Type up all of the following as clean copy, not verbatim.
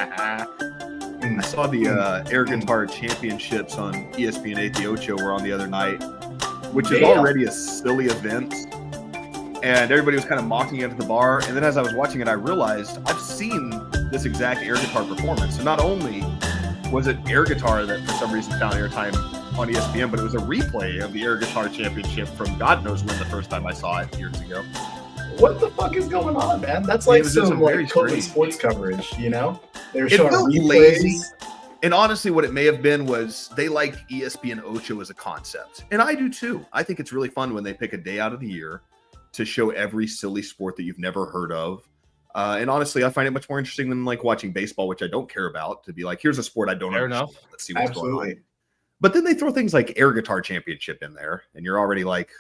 I saw the Air Guitar Championships on ESPN 8 The Ocho were on the other night, which is already a silly event. And everybody was kind of mocking it at the bar. And then as I was watching it, I realized I've seen this exact air guitar performance. So not only was it air guitar that for some reason found airtime on ESPN, but it was a replay of the Air Guitar Championship from God knows when the first time I saw it years ago. What the fuck is going on, man? That's like some like COVID sports coverage, you know? They were showing replays. Lazy. And honestly, what it may have been was they like ESPN Ocho as a concept. And I do too. I think it's really fun when they pick a day out of the year to show every silly sport that you've never heard of. And honestly, I find it much more interesting than like watching baseball, which I don't care about, to be like, here's a sport I don't understand. Let's see what's going on. But then they throw things like Air Guitar Championship in there, and you're already like,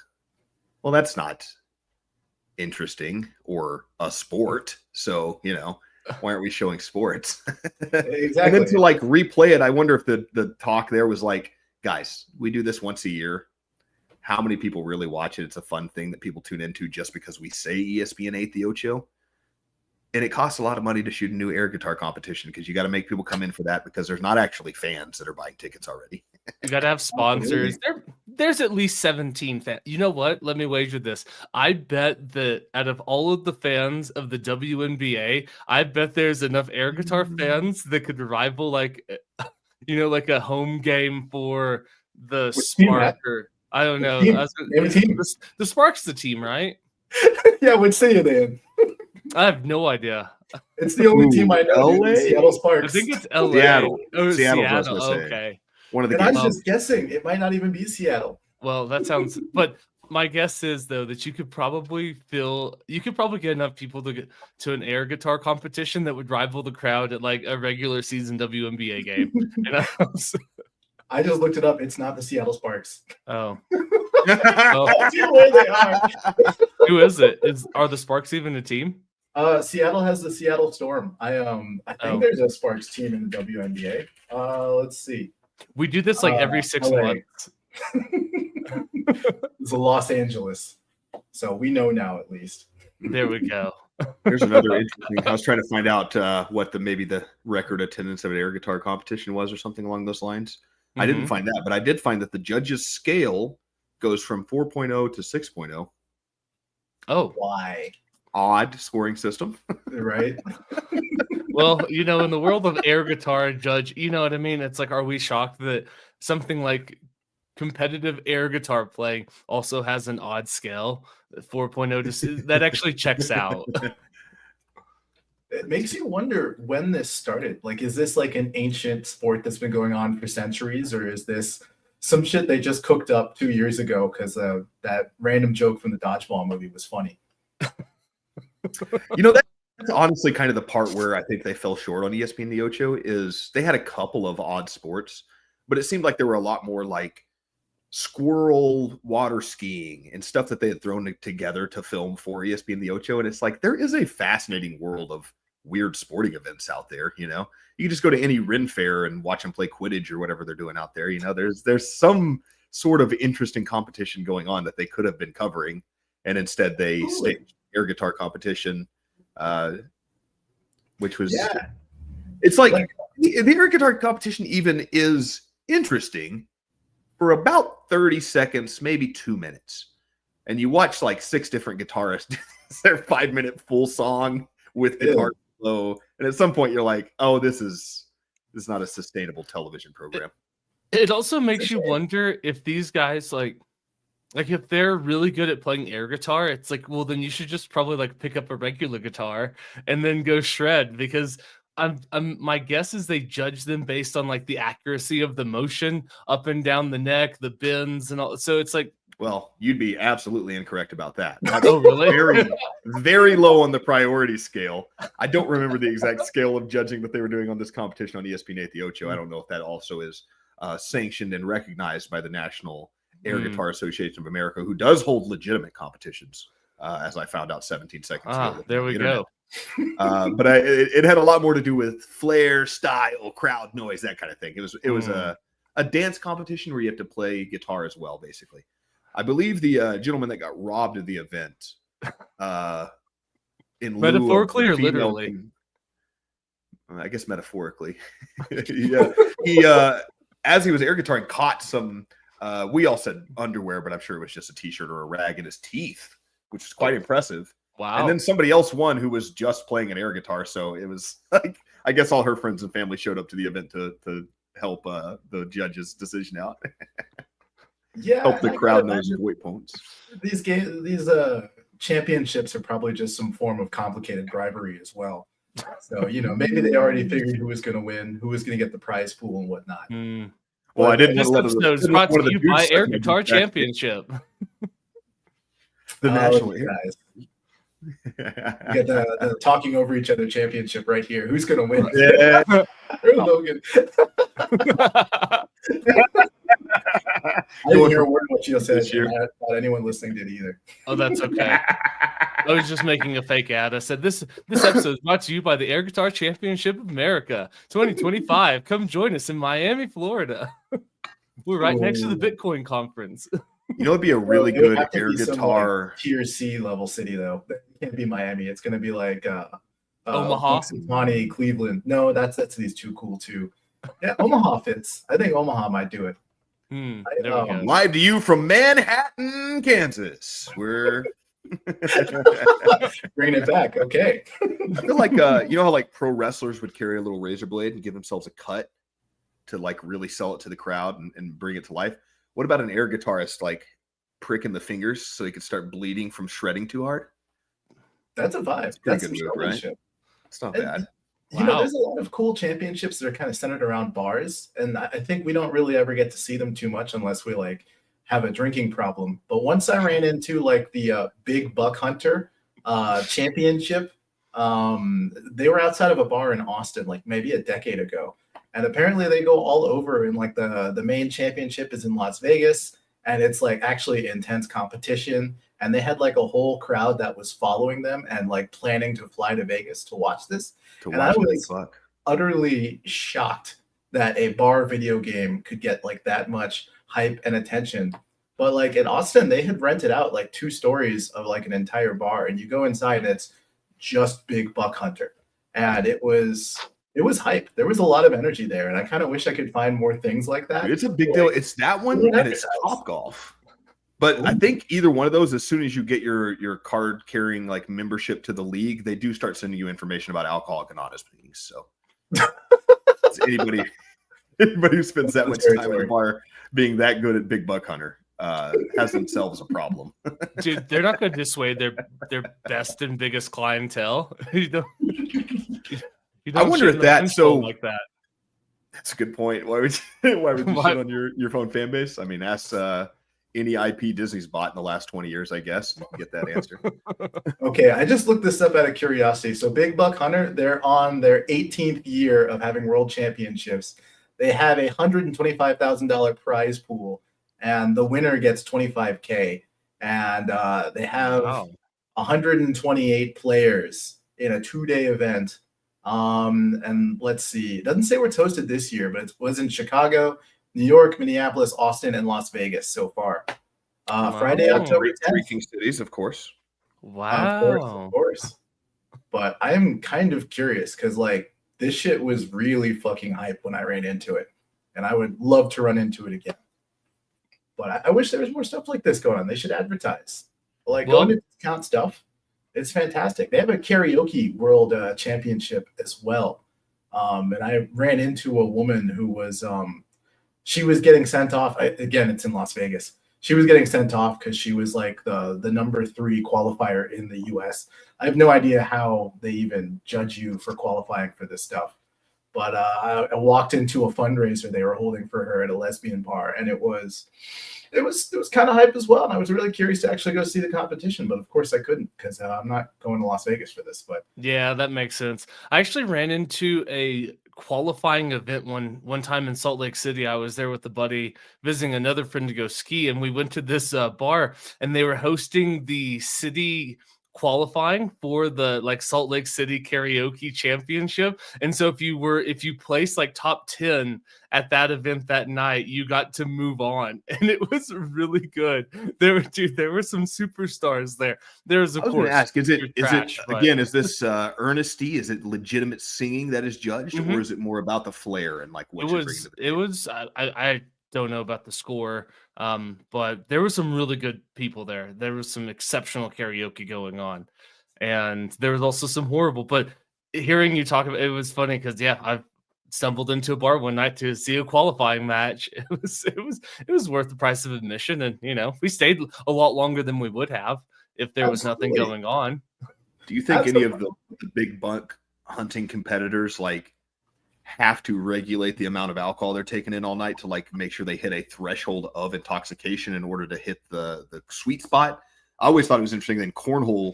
well, that's not interesting or a sport. So, you know, why aren't we showing sports? Exactly. And then to like replay it, I wonder if the talk there was like, guys, we do this once a year. How many people really watch it? It's a fun thing that people tune into just because we say ESPN 8 The Ocho. And it costs a lot of money to shoot a new air guitar competition because you got to make people come in for that because there's not actually fans that are buying tickets already. You got to have sponsors. There's at least 17 fans. You know what? Let me wager this. I bet that out of all of the fans of the WNBA, I bet there's enough air guitar fans that could rival like, you know, like a home game for the Spark or I don't know. The Spark's the team, right? Yeah, what city are they in? I have no idea. It's the only team I know. LA? Seattle Sparks. I think it's LA. Seattle. Oh, Seattle. Okay. One of the I was just guessing. It might not even be Seattle. Well, that sounds. But my guess is though that you could probably get enough people to get to an air guitar competition that would rival the crowd at like a regular season WNBA game. I just looked it up. It's not the Seattle Sparks. Oh. That's the way they are. Who is it? Are the Sparks even a team? Seattle has the Seattle Storm. I think there's a Sparks team in the WNBA. Let's see. We do this like every 6 months. It's Los Angeles. So we know now at least. There we go. There's another interesting. I was trying to find out what maybe the record attendance of an air guitar competition was or something along those lines. I didn't find that, but I did find that the judges' scale goes from 4.0 to 6.0. Oh, why? Odd scoring system, right? Well, you know, in the world of air guitar judge, you know what I mean? It's like, are we shocked that something like competitive air guitar playing also has an odd scale? 4.0 that actually checks out. It makes you wonder when this started. Like, is this like an ancient sport that's been going on for centuries, or is this some shit they just cooked up 2 years ago because that random joke from the Dodgeball movie was funny? You know, that's honestly kind of the part where I think they fell short on ESPN The Ocho is they had a couple of odd sports, but it seemed like there were a lot more like squirrel water skiing and stuff that they had thrown together to film for ESPN The Ocho. And it's like, there is a fascinating world of weird sporting events out there. You know, you can just go to any Ren Fair and watch them play Quidditch or whatever they're doing out there. You know, there's some sort of interesting competition going on that they could have been covering. And instead they staged air guitar competition, which was, it's like the air guitar competition even is interesting for about 30 seconds, maybe 2 minutes. And you watch like 6 different guitarists their 5-minute full song with guitar solo. And at some point you're like, oh, this is not a sustainable television program. It also makes you wonder if these guys like if they're really good at playing air guitar, it's like, well, then you should just probably like pick up a regular guitar and then go shred, because my guess is they judge them based on like the accuracy of the motion up and down the neck, the bends and all. So it's like, well, you'd be absolutely incorrect about that. That's oh, really? Very, very low on the priority scale. I don't remember the exact scale of judging that they were doing on this competition on ESPN 8 The Ocho. I don't know if that also is sanctioned and recognized by the National Air Guitar Association of America, who does hold legitimate competitions, as I found out 17 seconds ago. There we go. But it had a lot more to do with flair, style, crowd noise, that kind of thing. It was a dance competition where you have to play guitar as well, basically. I believe the gentleman that got robbed of the event, in metaphorically or literally, I guess metaphorically. he as he was air guitaring, caught some. We all said underwear, but I'm sure it was just a t-shirt or a rag in his teeth, which is quite impressive. Wow. And then somebody else won who was just playing an air guitar, so it was like I guess all her friends and family showed up to the event to help the judge's decision out. Yeah, Help the I crowd can know his imagine weight points. these championships are probably just some form of complicated bribery as well. So maybe they already figured who was going to win, who was going to get the prize pool and whatnot. Well, I didn't This want to let episode is brought to you by Air Guitar Championship. The national guys. You get the talking over each other championship right here. Who's going to win? Yeah. Logan. I didn't hear a word of what you said. And I thought anyone listening did either. Oh, that's okay. I was just making a fake ad. I said this episode is brought to you by the Air Guitar Championship of America 2025. Come join us in Miami, Florida. We're right next to the Bitcoin conference. It'd be a really good air some, guitar tier C level city though. It can't be Miami. It's going to be like Omaha, Punxsutawney, Cleveland. No, that city's too cool too. Yeah, Omaha fits. I think Omaha might do it. There we go. Live to you from Manhattan, Kansas. We're bringing it back. Okay. I feel like how like pro wrestlers would carry a little razor blade and give themselves a cut to like really sell it to the crowd and bring it to life. What about an air guitarist like pricking the fingers so he could start bleeding from shredding too hard? That's a vibe. That's a good move, right? It's not bad. There's a lot of cool championships that are kind of centered around bars, and I think we don't really ever get to see them too much unless we like have a drinking problem. But once I ran into like the Big Buck Hunter championship, they were outside of a bar in Austin like maybe a decade ago, and apparently they go all over. And like the main championship is in Las Vegas, and it's like actually intense competition. And they had like a whole crowd that was following them and like planning to fly to Vegas to watch this. And I was utterly shocked that a bar video game could get like that much hype and attention. But like in Austin, they had rented out like 2 stories of like an entire bar, and you go inside and it's just Big Buck Hunter. And it was hype. There was a lot of energy there, and I kind of wish I could find more things like that. It's a big deal. It's that one and it's Topgolf. But I think either one of those, as soon as you get your card carrying like membership to the league, they do start sending you information about Alcoholic Anonymous meetings. So anybody who spends that much time in a bar being that good at Big Buck Hunter has themselves a problem. Dude, they're not going to dissuade their best and biggest clientele. You I wonder if that's so like that. That's a good point. Why would you shit on your phone fan base? I mean, ask any IP Disney's bought in the last 20 years, I guess, and get that answer. Okay, I just looked this up out of curiosity. So Big Buck Hunter, they're on their 18th year of having world championships. They have a $125,000 prize pool, and the winner gets $25K. And they have 128 players in a 2-day event. And let's see, it doesn't say where it's hosted this year, but it was in Chicago, New York, Minneapolis, Austin, and Las Vegas so far. Friday, October 10th. Freaking cities, of course. Wow. Of course. But I'm kind of curious because like this shit was really fucking hype when I ran into it, and I would love to run into it again. But I wish there was more stuff like this going on. They should advertise. Like going to discount stuff. It's fantastic. They have a karaoke world championship as well. And I ran into a woman who was she was getting sent off. Again, it's in Las Vegas. She was getting sent off because she was like the number 3 qualifier in the US. I have no idea how they even judge you for qualifying for this stuff. But I walked into a fundraiser they were holding for her at a lesbian bar, and it was kind of hype as well. And I was really curious to actually go see the competition, but of course I couldn't because I'm not going to Las Vegas for this. But yeah, that makes sense. I actually ran into a qualifying event one time in Salt Lake City. I was there with a buddy visiting another friend to go ski, and we went to this bar, and they were hosting the city qualifying for the like Salt Lake City Karaoke Championship. And so if you placed like top 10 at that event that night, you got to move on. And it was really good. There were some superstars there. There's of I was course going to ask, is it but- again, is this earnesty? Is it legitimate singing that is judged, Mhm. or is it more about the flair and like what you're bringing to the it was I don't know about the score, but there were some really good people there. There was some exceptional karaoke going on, and there was also some horrible. But hearing you talk about it was funny because I've stumbled into a bar one night to see a qualifying match. It was worth the price of admission, and we stayed a lot longer than we would have if there was nothing Absolutely. going on. Do you think any of the big buck hunting competitors like have to regulate the amount of alcohol they're taking in all night to like make sure they hit a threshold of intoxication in order to hit the sweet spot? I always thought it was interesting that in cornhole,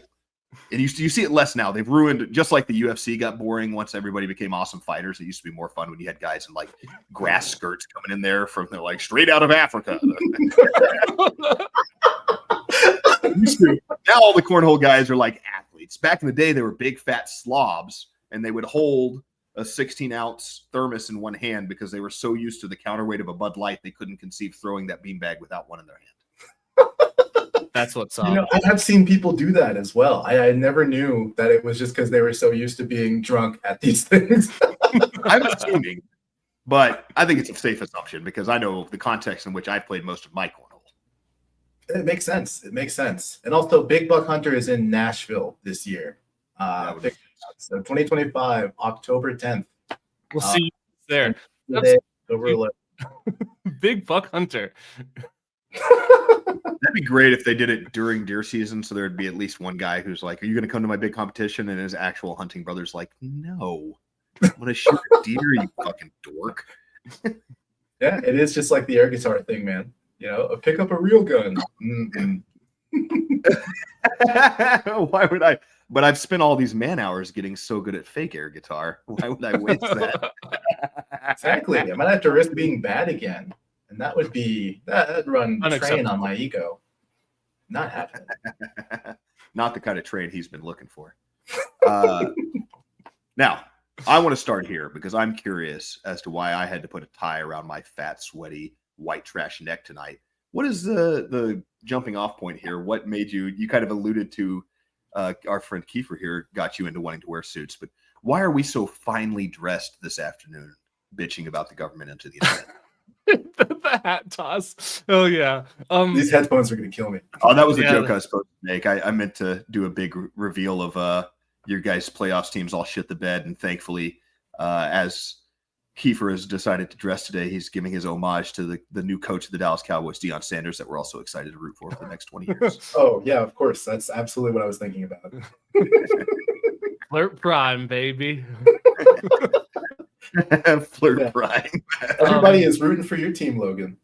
and you see it less now. They've ruined, just like the UFC got boring once everybody became awesome fighters. It used to be more fun when you had guys in like grass skirts coming in there from they're like straight out of Africa. Now all the cornhole guys are like athletes. Back in the day, they were big fat slobs, and they would hold a 16-ounce thermos in one hand because they were so used to the counterweight of a Bud Light they couldn't conceive throwing that beanbag without one in their hand. That's what's up. I have seen people do that as well. I never knew that it was just because they were so used to being drunk at these things. I'm assuming, but I think it's a safe assumption because I know the context in which I've played most of my cornhole. It makes sense. It makes sense. And also, Big Buck Hunter is in Nashville this year. So 2025, October 10th. We'll see you there. Today, over Big Buck Hunter. That'd be great if they did it during deer season, so there'd be at least one guy who's like, "Are you going to come to my big competition?" And his actual hunting brother's like, "No, I'm going to shoot a deer, you fucking dork." Yeah, it is just like the air guitar thing, man. Pick up a real gun. Why would I? But I've spent all these man hours getting so good at fake air guitar. Why would I waste that? Exactly. I might have to risk being bad again. And that'd run train on my ego. Not happening. Not the kind of train he's been looking for. Now, I want to start here because I'm curious as to why I had to put a tie around my fat, sweaty, white trash neck tonight. What is the jumping off point here? What made you kind of alluded to our friend Kiefer here got you into wanting to wear suits, but why are we so finely dressed this afternoon bitching about the government into the internet? The hat toss. Oh yeah. These headphones are gonna kill me. Oh, that was a joke I was supposed to make. I meant to do a big reveal of your guys' playoffs teams all shit the bed, and thankfully, as Kiefer has decided to dress today, he's giving his homage to the new coach of the Dallas Cowboys, Deion Sanders, that we're also excited to root for the next 20 years. Oh yeah, of course. That's absolutely what I was thinking about. Flirt prime, baby. Flirt prime. Everybody is rooting for your team, Logan.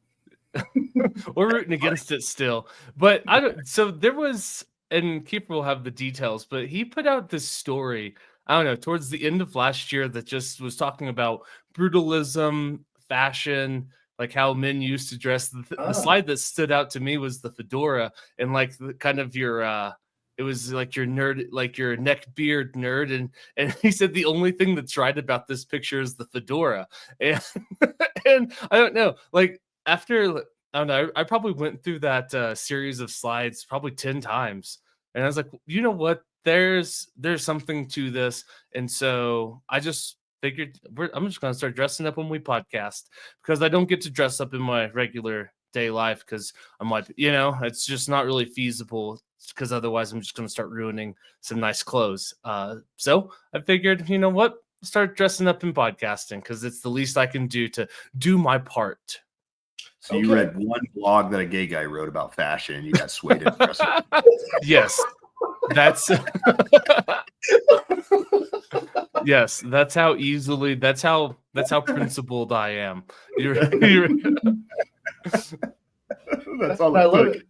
We're rooting against it still. But I don't so there was, and Keeper will have the details, but he put out this story, I don't know, towards the end of last year that just was talking about brutalism, fashion, like how men used to dress. The slide that stood out to me was the fedora and like the kind of your it was like your nerd, like your neck beard nerd, and he said the only thing that's right about this picture is the fedora, and and I don't know, like after I don't know, I probably went through that series of slides probably 10 times, and I was like, you know what, there's something to this, and so I just figured I'm just gonna start dressing up when we podcast because I don't get to dress up in my regular day life because I'm like, it's just not really feasible because otherwise I'm just going to start ruining some nice clothes. So I figured, you know what, start dressing up in podcasting because it's the least I can do to do my part. So you read one blog that a gay guy wrote about fashion and you got swayed into dressing up. Yes, that's yes, that's how easily, that's how principled I am. That's all I love it.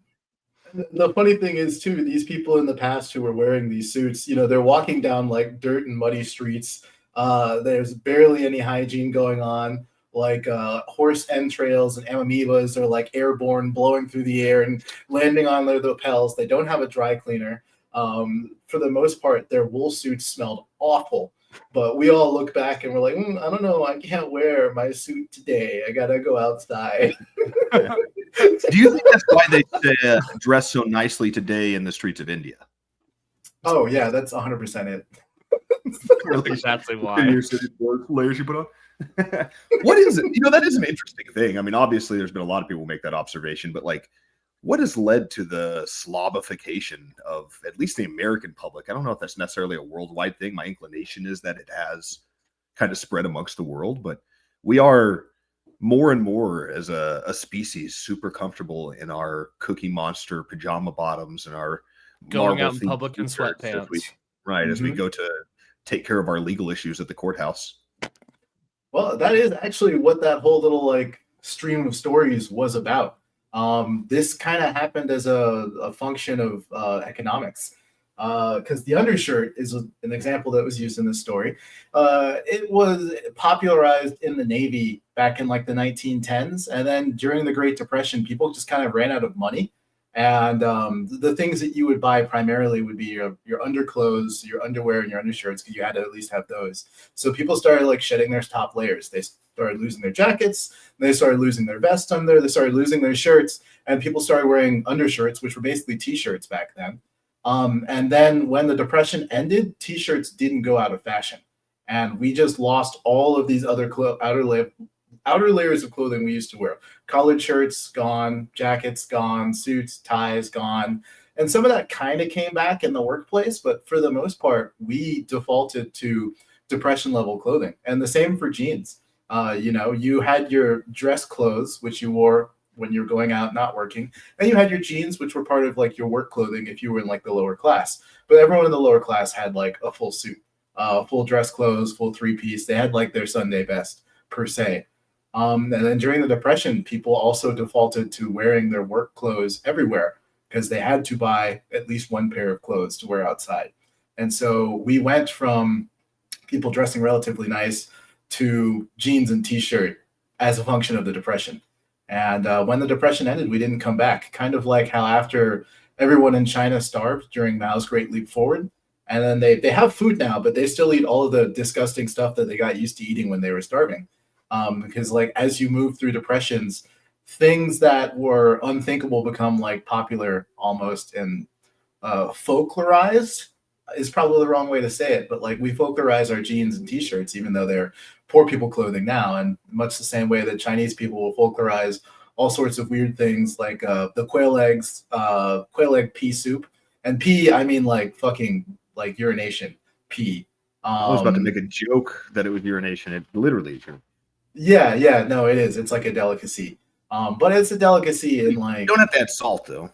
The funny thing is too, these people in the past who were wearing these suits, they're walking down like dirt and muddy streets. There's barely any hygiene going on. Like horse entrails and amoebas are like airborne, blowing through the air and landing on their lapels. They don't have a dry cleaner. For the most part, their wool suits smelled awful. But we all look back and we're like, I don't know, I can't wear my suit today. I gotta go outside. Do you think that's why they dress so nicely today in the streets of India? Oh yeah, that's 100% it. Exactly why. Layers you put on. What is it? That is an interesting thing. I mean, obviously, there's been a lot of people make that observation, but like, what has led to the slobification of at least the American public? I don't know if that's necessarily a worldwide thing. My inclination is that it has kind of spread amongst the world, but we are more and more as a species super comfortable in our Cookie Monster pajama bottoms and our Going Marvel out in themed public in t-shirts sweatpants. as we go to take care of our legal issues at the courthouse. Well, that is actually what that whole little like stream of stories was about. This kind of happened as a function of economics, because the undershirt is an example that was used in this story. It was popularized in the Navy back in like the 1910s, and then during the Great Depression, people just kind of ran out of money. And the things that you would buy primarily would be your underclothes, your underwear, and your undershirts, because you had to at least have those. So people started like shedding their top layers. They started losing their jackets. They started losing their vests under. They started losing their shirts, and people started wearing undershirts, which were basically t-shirts back then. And then when the Depression ended, t-shirts didn't go out of fashion, and we just lost all of these other outer layers of clothing we used to wear. Collared shirts gone, jackets gone, suits, ties gone. And some of that kind of came back in the workplace, but for the most part, we defaulted to depression level clothing. And the same for jeans. You had your dress clothes, which you wore when you're going out not working, and you had your jeans, which were part of like your work clothing if you were in like the lower class. But everyone in the lower class had like a full suit, full dress clothes, full three-piece. They had like their Sunday best per se. And then during the Depression, people also defaulted to wearing their work clothes everywhere because they had to buy at least one pair of clothes to wear outside. And so we went from people dressing relatively nice to jeans and t-shirt as a function of the Depression. And when the Depression ended, we didn't come back. Kind of like how after everyone in China starved during Mao's Great Leap Forward, and then they have food now, but they still eat all of the disgusting stuff that they got used to eating when they were starving. Because like as you move through depressions, things that were unthinkable become like popular almost, and folklorized is probably the wrong way to say it, but like we folklorize our jeans and t-shirts even though they're poor people clothing now, and much the same way that Chinese people will folklorize all sorts of weird things like the quail egg pea soup. And pea, I mean like fucking like urination pea. I was about to make a joke that it was urination. It literally is. Yeah, no, it is. It's like a delicacy. But it's a delicacy in like... You don't have to add salt, though.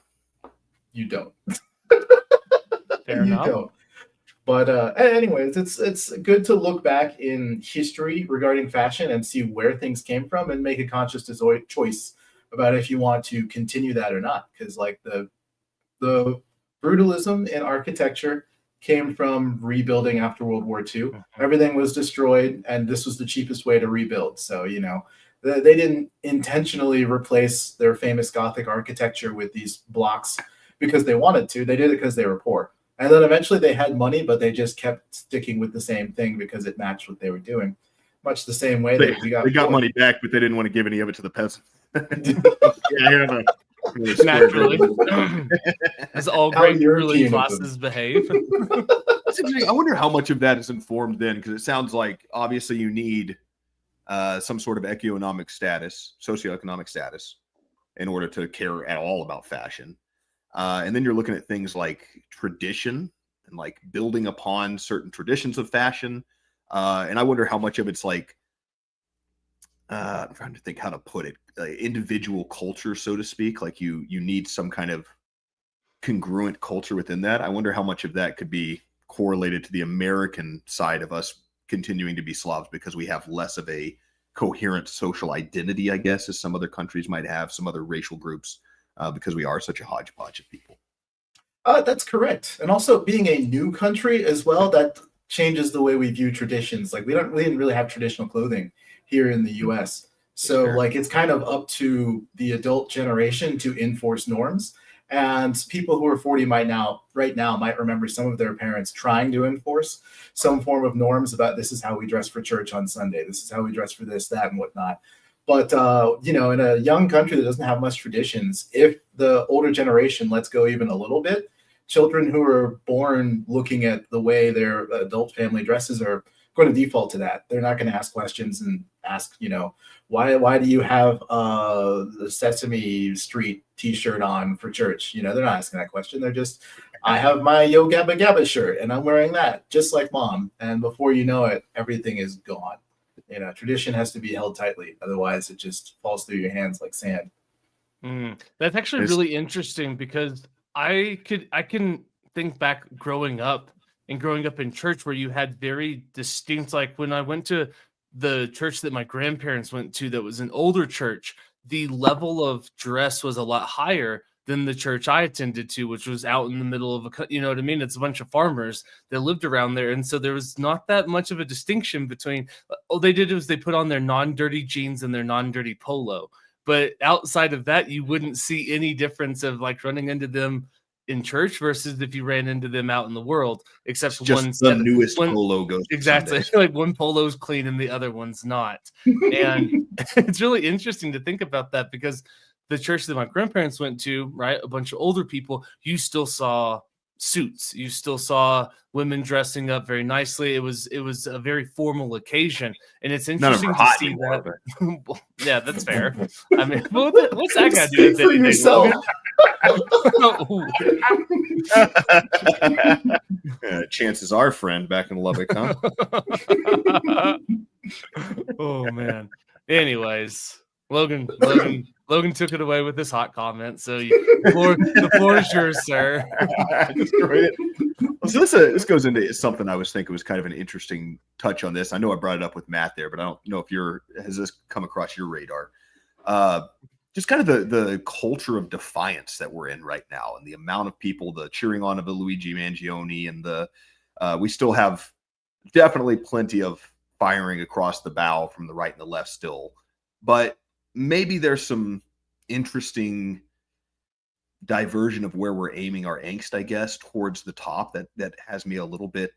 You don't. Fair enough. Don't. But anyways, it's good to look back in history regarding fashion and see where things came from and make a conscious choice about if you want to continue that or not. Because like the brutalism in architecture came from rebuilding after World War II. Everything was destroyed, and this was the cheapest way to rebuild. So, they didn't intentionally replace their famous Gothic architecture with these blocks because they wanted to. They did it because they were poor. And then eventually they had money, but they just kept sticking with the same thing because it matched what they were doing. Much the same way that we got money back, but they didn't want to give any of it to the peasants. Naturally, as all great ruling classes behave. I wonder how much of that is informed then, because it sounds like obviously you need some sort of socioeconomic status in order to care at all about fashion. And then you're looking at things like tradition and like building upon certain traditions of fashion. And I wonder how much of it's like, I'm trying to think how to put it, individual culture, so to speak. Like you need some kind of congruent culture within that. I wonder how much of that could be correlated to the American side of us continuing to be Slavs because we have less of a coherent social identity, I guess, as some other countries might have, some other racial groups, because we are such a hodgepodge of people. That's correct. And also being a new country as well, that changes the way we view traditions. Like we didn't really have traditional clothing here in the US. So like it's kind of up to the adult generation to enforce norms. And people who are 40 right now might remember some of their parents trying to enforce some form of norms about this is how we dress for church on Sunday. This is how we dress for this, that, and whatnot. But, in a young country that doesn't have much traditions, if the older generation lets go even a little bit, children who are born looking at the way their adult family dresses are going to default to that. They're not going to ask questions and ask, why do you have the Sesame Street T-shirt on for church? They're not asking that question. They're just, I have my Yo Gabba Gabba shirt and I'm wearing that just like mom. And before you know it, everything is gone. Tradition has to be held tightly. Otherwise, it just falls through your hands like sand. That's actually really interesting because I can think back growing up in church where you had very distinct, like when I went to the church that my grandparents went to, that was an older church, the level of dress was a lot higher than the church I attended to, which was out in the middle of you know what I mean? It's a bunch of farmers that lived around there. And so there was not that much of a distinction between, all they did was they put on their non-dirty jeans and their non-dirty polo. But outside of that, you wouldn't see any difference of like running into them in church versus if you ran into them out in the world, except just the newest polo goes. Exactly. Like one polo's clean and the other one's not. And it's really interesting to think about that because the church that my grandparents went to, right, a bunch of older people, you still saw suits. You still saw women dressing up very nicely. It was a very formal occasion, and it's interesting to see that. Yeah, that's fair. I mean, what's that got to do with anything? Yourself. Chances are, friend, back in Lubbock, huh? Oh man. Anyways, Logan took it away with this hot comment. So the floor is yours, sir. So this goes into something I was thinking was kind of an interesting touch on this. I know I brought it up with Matt there, but I don't know if has this come across your radar? Just kind of the culture of defiance that we're in right now, and the amount of people, the cheering on of the Luigi Mangione, and we still have definitely plenty of firing across the bow from the right and the left still, but maybe there's some interesting diversion of where we're aiming our angst, I guess, towards the top that has me a little bit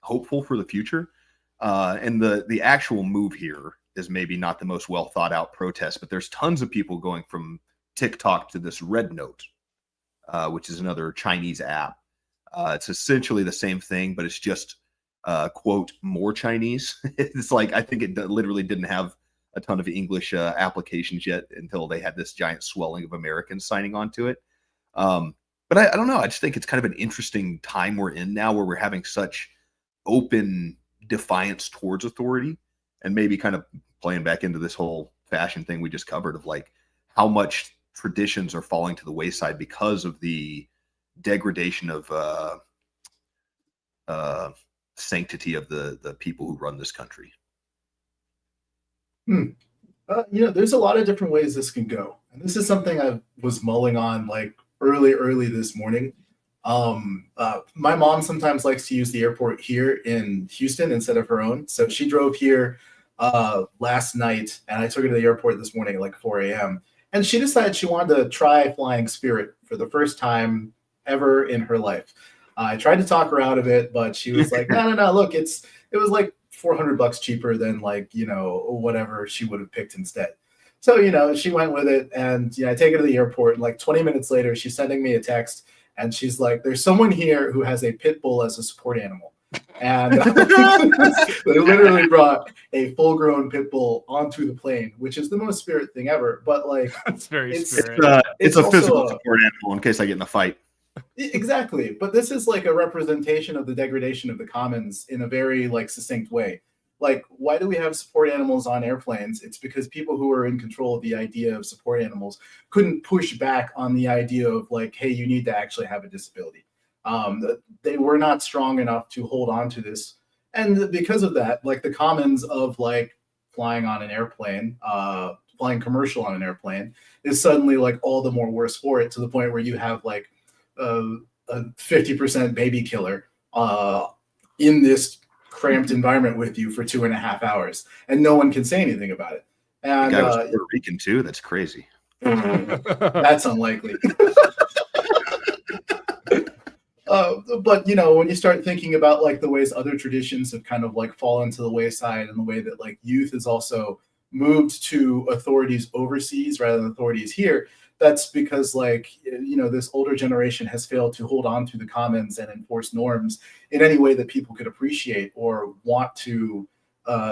hopeful for the future. And the actual move here is maybe not the most well thought out protest, but there's tons of people going from TikTok to this Red Note, which is another Chinese app. It's essentially the same thing, but it's just quote more Chinese. It's like, I think it literally didn't have a ton of English applications yet until they had this giant swelling of Americans signing on to it. But I don't know. I just think it's kind of an interesting time we're in now, where we're having such open defiance towards authority, and maybe kind of playing back into this whole fashion thing we just covered of like how much traditions are falling to the wayside because of the degradation of sanctity of the people who run this country. There's a lot of different ways this can go. And this is something I was mulling on like early this morning. My mom sometimes likes to use the airport here in Houston instead of her own. So she drove here last night, and I took her to the airport this morning at like 4 a.m. And she decided she wanted to try flying Spirit for the first time ever in her life. I tried to talk her out of it, but she was like, no, look, it was like $400 cheaper than whatever she would have picked instead. So, she went with it, and I take her to the airport, and like 20 minutes later, she's sending me a text, and she's like, there's someone here who has a pit bull as a support animal. And they literally brought a full-grown pit bull onto the plane, which is the most Spirit thing ever. But like, it's very Spirit. It's a physical support animal in case I get in a fight. Exactly. But this is like a representation of the degradation of the commons in a very like succinct way. Like, why do we have support animals on airplanes? It's because people who are in control of the idea of support animals couldn't push back on the idea of like, hey, you need to actually have a disability. They were not strong enough to hold on to this. And because of that, like the commons of like flying on an airplane, flying commercial on an airplane is suddenly like all the more worse for it, to the point where you have like a 50% baby killer in this cramped environment with you for 2.5 hours, and no one can say anything about it. And the guy was Puerto Rican too. That's crazy. That's unlikely. But when you start thinking about like the ways other traditions have kind of like fallen to the wayside, and the way that like youth is also moved to authorities overseas rather than authorities here, that's because like this older generation has failed to hold on to the commons and enforce norms in any way that people could appreciate or want to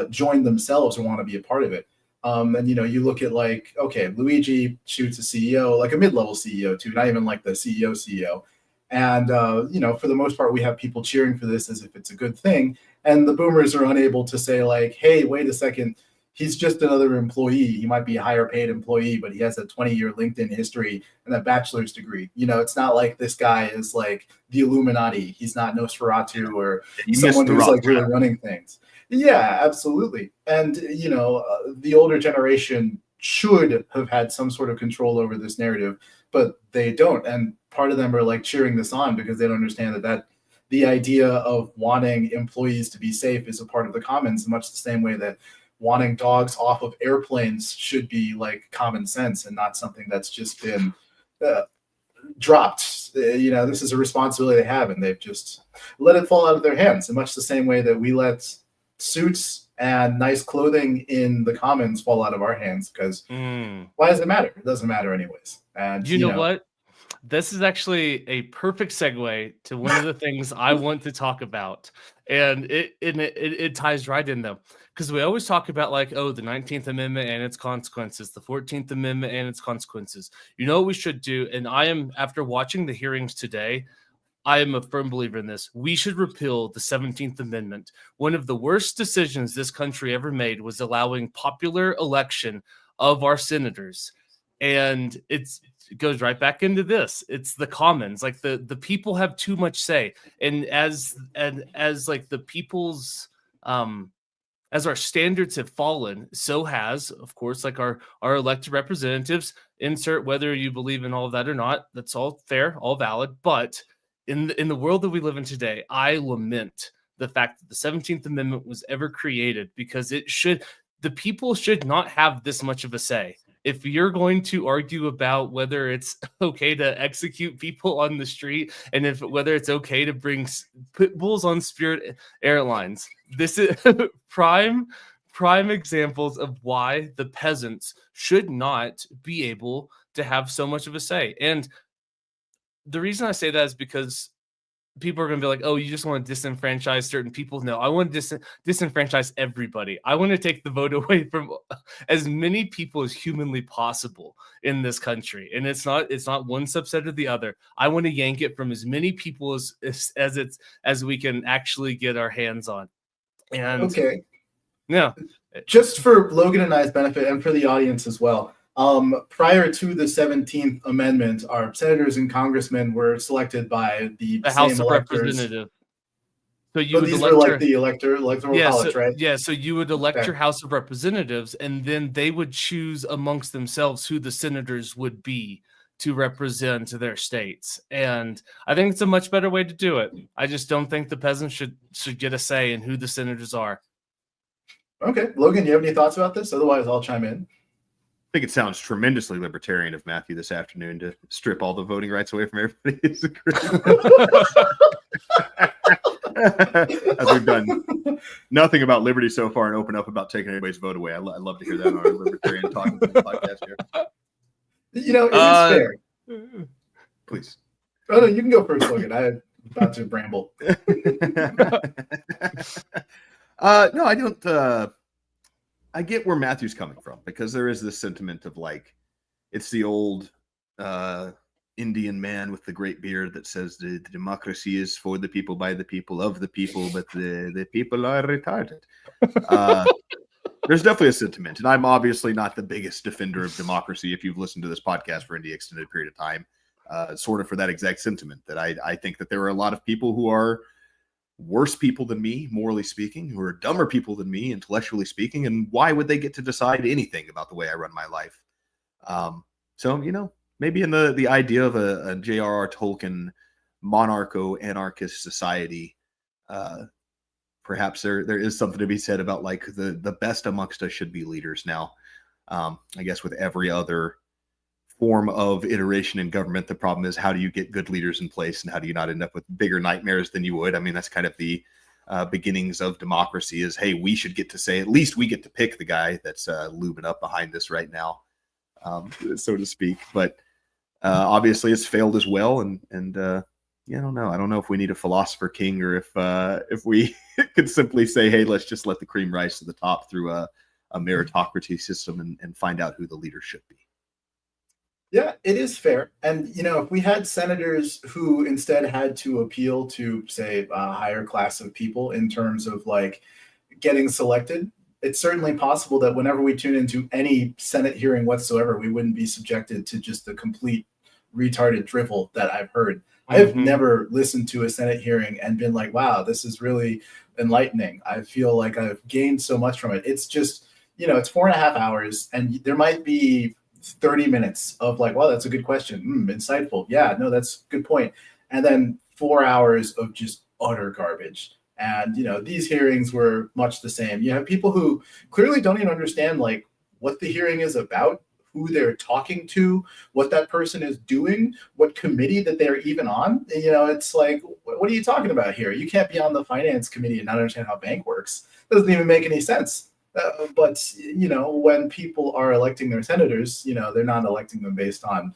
join themselves or want to be a part of it. And you look at like, okay, Luigi shoots a CEO, like a mid-level CEO too, not even like the CEO. And for the most part, we have people cheering for this as if it's a good thing. And the boomers are unable to say like, hey, wait a second, he's just another employee. He might be a higher paid employee, but he has a 20-year LinkedIn history and a bachelor's degree. It's not like this guy is like the Illuminati. He's not Nosferatu or someone who's like really running things. Yeah, absolutely. And, the older generation should have had some sort of control over this narrative, but they don't. And part of them are like cheering this on because they don't understand that the idea of wanting employees to be safe is a part of the commons, much the same way that wanting dogs off of airplanes should be like common sense and not something that's just been dropped. This is a responsibility they have, and they've just let it fall out of their hands in much the same way that we let suits and nice clothing in the commons fall out of our hands, because why does it matter? It doesn't matter anyways. And you know what? This is actually a perfect segue to one of the things I want to talk about. And it ties right in though. Because we always talk about like, oh, the 19th Amendment and its consequences, the 14th Amendment and its consequences. You know what we should do? And I am, after watching the hearings today, I am a firm believer in this. We should repeal the 17th Amendment. One of the worst decisions this country ever made was allowing popular election of our senators. And it goes right back into this. It's the commons. Like the people have too much say. And as like the people's as our standards have fallen, so has, of course, like our elected representatives. Insert whether you believe in all of that or not. That's all fair, all valid. But in the world that we live in today, I lament the fact that the 17th Amendment was ever created, because the people should not have this much of a say. If you're going to argue about whether it's okay to execute people on the street and whether it's okay to bring pit bulls on Spirit Airlines, this is prime examples of why the peasants should not be able to have so much of a say. And the reason I say that is because people are going to be like, oh, you just want to disenfranchise certain people. No, I want to disenfranchise everybody. I want to take the vote away from as many people as humanly possible in this country. And it's not one subset or the other. I want to yank it from as many people as we can actually get our hands on. And okay. Yeah. Just for Logan and I's benefit and for the audience as well. Prior to the 17th Amendment, our senators and congressmen were selected by the House of electors. Representatives. So these were like the electoral college, right? Yeah, so you would elect your House of Representatives, and then they would choose amongst themselves who the senators would be to represent their states. And I think it's a much better way to do it. I just don't think the peasants should get a say in who the senators are. Okay. Logan, you have any thoughts about this? Otherwise, I'll chime in. I think it sounds tremendously libertarian of Matthew this afternoon to strip all the voting rights away from everybody. As we've done nothing about liberty so far and open up about taking everybody's vote away. I'd love to hear that on our libertarian talking podcast here. It is fair. Please. Oh, no, you can go first, Logan. I'm about to bramble. No, I don't. I get where Matthew's coming from, because there is this sentiment of like, it's the old Indian man with the great beard that says the democracy is for the people, by the people, of the people, but the people are retarded. There's definitely a sentiment, and I'm obviously not the biggest defender of democracy. If you've listened to this podcast for any extended period of time, sort of for that exact sentiment, that I think that there are a lot of people who are worse people than me, morally speaking, who are dumber people than me, intellectually speaking, and why would they get to decide anything about the way I run my life? So, maybe in the idea of a J.R.R. Tolkien monarcho-anarchist society, perhaps there is something to be said about like the best amongst us should be leaders now. I guess with every other form of iteration in government. The problem is, how do you get good leaders in place, and how do you not end up with bigger nightmares than you would? I mean, that's kind of the beginnings of democracy is, hey, we should get to say, at least we get to pick the guy that's lubing up behind this right now, so to speak. But obviously it's failed as well. And yeah, I don't know. I don't know if we need a philosopher king, or if we could simply say, hey, let's just let the cream rise to the top through a meritocracy system and find out who the leader should be. Yeah, it is fair. And, if we had senators who instead had to appeal to, say, a higher class of people in terms of like getting selected, it's certainly possible that whenever we tune into any Senate hearing whatsoever, we wouldn't be subjected to just the complete retarded drivel that I've heard. I've never listened to a Senate hearing and been like, wow, this is really enlightening. I feel like I've gained so much from it. It's just, it's 4.5 hours, and there might be 30 minutes of like, well, that's a good question. Insightful. Yeah, no, that's a good point. And then 4 hours of just utter garbage. And, these hearings were much the same. You have people who clearly don't even understand like what the hearing is about, who they're talking to, what that person is doing, what committee that they're even on. It's like, what are you talking about here? You can't be on the finance committee and not understand how a bank works. It doesn't even make any sense. But when people are electing their senators, they're not electing them based on,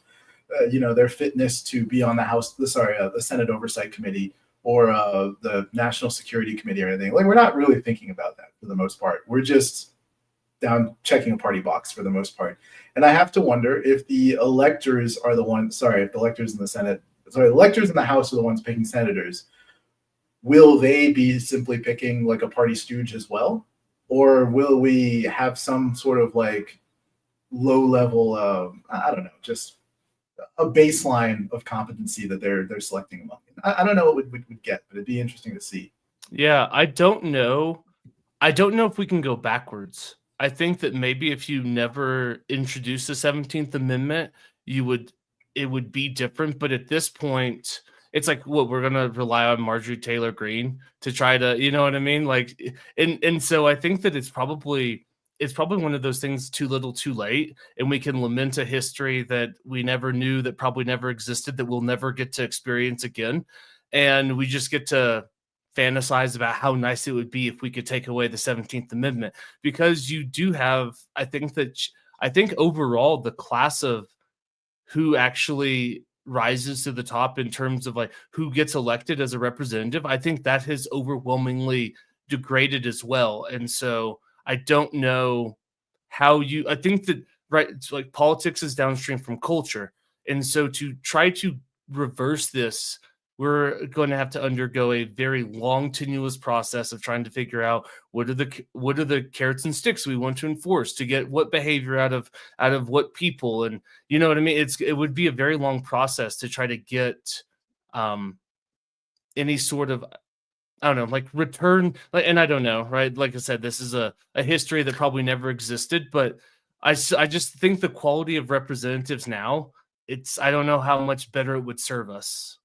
their fitness to be on the Senate Oversight Committee or the National Security Committee or anything. Like, we're not really thinking about that for the most part. We're just down checking a party box for the most part. And I have to wonder if the electors are the ones. If the electors in the Senate, the electors in the House are the ones picking senators. Will they be simply picking like a party stooge as well? Or will we have some sort of like low level I don't know, just a baseline of competency that they're selecting among? I don't know what we'd get, but it'd be interesting to see. Yeah, I don't know. I don't know if we can go backwards. I think that maybe if you never introduce the 17th Amendment, it would be different. But at this point, it's like, what, we're gonna rely on Marjorie Taylor Greene to try to, you know what I mean? Like, and so I think that it's probably one of those things, too little, too late, and we can lament a history that we never knew, that probably never existed, that we'll never get to experience again, and we just get to fantasize about how nice it would be if we could take away the 17th Amendment, because you do have, I think overall the class of who actually rises to the top in terms of like who gets elected as a representative, I think that has overwhelmingly degraded as well. And so I don't know how I think that, right, it's like politics is downstream from culture. And so to try to reverse this, we're going to have to undergo a very long, tenuous process of trying to figure out what are the carrots and sticks we want to enforce to get what behavior out of what people, and you know what I mean. It would be a very long process to try to get any sort of, I don't know, like return, like, and I don't know, right? Like I said, this is a history that probably never existed, but I just think the quality of representatives now, I don't know how much better it would serve us.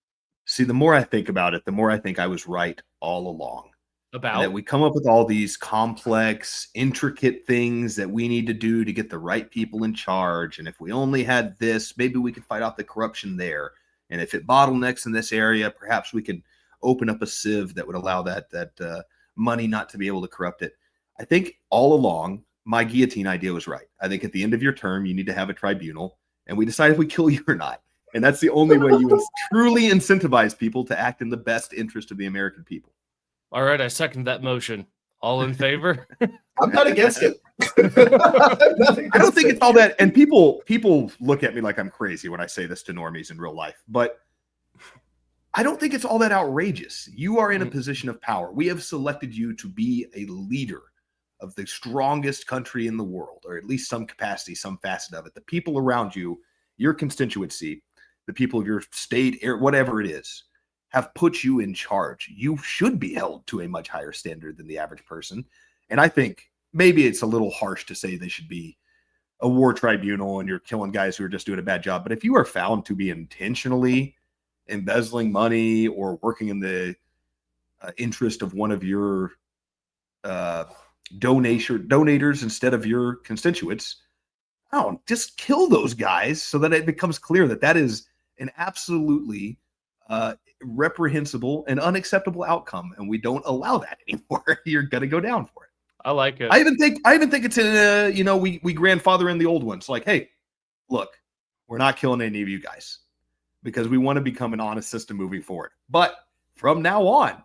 See, the more I think about it, the more I think I was right all along. About that we come up with all these complex, intricate things that we need to do to get the right people in charge. And if we only had this, maybe we could fight off the corruption there. And if it bottlenecks in this area, perhaps we could open up a sieve that would allow that money not to be able to corrupt it. I think all along, my guillotine idea was right. I think at the end of your term, you need to have a tribunal, and we decide if we kill you or not. And that's the only way you truly incentivize people to act in the best interest of the American people. All right, I second that motion. All in favor? I'm not against it. I don't think it's all that. And people look at me like I'm crazy when I say this to normies in real life, but I don't think it's all that outrageous. You are in a position of power. We have selected you to be a leader of the strongest country in the world, or at least some capacity, some facet of it. The people around you, your constituency, the people of your state, whatever it is, have put you in charge. You should be held to a much higher standard than the average person. And I think maybe it's a little harsh to say they should be a war tribunal and you're killing guys who are just doing a bad job. But if you are found to be intentionally embezzling money or working in the interest of one of your donators instead of your constituents, down. Just kill those guys so that it becomes clear that that is an absolutely reprehensible and unacceptable outcome, and we don't allow that anymore. You're gonna go down for it. I like it. I even think it's in we grandfather in the old ones. Like, hey, look, we're not killing any of you guys because we want to become an honest system moving forward. But from now on,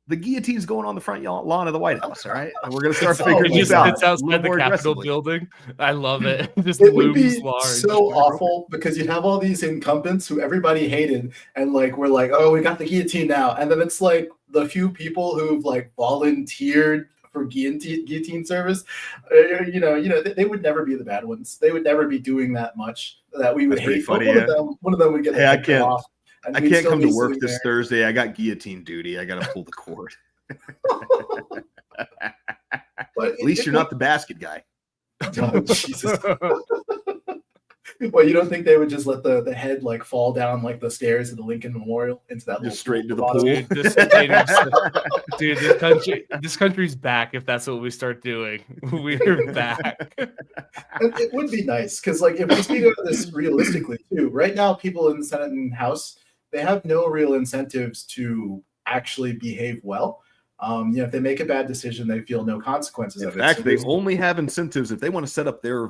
the guillotine's going on the front lawn of the White House. All right, and we're gonna start figuring this out. It's outside the Capitol aggressively. building. I love it. Just It would be looms large. so awful because you'd have all these incumbents who everybody hated, and like we're like, oh, we got the guillotine now, and then it's like the few people who've like volunteered for guillotine service, they would never be the bad ones. They would never be doing that much that we would That's pretty hate. funny, One of them would get Hey, I their head off. And I we'd can't still come be to work sitting this there. Thursday. I got guillotine duty. I got to pull the cord. But At least you're not the basket guy. Oh, Jesus. Well, you don't think they would just let the head like fall down like the stairs of the Lincoln Memorial into that little Just straight into the bottom? pool. Dude, this country's back. If that's what we start doing, we're back. It would be nice because, like, if we speak about this realistically too, right now people in the Senate and House, they have no real incentives to actually behave well. If they make a bad decision, they feel no consequences In of it. fact, So they there's- only have incentives if they want to set up their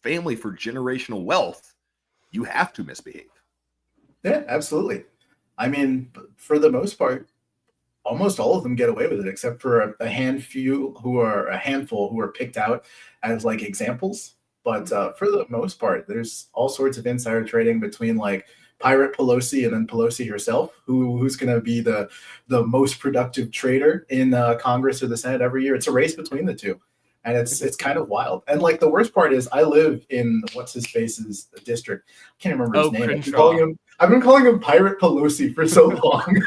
family for generational wealth. You have to misbehave. Yeah, absolutely. I mean, for the most part, almost all of them get away with it, except for a handful who are picked out as like examples. But for the most part, there's all sorts of insider trading between like Pirate Pelosi and then Pelosi herself, who's going to be the most productive trader in Congress or the Senate every year. It's a race between the two. And it's kind of wild. And like the worst part is I live in what's his face's district. I can't remember his name. I've been calling him Pirate Pelosi for so long.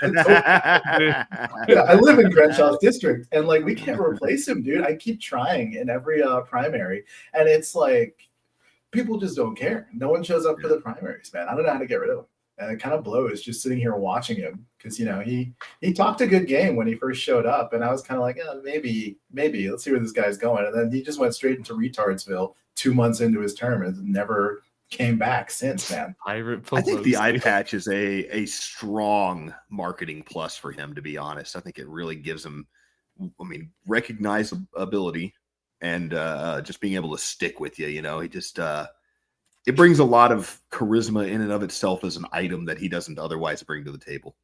Yeah, I live in Crenshaw's district, and like we can't replace him, dude. I keep trying in every primary, and it's like people just don't care. No one shows up for the primaries, man. I don't know how to get rid of him. And it kind of blows just sitting here watching him because he talked a good game when he first showed up, and I was kind of like, maybe let's see where this guy's going. And then he just went straight into Retardsville 2 months into his term and never came back since, man. Pirate I think the Pelosi. eye patch is a strong marketing plus for him, to be honest. I think it really gives him, recognizability and just being able to stick with you. He just it brings a lot of charisma in and of itself as an item that he doesn't otherwise bring to the table.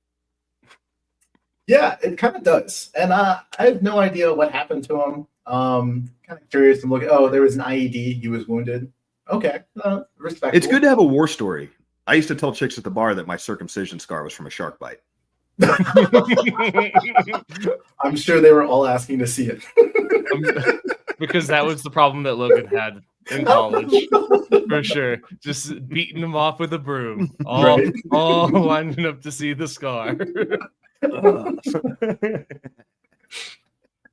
Yeah, it kind of does. And I have no idea what happened to him. Kind of curious to look at, there was an IED. He was wounded. Okay, respectable. It's good to have a war story. I used to tell chicks at the bar that my circumcision scar was from a shark bite. I'm sure they were all asking to see it. Because that was the problem that Logan had in college, for sure. Just beating him off with a broom, all lining up to see the scar.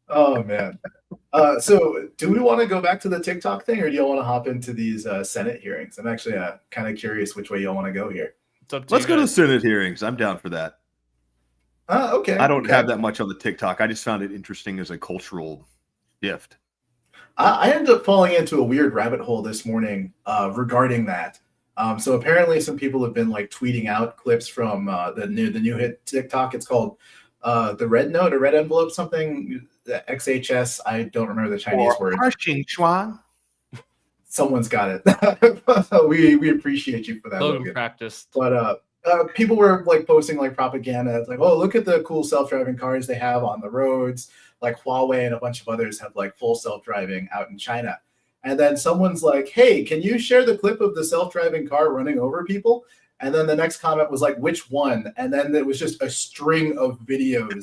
Oh man. So do we want to go back to the TikTok thing, or do you want to hop into these Senate hearings? I'm actually kind of curious which way you all want to go here. Let's go to the Senate hearings. I'm down for that. Okay. I don't have that much on the TikTok. I just found it interesting as a cultural gift. I ended up falling into a weird rabbit hole this morning regarding that. So apparently some people have been like tweeting out clips from the new hit TikTok. It's called the Red Note or Red Envelope, something, XHS. I don't remember the Chinese word. Someone's got it. we appreciate you for that. Logan practiced. But people were like posting like propaganda. It's like, oh, look at the cool self-driving cars they have on the roads. Like Huawei and a bunch of others have like full self-driving out in China. And then someone's like, hey, can you share the clip of the self-driving car running over people? And then the next comment was like, which one? And then there was just a string of videos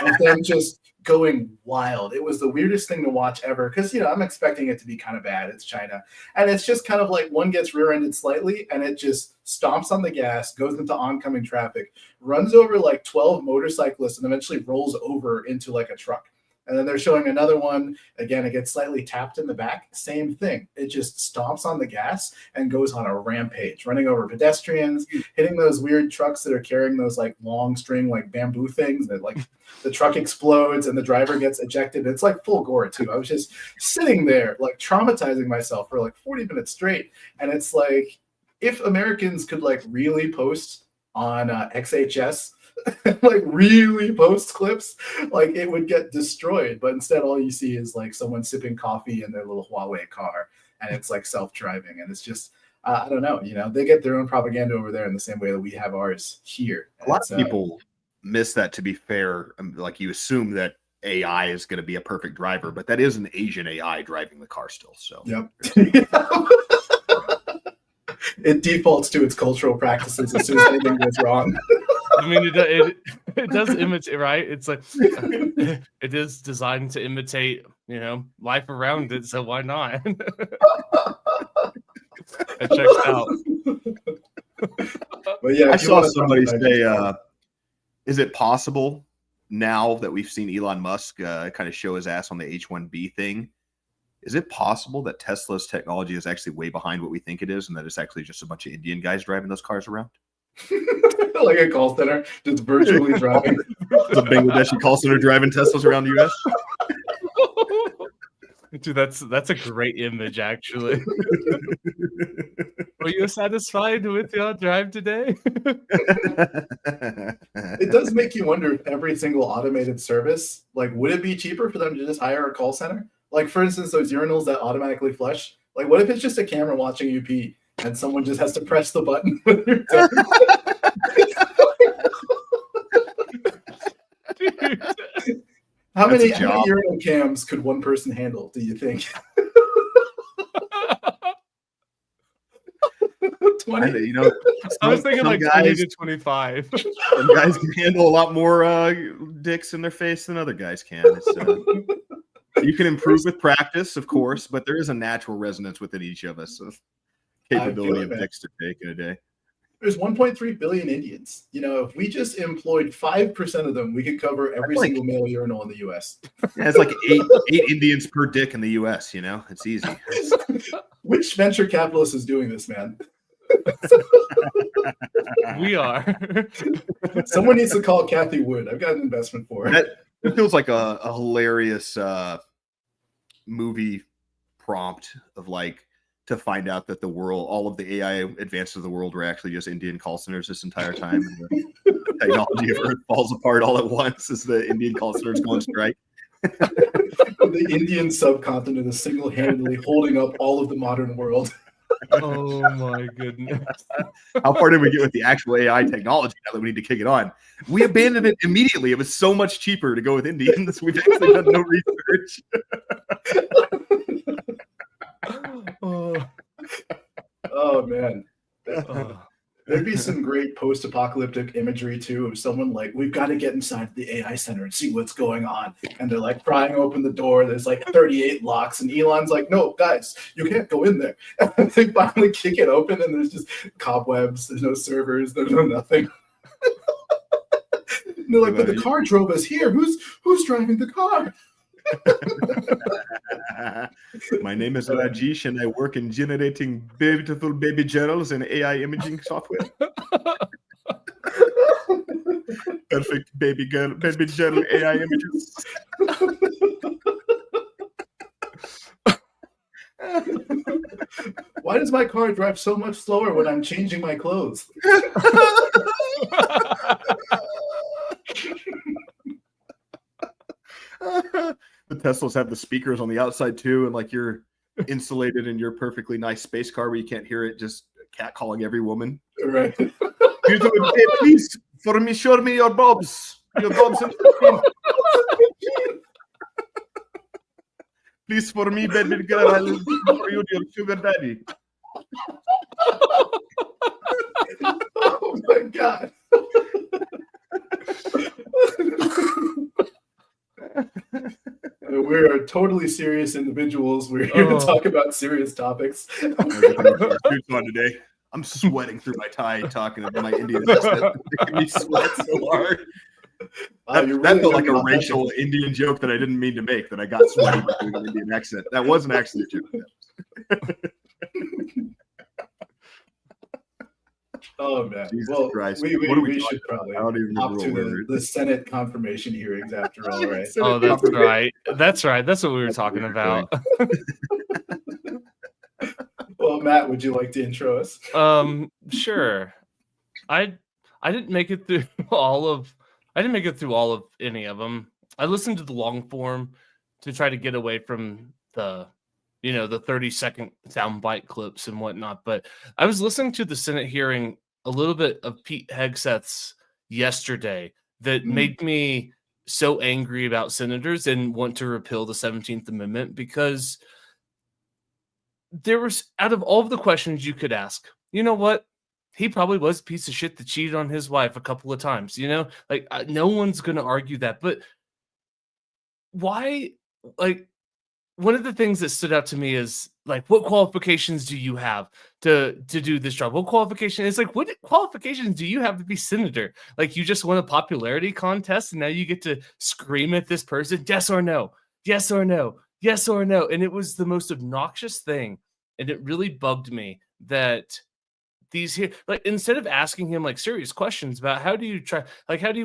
of them just going wild. It was the weirdest thing to watch ever because, I'm expecting it to be kind of bad. It's China. And it's just kind of like one gets rear-ended slightly and it just stomps on the gas, goes into oncoming traffic, runs over like 12 motorcyclists and eventually rolls over into like a truck. And then they're showing another one. Again, it gets slightly tapped in the back. Same thing. It just stomps on the gas and goes on a rampage, running over pedestrians, hitting those weird trucks that are carrying those like long string, like bamboo things that like the truck explodes and the driver gets ejected. It's like full gore too. I was just sitting there like traumatizing myself for like 40 minutes straight. And it's like, if Americans could like really post on XHS, like really post clips, like it would get destroyed. But instead, all you see is like someone sipping coffee in their little Huawei car, and it's like self-driving, and it's just I don't know. They get their own propaganda over there in the same way that we have ours here. A lot of people miss that. To be fair, like you assume that AI is going to be a perfect driver, but that is an Asian AI driving the car still. So yep. It defaults to its cultural practices as soon as anything goes wrong. I mean, it does imitate, right? It's like it is designed to imitate, life around it. So why not? It checks out. But yeah, I saw somebody say, "Is it possible now that we've seen Elon Musk kind of show his ass on the H-1B thing? Is it possible that Tesla's technology is actually way behind what we think it is, and that it's actually just a bunch of Indian guys driving those cars around?" Like a call center, just virtually driving. It's a Bangladeshi call center driving Teslas around the U.S. Dude, that's a great image, actually. Were you satisfied with your drive today? It does make you wonder if every single automated service, like, would it be cheaper for them to just hire a call center? Like, for instance, those urinals that automatically flush. Like, what if it's just a camera watching you pee and someone just has to press the button when you're done? How many urinal cams could one person handle, do you think? 20? I was thinking like 20 to 25. Some guys can handle a lot more dicks in their face than other guys can. You can improve with practice, of course, but there is a natural resonance within each of us of capability of dicks to take in a day. There's 1.3 billion Indians. If we just employed 5% of them, we could cover every single male urinal in the U.S. Yeah, it's like eight Indians per dick in the U.S. It's easy. Which venture capitalist is doing this, man? We are. Someone needs to call Kathy Wood. I've got an investment for it. It feels like a hilarious movie prompt of like, to find out that all of the AI advances of the world were actually just Indian call centers this entire time. And the technology of Earth falls apart all at once as the Indian call centers go on strike. The Indian subcontinent is single-handedly holding up all of the modern world. Oh my goodness. How far did we get with the actual AI technology now that we need to kick it on? We abandoned it immediately. It was so much cheaper to go with Indians. We've actually done no research. Oh man. There'd be some great post-apocalyptic imagery too of someone like, we've got to get inside the AI center and see what's going on. And they're like prying open the door. There's like 38 locks, and Elon's like, no, guys, you can't go in there. And they finally kick it open, and there's just cobwebs. There's no servers. There's no nothing. And they're like, but the car drove us here. Who's driving the car? My name is Rajesh, and I work in generating beautiful baby girls and AI imaging software. Perfect baby girl AI images. Why does my car drive so much slower when I'm changing my clothes? The Teslas have the speakers on the outside too, and like you're insulated in your perfectly nice space car where you can't hear it just catcalling every woman. Right. Please, show me your bobs. Your bobs and please, for me, baby girl, I will for you, your sugar daddy. Oh my God. We are totally serious individuals. We're here to talk about serious topics. Suits on today. I'm sweating through my tie talking about my Indian accent. Making me sweat so hard. Wow, That, you're that really felt like learning a about that racial today. Indian joke that I didn't mean to make, that I got sweaty by doing an Indian accent. That was an accident joke. Oh man. Jesus Well, Christ. we, What are we we talking should probably I don't even hop remember to what we the Senate confirmation hearings after all, right? Oh, that's right. That's right. That's what we were That's what talking we were doing. about. Well, Matt, would you like to intro us? Sure. I didn't make it through all of any of them. I listened to the long form to try to get away from the 30-second soundbite clips and whatnot. But I was listening to the Senate hearing a little bit of Pete Hegseth's yesterday that made me so angry about senators and want to repeal the 17th Amendment, because there was, out of all of the questions you could ask, you know what? He probably was a piece of shit that cheated on his wife a couple of times, like no one's going to argue that. But why, like, one of the things that stood out to me is, like, what qualifications do you have to do this job? What qualification? It's like, what qualifications do you have to be senator? Like, you just won a popularity contest and now you get to scream at this person, yes or no, yes or no, yes or no. And it was the most obnoxious thing. And it really bugged me that these here, like, instead of asking him like serious questions about how do you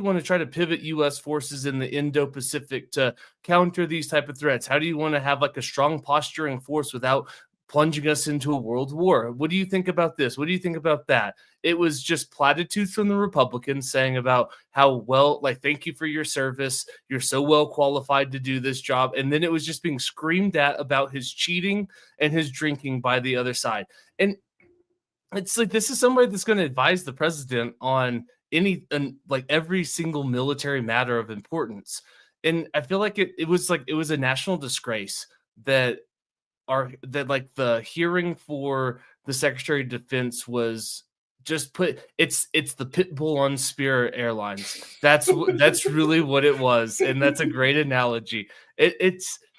want to try to pivot U.S. forces in the Indo-Pacific to counter these type of threats? How do you want to have like a strong posturing force without plunging us into a world war? What do you think about this? What do you think about that? It was just platitudes from the Republicans saying about how well, like, thank you for your service. You're so well qualified to do this job. And then it was just being screamed at about his cheating and his drinking by the other side. And it's like, this is somebody that's going to advise the president on like every single military matter of importance. And I feel like it was a national disgrace that like the hearing for the Secretary of Defense was just it's the pit bull on Spirit Airlines. That's really what it was. And that's a great analogy. And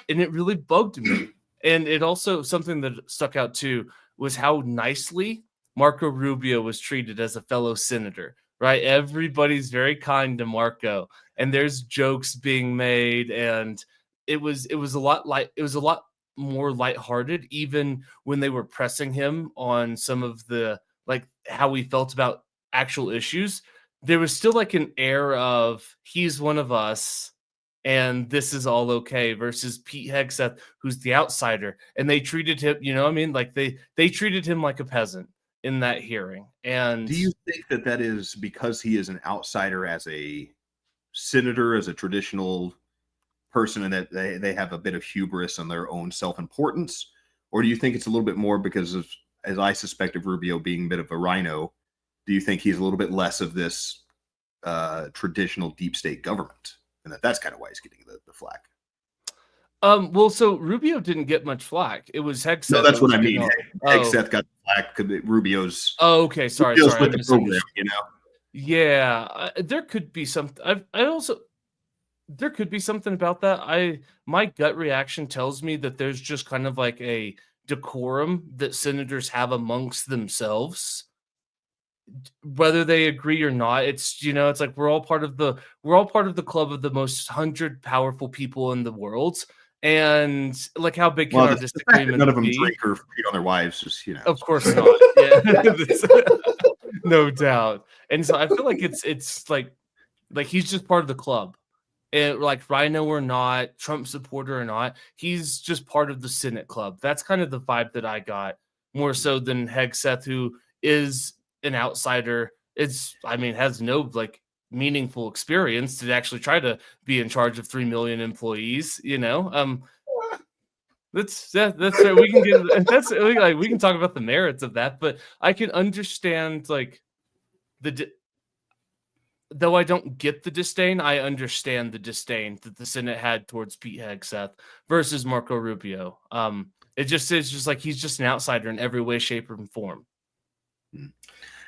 it really bugged me. And it also, something that stuck out too was how nicely Marco Rubio was treated as a fellow senator, right? Everybody's very kind to Marco, and there's jokes being made, and it was a lot more lighthearted, even when they were pressing him on some of the, like, how he felt about actual issues. There was still like an air of, he's one of us and this is all okay, versus Pete Hegseth, who's the outsider, and they treated him, like they treated him like a peasant in that hearing. And do you think that is because he is an outsider as a senator, as a traditional person, and that they have a bit of hubris on their own self-importance? Or do you think it's a little bit more because of, as I suspect of Rubio being a bit of a rhino, do you think he's a little bit less of this traditional deep state government, and that's kind of why he's getting the flack? Well, so Rubio didn't get much flack. It was Hegseth. No, that's what I mean. Oh. Hegseth got the flack because Rubio's. Oh, okay. Sorry. With the program, Yeah, there could be something. There could be something about that. My gut reaction tells me that there's just kind of like a decorum that senators have amongst themselves, whether they agree or not. It's it's like we're all part of the club of the most 100 powerful people in the world. And like, how big can our disagreement be? None of them drink or cheat on their wives, just Of course not. Yeah. No doubt. And so I feel like it's like he's just part of the club. And like, Rhino or not, Trump supporter or not, he's just part of the Senate club. That's kind of the vibe that I got, more so than Hegseth, who is an outsider. Has no like meaningful experience to actually try to be in charge of 3 million employees. That's right. We can get we can talk about the merits of that, but I can understand, like, though I don't get the disdain, I understand the disdain that the Senate had towards Pete Hegseth versus Marco Rubio. It's just like he's just an outsider in every way, shape, or form.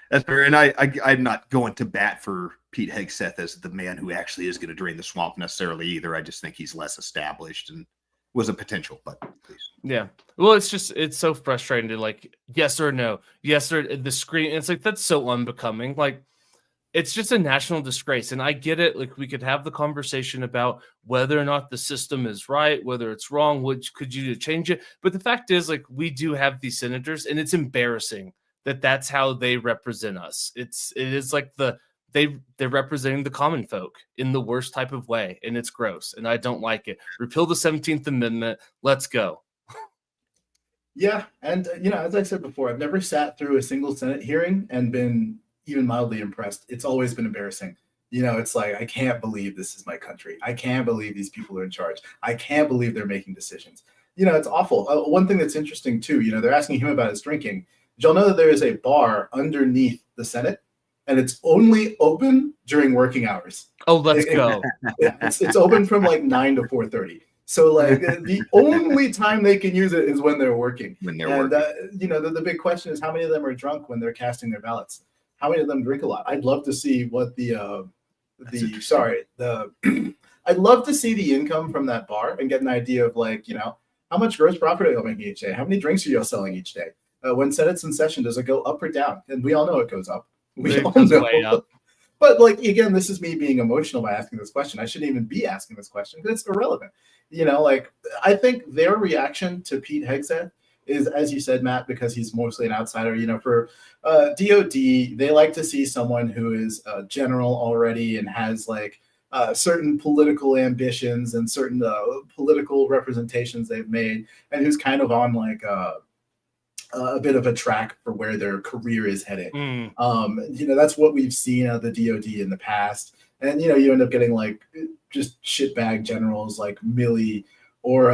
That's fair, and I'm not going to bat for Pete Hegseth as the man who actually is going to drain the swamp necessarily either. I just think he's less established and was a potential, but please. Yeah. Well, it's so frustrating to, like, yes or no, yes or the screen. It's like, that's so unbecoming. Like, it's just a national disgrace. And I get it. Like, we could have the conversation about whether or not the system is right, whether it's wrong, which could you change it. But the fact is, like, we do have these senators, and it's embarrassing that that's how they represent us. It is like they're representing the common folk in the worst type of way, and it's gross, and I don't like it. Repeal the 17th Amendment. Let's go. Yeah, and as I said before, I've never sat through a single Senate hearing and been even mildly impressed. It's always been embarrassing. It's like, I can't believe this is my country. I can't believe these people are in charge. I can't believe they're making decisions. It's awful. One thing that's interesting too, they're asking him about his drinking. Did y'all know that there is a bar underneath the Senate, and it's only open during working hours? Oh, let's go. It's open from like 9 to 4:30. So like the only time they can use it is when they're working. The big question is, how many of them are drunk when they're casting their ballots? How many of them drink a lot? I'd love to see what I'd love to see the income from that bar and get an idea of like, how much gross profit are you making each day? How many drinks are you selling each day? When Senate's in session, does it go up or down? And we all know it goes up. We all know. Way up. But like, again, this is me being emotional by asking this question. I shouldn't even be asking this question because it's irrelevant. I think their reaction to Pete Hegseth is, as you said, Matt, because he's mostly an outsider. For DOD, they like to see someone who is a general already and has like certain political ambitions and certain political representations they've made, and who's kind of on like a bit of a track for where their career is heading. That's what we've seen out of the DOD in the past. And, you end up getting like just shitbag generals like Milley or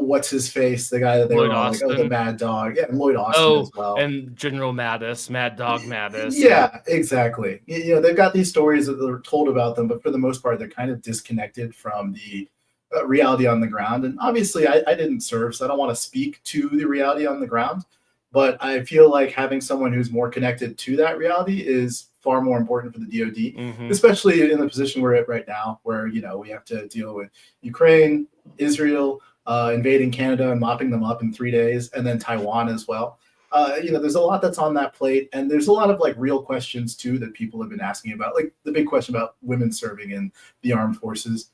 what's his face, the guy that they were on, like, the Mad Dog. Yeah, Lloyd Austin as well. And General Mattis, Mad Dog Mattis. Yeah, exactly. They've got these stories that are told about them, but for the most part, they're kind of disconnected from the reality on the ground. And obviously, I didn't serve, so I don't want to speak to the reality on the ground. But I feel like having someone who's more connected to that reality is far more important for the DOD, especially in the position we're at right now, where, we have to deal with Ukraine, Israel, invading Canada and mopping them up in 3 days, and then Taiwan as well. There's a lot that's on that plate, and there's a lot of like real questions too that people have been asking about, like the big question about women serving in the armed forces.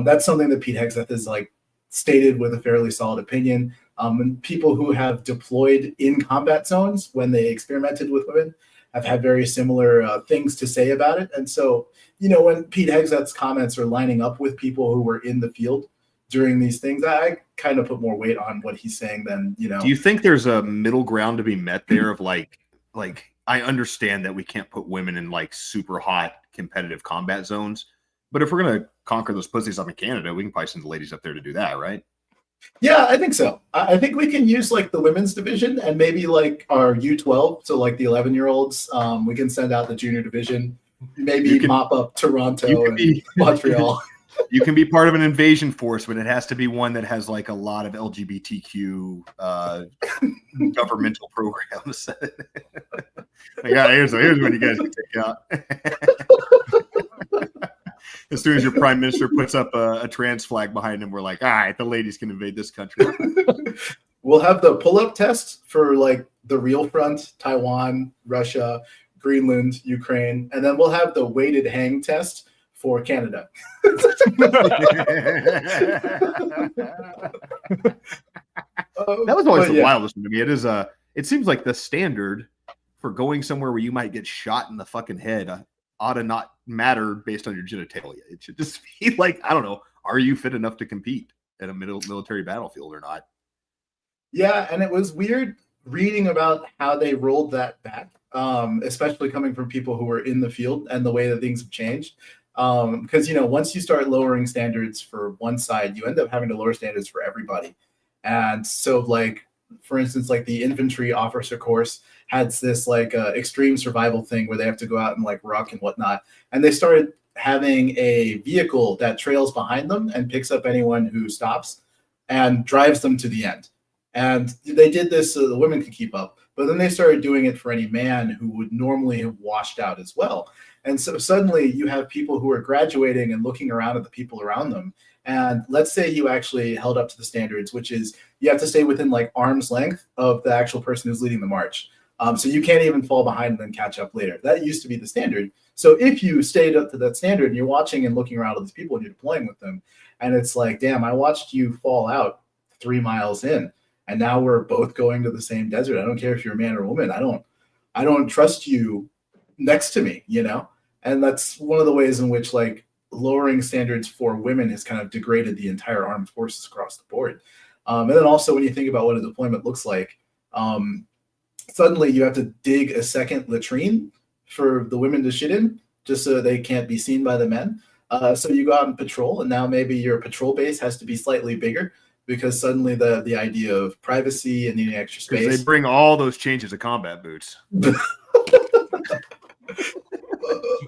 That's something that Pete Hegseth has like stated with a fairly solid opinion. And people who have deployed in combat zones when they experimented with women have had very similar things to say about it. And so, when Pete Hegseth's comments are lining up with people who were in the field during these things, I kind of put more weight on what he's saying than, Do you think there's a middle ground to be met there of like I understand that we can't put women in like super hot competitive combat zones, but if we're going to conquer those pussies up in Canada, we can probably send the ladies up there to do that, right? Yeah, I think so. I think we can use like the women's division and maybe like our U12, so like the 11-year-olds. We can send out the junior division, maybe mop up Toronto and Montreal. You can be part of an invasion force, but it has to be one that has like a lot of LGBTQ governmental programs. Yeah, here's what you guys can take out. As soon as your prime minister puts up a trans flag behind him, we're like, all right, the ladies can invade this country. We'll have the pull-up test for like the real front, Taiwan, Russia, Greenland, Ukraine, and then we'll have the weighted hang test for Canada. That was always the wildest one to me. It seems like the standard for going somewhere where you might get shot in the fucking head ought to not matter based on your genitalia. It should just be like, I don't know, are you fit enough to compete at a military battlefield or not? Yeah, and it was weird reading about how they rolled that back, especially coming from people who were in the field and the way that things have changed. Because, once you start lowering standards for one side, you end up having to lower standards for everybody. And so, like, for instance, like the infantry officer course has this like extreme survival thing where they have to go out and like ruck and whatnot. And they started having a vehicle that trails behind them and picks up anyone who stops and drives them to the end. And they did this so the women could keep up. But then they started doing it for any man who would normally have washed out as well. And so suddenly you have people who are graduating and looking around at the people around them. And let's say you actually held up to the standards, which is you have to stay within like arm's length of the actual person who's leading the march. So you can't even fall behind and then catch up later. That used to be the standard. So if you stayed up to that standard and you're watching and looking around all these people and you're deploying with them, and it's like, damn, I watched you fall out 3 miles in, and now we're both going to the same desert. I don't care if you're a man or woman. I don't trust you next to me, you know? And that's one of the ways in which like lowering standards for women has kind of degraded the entire armed forces across the board. And then also when you think about what a deployment looks like, suddenly you have to dig a second latrine for the women to shit in just so they can't be seen by the men. So you go out and patrol, and now maybe your patrol base has to be slightly bigger because suddenly the idea of privacy and needing extra space. They bring all those changes to combat boots.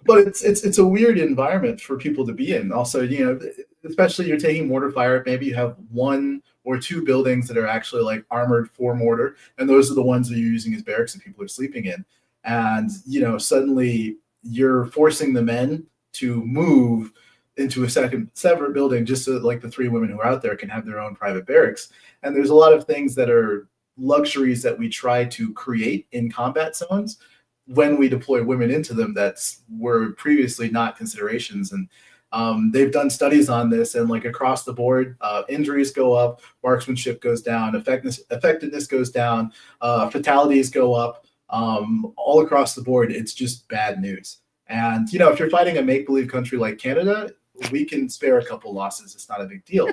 But it's a weird environment for people to be in. Also, you know, especially you're taking mortar fire. Maybe you have 1 or 2 buildings that are actually like armored for mortar, and those are the ones that you're using as barracks and people are sleeping in. And you know, suddenly you're forcing the men to move into a separate building just so that like the 3 women who are out there can have their own private barracks. And there's a lot of things that are luxuries that we try to create in combat zones when we deploy women into them that were previously not considerations. And they've done studies on this, and like across the board, injuries go up, marksmanship goes down, effectiveness goes down, fatalities go up, all across the board. It's just bad news. And, you know, if you're fighting a make-believe country like Canada, we can spare a couple losses. It's not a big deal.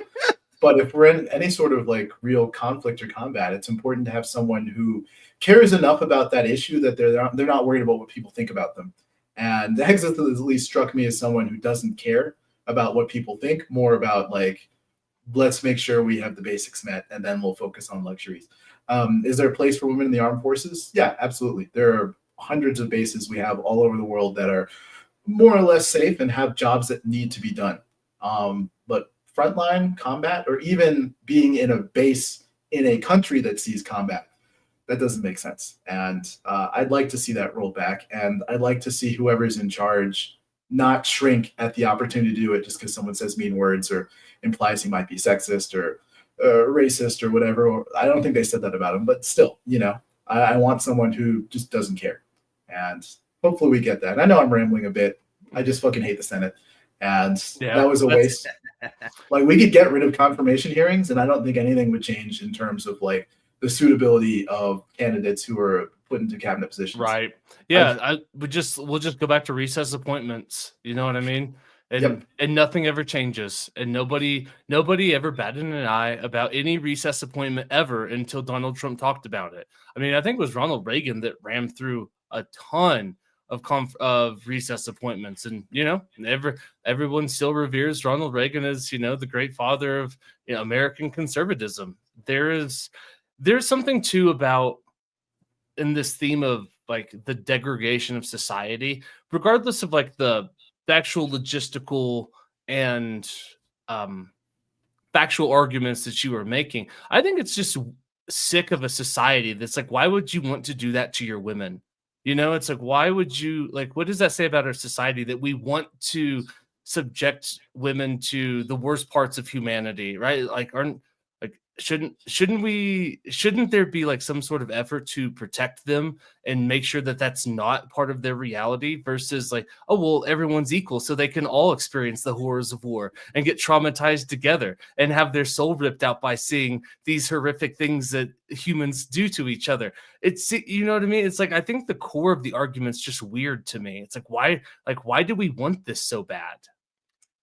But if we're in any sort of like real conflict or combat, it's important to have someone who cares enough about that issue that they're not worried about what people think about them. And Exith at least struck me as someone who doesn't care about what people think, more about like, let's make sure we have the basics met, and then we'll focus on luxuries. Is there a place for women in the armed forces? Yeah, absolutely. There are hundreds of bases we have all over the world that are more or less safe and have jobs that need to be done. But frontline combat, or even being in a base in a country that sees combat, that doesn't make sense. And I'd like to see that rolled back, and I'd like to see whoever's in charge not shrink at the opportunity to do it just because someone says mean words or implies he might be sexist or racist or whatever. Or, I don't think they said that about him, but still, you know, I want someone who just doesn't care. And hopefully we get that. And I know I'm rambling a bit. I just fucking hate the Senate. And that was a waste. Like, we could get rid of confirmation hearings, and I don't think anything would change in terms of like the suitability of candidates who are put into cabinet positions. Right. Yeah. We'll just go back to recess appointments. You know what I mean? And and nothing ever changes, and nobody ever batted an eye about any recess appointment ever until Donald Trump talked about it. I mean, I think it was Ronald Reagan that rammed through a ton of recess appointments, and you know, everyone still reveres Ronald Reagan as, you know, the great father of, you know, American conservatism. There's something too about, in this theme of like the degradation of society, regardless of like the actual logistical and factual arguments that you were making. I think it's just sick of a society that's like, why would you want to do that to your women? You know, it's like, why would you, like, what does that say about our society that we want to subject women to the worst parts of humanity, right? Like, shouldn't there be like some sort of effort to protect them and make sure that that's not part of their reality, versus like, oh, well, everyone's equal, so they can all experience the horrors of war and get traumatized together and have their soul ripped out by seeing these horrific things that humans do to each other. It's, you know what I mean? It's like, I think the core of the argument's just weird to me. It's like, why do we want this so bad?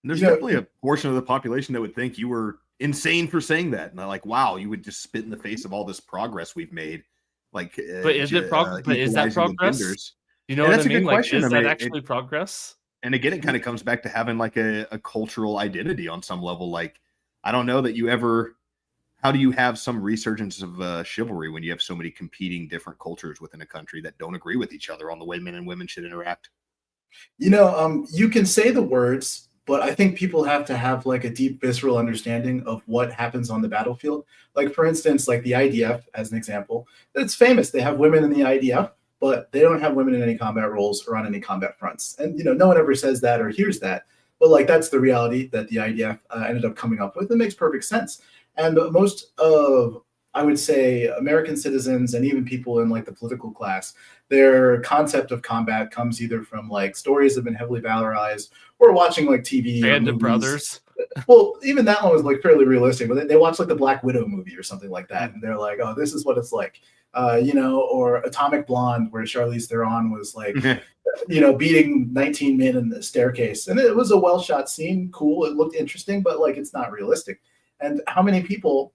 And there's definitely a portion of the population that would think you were insane for saying that, and I'm like, wow, you would just spit in the face of all this progress we've made. Like, but is that progress? You know, and what that's I mean? a good question. Like, is that actually progress? And again, it kind of comes back to having like a cultural identity on some level. Like, I don't know that you ever. How do you have some resurgence of chivalry when you have so many competing different cultures within a country that don't agree with each other on the way men and women should interact? You know, you can say the words, but I think people have to have like a deep visceral understanding of what happens on the battlefield. Like, for instance, like the IDF, as an example, it's famous. They have women in the IDF, but they don't have women in any combat roles or on any combat fronts. And, you know, no one ever says that or hears that. But like, that's the reality that the IDF ended up coming up with. It makes perfect sense. And most of I would say American citizens and even people in like the political class, their concept of combat comes either from like stories that have been heavily valorized or watching like TV or Band of movies. Brothers. Well, even that one was like fairly realistic, but they watch like the Black Widow movie or something like that, and they're like, "Oh, this is what it's like," or Atomic Blonde, where Charlize Theron was like, beating 19 men in the staircase, and it was a well shot scene, cool, it looked interesting, but like it's not realistic. And how many people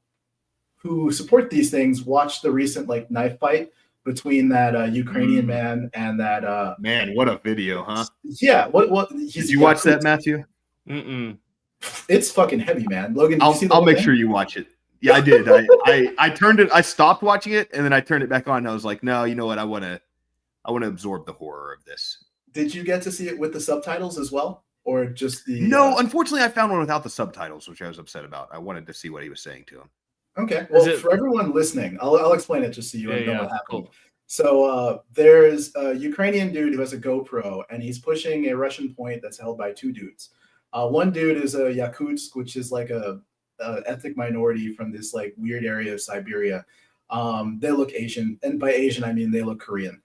who support these things watched the recent like knife fight between that Ukrainian man and that man, what a video, huh? Yeah, what did you watch that, Matthew? It's fucking heavy, man. Logan, I'll make sure you watch it. Yeah, I did. I turned it. I stopped watching it, and then I turned it back on. And I was like, no, you know what? I want to absorb the horror of this. Did you get to see it with the subtitles as well, or just the? No, unfortunately, I found one without the subtitles, which I was upset about. I wanted to see what he was saying to him. Okay, well, for everyone listening, I'll explain it just so you know what happened. Cool. So there's a Ukrainian dude who has a GoPro, and he's pushing a Russian point that's held by two dudes. One dude is a Yakutsk, which is like a ethnic minority from this like weird area of Siberia. They look Asian, and by Asian I mean they look Korean.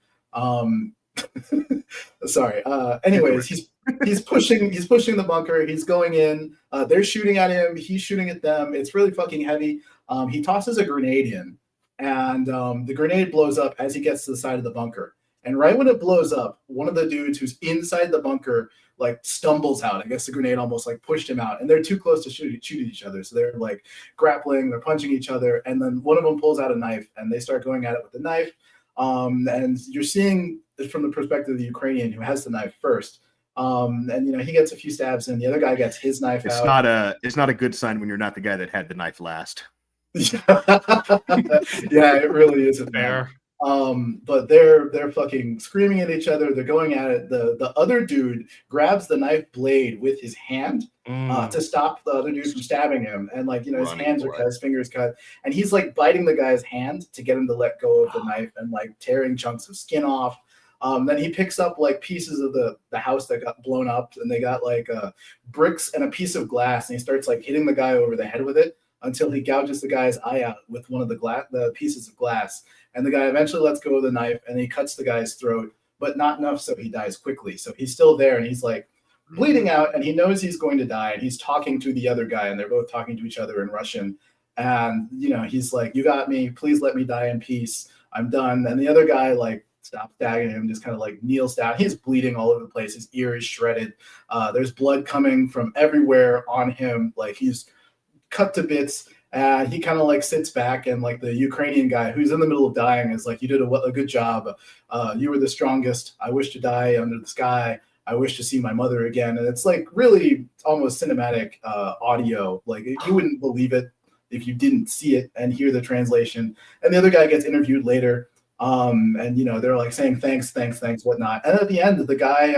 Sorry. Anyways, he's pushing the bunker. He's going in. They're shooting at him. He's shooting at them. It's really fucking heavy. He tosses a grenade in, and the grenade blows up as he gets to the side of the bunker. And right when it blows up, one of the dudes who's inside the bunker like stumbles out. I guess the grenade almost like pushed him out, and they're too close to shoot at each other. So they're like grappling, they're punching each other, and then one of them pulls out a knife, and they start going at it with the knife. And you're seeing it from the perspective of the Ukrainian who has the knife first. And he gets a few stabs, and the other guy gets his knife out. It's not a good sign when you're not the guy that had the knife last. Yeah, it really isn't fair. But they're fucking screaming at each other. They're going at it. The other dude grabs the knife blade with his hand to stop the other dude from stabbing him. And his hands are cut, his fingers cut, and he's like biting the guy's hand to get him to let go of the knife and like tearing chunks of skin off. Then he picks up like pieces of the house that got blown up, and they got like bricks and a piece of glass, and he starts like hitting the guy over the head with it until he gouges the guy's eye out with one of the pieces of glass. And the guy eventually lets go of the knife, and he cuts the guy's throat, but not enough so he dies quickly. So he's still there, and he's like bleeding out, and he knows he's going to die, and he's talking to the other guy, and they're both talking to each other in Russian. And he's like, "You got me. Please let me die in peace. I'm done." And the other guy like stops stabbing him, just kind of like kneels down. He's bleeding all over the place. His ear is shredded. There's blood coming from everywhere on him. Like he's cut to bits. And he kind of like sits back, and like the Ukrainian guy who's in the middle of dying is like, "You did a good job. You were the strongest. I wish to die under the sky. I wish to see my mother again." And it's like really almost cinematic audio. Like you wouldn't believe it if you didn't see it and hear the translation. And the other guy gets interviewed later. And they're like saying thanks, whatnot. And at the end, the guy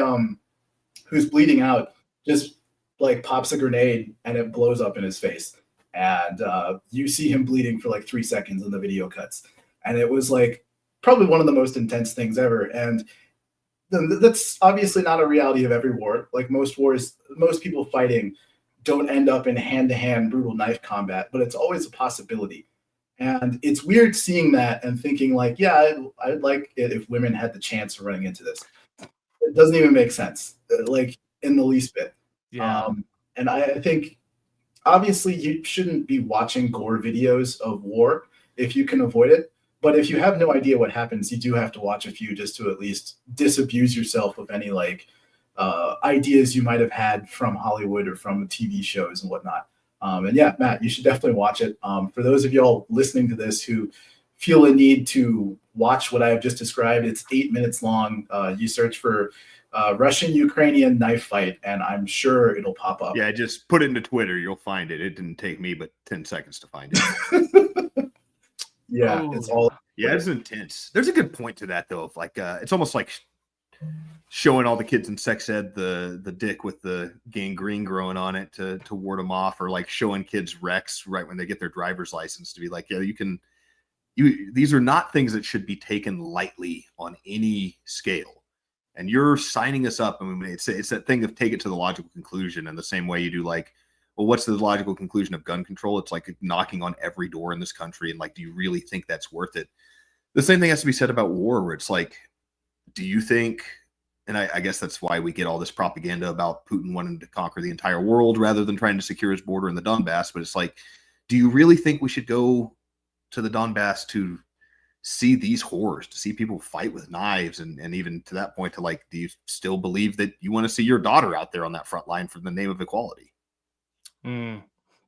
who's bleeding out just like pops a grenade, and it blows up in his face. And you see him bleeding for like 3 seconds in the video cuts. And it was like probably one of the most intense things ever. And that's obviously not a reality of every war. Like most wars, most people fighting don't end up in hand-to-hand brutal knife combat, but it's always a possibility. And it's weird seeing that and thinking like, yeah, I'd like it if women had the chance of running into this. It doesn't even make sense, like in the least bit. Yeah. And I think obviously you shouldn't be watching gore videos of war if you can avoid it. But if you have no idea what happens, you do have to watch a few just to at least disabuse yourself of any like ideas you might have had from Hollywood or from TV shows and whatnot. And yeah, Matt, you should definitely watch it. For those of y'all listening to this who feel a need to watch what I have just described, it's 8 minutes long. You search for Russian-Ukrainian knife fight, and I'm sure it'll pop up. Yeah, just put it into Twitter. You'll find it. It didn't take me but 10 seconds to find it. Yeah, it's all. Yeah, it's intense. There's a good point to that, though. Of like, it's almost like showing all the kids in sex ed the dick with the gangrene growing on it to ward them off, or like showing kids wrecks right when they get their driver's license to be like, yeah, these are not things that should be taken lightly on any scale. And you're signing us up. I mean, it's that thing of take it to the logical conclusion in the same way you do like well, what's the logical conclusion of gun control? It's like knocking on every door in this country. And like, do you really think that's worth it? The same thing has to be said about war, where it's like, do you think, and I guess that's why we get all this propaganda about Putin wanting to conquer the entire world rather than trying to secure his border in the Donbass. But it's like, do you really think we should go to the Donbass to see these horrors, to see people fight with knives, and even to that point, to like, do you still believe that you want to see your daughter out there on that front line for the name of equality?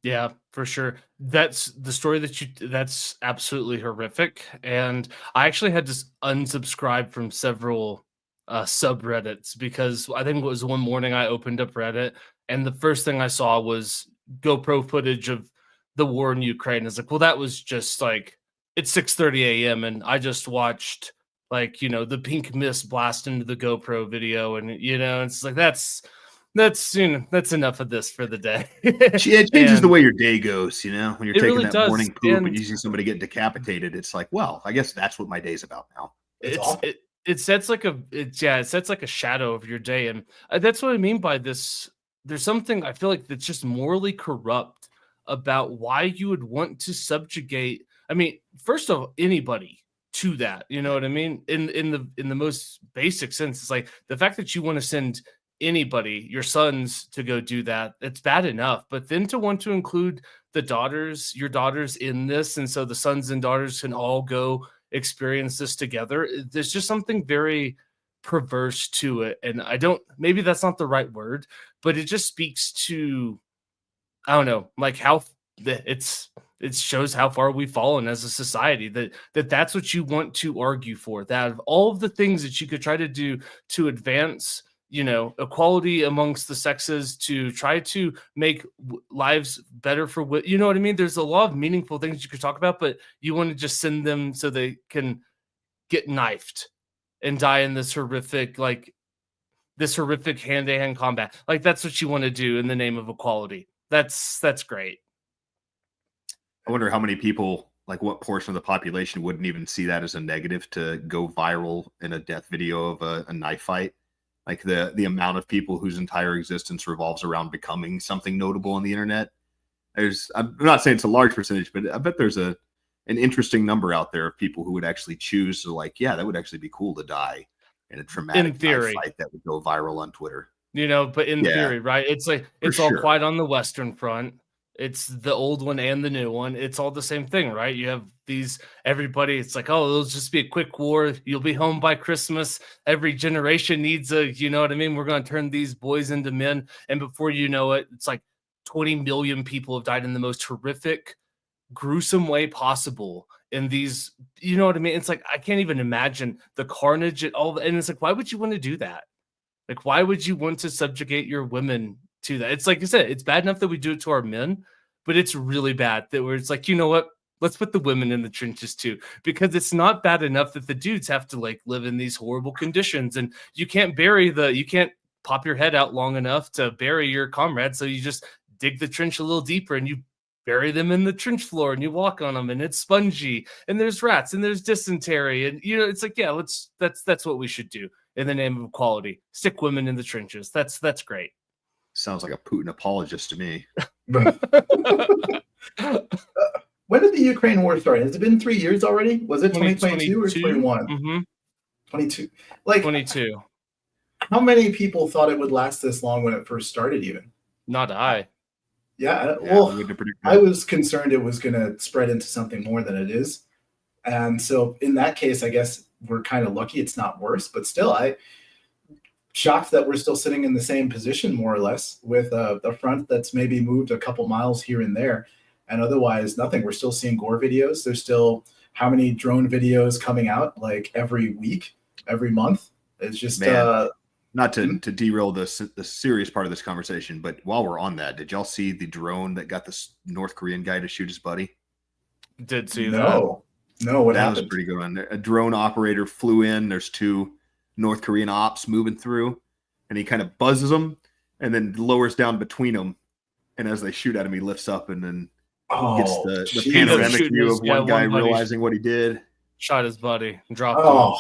Yeah, for sure. That's the story that's absolutely horrific. And I actually had to unsubscribe from several subreddits, because I think it was one morning I opened up Reddit and the first thing I saw was GoPro footage of the war in Ukraine. It's like, well, that was just like, it's 6:30 a.m. and I just watched, like, the pink mist blast into the GoPro video, and it's like, that's enough of this for the day. It changes the way your day goes, when you're taking really that does. morning poop and you see somebody get decapitated. It's like, well, I guess that's what my day's about now. It sets like a shadow of your day, and that's what I mean by this. There's something I feel like that's just morally corrupt about why you would want to subjugate. I mean, first of all, anybody to that, you know what I mean? In the most basic sense, it's like the fact that you want to send anybody, your sons, to go do that, it's bad enough. But then to want to include your daughters in this, and so the sons and daughters can all go experience this together, there's just something very perverse to it. And maybe that's not the right word, but it just speaks to, I don't know, like how it shows how far we've fallen as a society, that's what you want to argue for, that of all of the things that you could try to do to advance equality amongst the sexes, to try to make lives better for, you know what I mean? There's a lot of meaningful things you could talk about, but you want to just send them so they can get knifed and die in this horrific hand-to-hand combat. Like, that's what you want to do in the name of equality. That's great. I wonder how many people, like what portion of the population wouldn't even see that as a negative to go viral in a death video of a knife fight. Like the amount of people whose entire existence revolves around becoming something notable on the internet. I'm not saying it's a large percentage, but I bet there's an interesting number out there of people who would actually choose to, like, yeah, that would actually be cool to die in a traumatic knife fight that would go viral on Twitter. But in theory, right? It's like, it's all quiet on the Western Front. It's the old one and the new one. It's all the same thing, right? You have everybody, it's like, oh, it'll just be a quick war. You'll be home by Christmas. Every generation needs you know what I mean? We're going to turn these boys into men. And before you know it, it's like 20 million people have died in the most horrific, gruesome way possible. In these, you know what I mean? It's like, I can't even imagine the carnage and all. And it's like, why would you want to do that? Like, why would you want to subjugate your women to that? It's like I said, it's bad enough that we do it to our men, but it's really bad that where it's like, you know what? Let's put the women in the trenches too, because it's not bad enough that the dudes have to like live in these horrible conditions, and you can't pop your head out long enough to bury your comrade. So you just dig the trench a little deeper and you bury them in the trench floor and you walk on them, and it's spongy and there's rats and there's dysentery. And, it's like, yeah, that's what we should do in the name of equality. Stick women in the trenches. That's great. Sounds like a Putin apologist to me. When did the Ukraine war start? Has it been 3 years already? Was it 2022 or 21? Mm-hmm. 22. Like 22. How many people thought it would last this long when it first started even? Not I. Yeah, well, I was concerned it was going to spread into something more than it is. And so in that case, I guess we're kind of lucky it's not worse, but still, I'm shocked that we're still sitting in the same position, more or less, with the front that's maybe moved a couple miles here and there, and otherwise nothing. We're still seeing gore videos. There's still how many drone videos coming out like every week, every month. It's just not to derail the serious part of this conversation, but while we're on that, did y'all see the drone that got this North Korean guy to shoot his buddy? Did see that. No, what happened? That was a pretty good one. A drone operator flew in. There's two North Korean ops moving through, and he kind of buzzes them and then lowers down between them. And as they shoot at him, he lifts up and then gets the panoramic view of one guy realizing what he did. Shot his buddy and dropped him.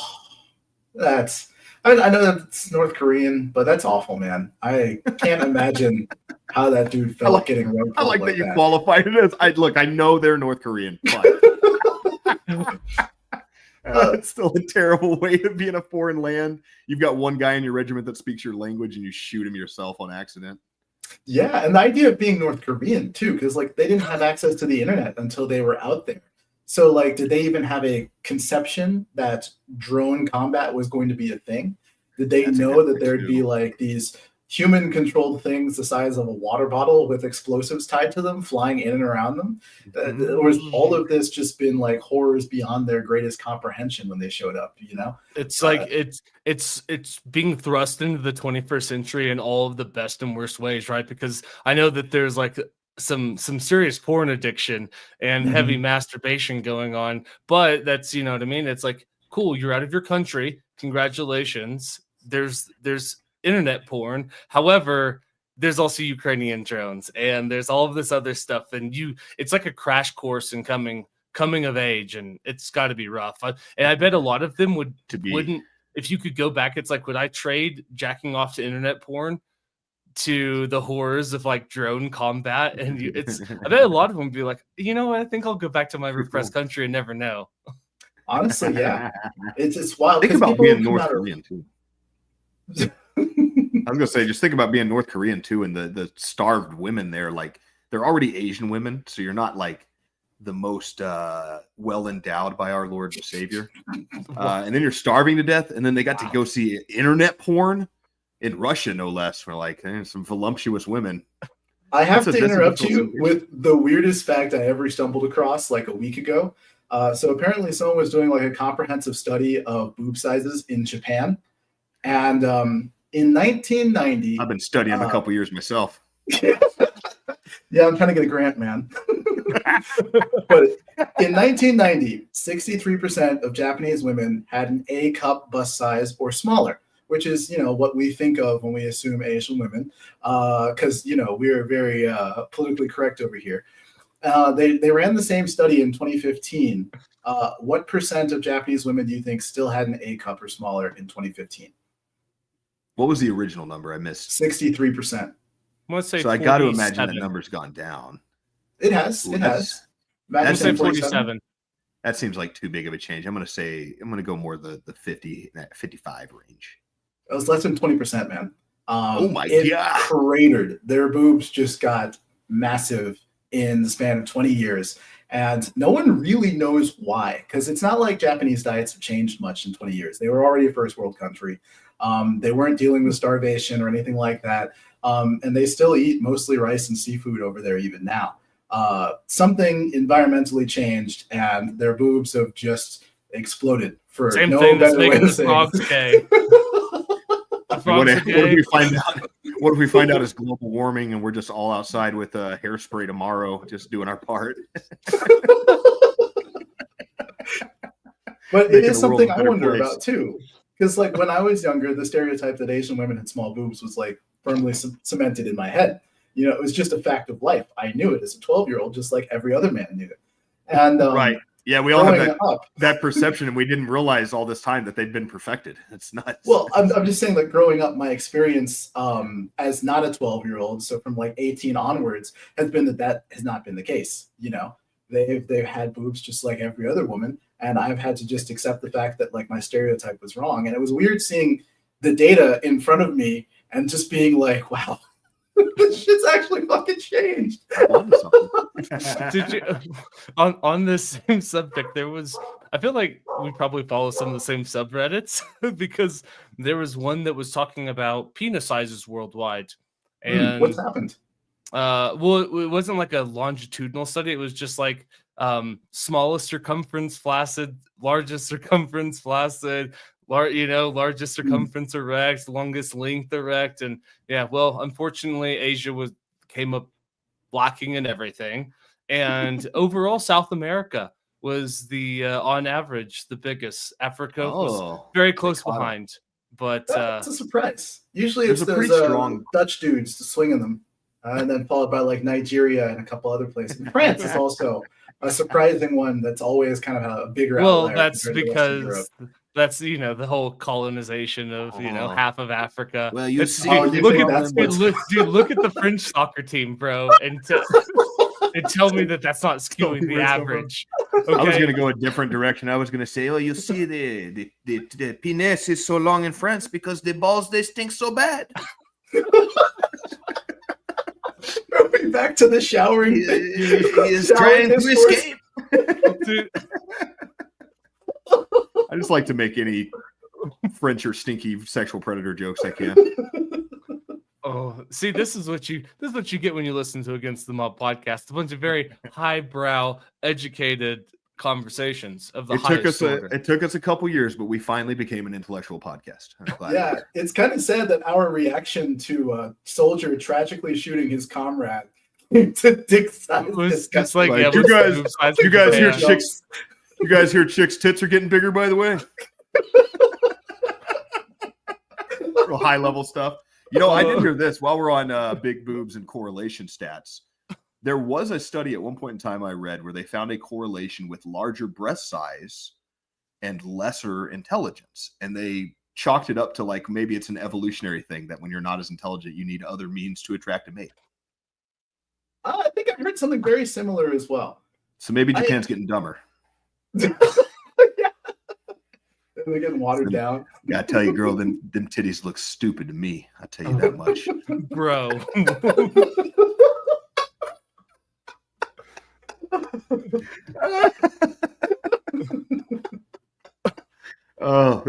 That's I know that's North Korean, but that's awful, man. I can't imagine how that dude felt getting road I pulled like that you qualified it as. I know they're North Korean, but it's still a terrible way to be in a foreign land. You've got one guy in your regiment that speaks your language, and you shoot him yourself on accident. Yeah, and the idea of being North Korean too, because like they didn't have access to the internet until they were out there. So like, did they even have a conception that drone combat was going to be a thing? Did they know that there'd be like these human-controlled things the size of a water bottle with explosives tied to them, flying in and around them? Or was all of this just been like horrors beyond their greatest comprehension when they showed up? You know, it's like it's being thrust into the 21st century in all of the best and worst ways, right? Because I know that there's like some serious porn addiction and heavy masturbation going on, but that's, you know what I mean? It's like, cool, you're out of your country, congratulations. There's internet porn. However, there's also Ukrainian drones and there's all of this other stuff, and it's like a crash course in coming of age, and it's got to be rough. And I bet a lot of them wouldn't, if you could go back, it's like, would I trade jacking off to internet porn to the horrors of like drone combat? And I bet a lot of them would be like, you know what, I think I'll go back to my repressed country and never know. Honestly, yeah, it's wild. Think about being North Korean too. I was gonna say, just think about being North Korean too, and the starved women there. Like, they're already Asian women, so you're not like the most well endowed by our Lord and Savior, and then you're starving to death, and then they got to go see internet porn in Russia, no less. We're like, some voluptuous women. I have to interrupt you with the weirdest fact I ever stumbled across like a week ago. So apparently someone was doing like a comprehensive study of boob sizes in Japan. And in 1990... I've been studying a couple years myself. Yeah, I'm trying to get a grant, man. But in 1990, 63% of Japanese women had an A cup bust size or smaller, which is, you know, what we think of when we assume Asian women, because, you know, we're very politically correct over here. They ran the same study in 2015. What percent of Japanese women do you think still had an A cup or smaller in 2015? What was the original number? I missed. 63%. Let's say so. I got to imagine that number's gone down. It has. It has. Let's say 47. That seems like too big of a change. I'm going to go more the 50, 55 range. It was less than 20%, man. Oh my God. Cratered. Their boobs just got massive in the span of 20 years. And no one really knows why, because it's not like Japanese diets have changed much in 20 years. They were already a first world country. They weren't dealing with starvation or anything like that. And they still eat mostly rice and seafood over there even now. Something environmentally changed, and their boobs have just exploded for Same no thing better way to the say frogs gay. What if we find out? What if we find out it's global warming and we're just all outside with hairspray tomorrow, just doing our part? But it is something I wonder about too, because like when I was younger, the stereotype that Asian women had small boobs was like firmly cemented in my head. You know, it was just a fact of life. I knew it as a 12-year-old, just like every other man knew it. And right. Yeah, we all have that perception, and we didn't realize all this time that they'd been perfected. It's nuts. Well, I'm just saying, like, growing up, my experience as not a 12-year-old, so from like 18 onwards, has been that has not been the case. You know, they've had boobs just like every other woman, and I've had to just accept the fact that like my stereotype was wrong. And it was weird seeing the data in front of me and just being like, wow. This shit's actually fucking changed. Did you on this same subject? There was, I feel like we probably follow some of the same subreddits because there was one that was talking about penis sizes worldwide. And what's happened? Well, it wasn't like a longitudinal study. It was just like smallest circumference flaccid, largest circumference flaccid, largest circumference erect, longest length erect. And yeah, well, unfortunately, Asia came up lacking in everything. And overall, South America was the on average the biggest. Africa was very close behind. But that's a surprise. Usually it's those strong Dutch dudes swinging them, and then followed by like Nigeria and a couple other places. France is also a surprising one that's always kind of a bigger outlier. Well, that's because That's the whole colonization of Oh. half of Africa. Well, you It's- see, Oh, you look think at that's dude, what's- look at the French soccer team, bro, and tell me that that's not Tell me skewing the where it's come from. average. I was Okay? going to go a different direction. I was going to say, oh, you see, the penis is so long in France because the balls, they stink so bad. Are we back to the showering He thing? is Showering trying to discourse? escape. Dude, I just like to make any French or stinky sexual predator jokes I can. oh, see, this is what you get when you listen to Against the Mob podcast. A bunch of very highbrow, educated conversations of the highest order. It took us a couple years, but we finally became an intellectual podcast. I'm glad. Yeah, it's kind of sad that our reaction to a soldier tragically shooting his comrade to dick size It was just disgusting. like, Like, yeah, you what's the guys- boob size you guys hear comparison? chicks? You guys hear chicks' tits are getting bigger, by the way? Real high level stuff. I did hear this while we're on big boobs and correlation stats. There was a study at one point in time I read where they found a correlation with larger breast size and lesser intelligence. And they chalked it up to like maybe it's an evolutionary thing that when you're not as intelligent, you need other means to attract a mate. I think I've heard something very similar as well. So maybe Japan's getting dumber. Yeah. They're getting watered down. Yeah, I tell you, girl, them titties look stupid to me. I tell you that much. Bro. Oh,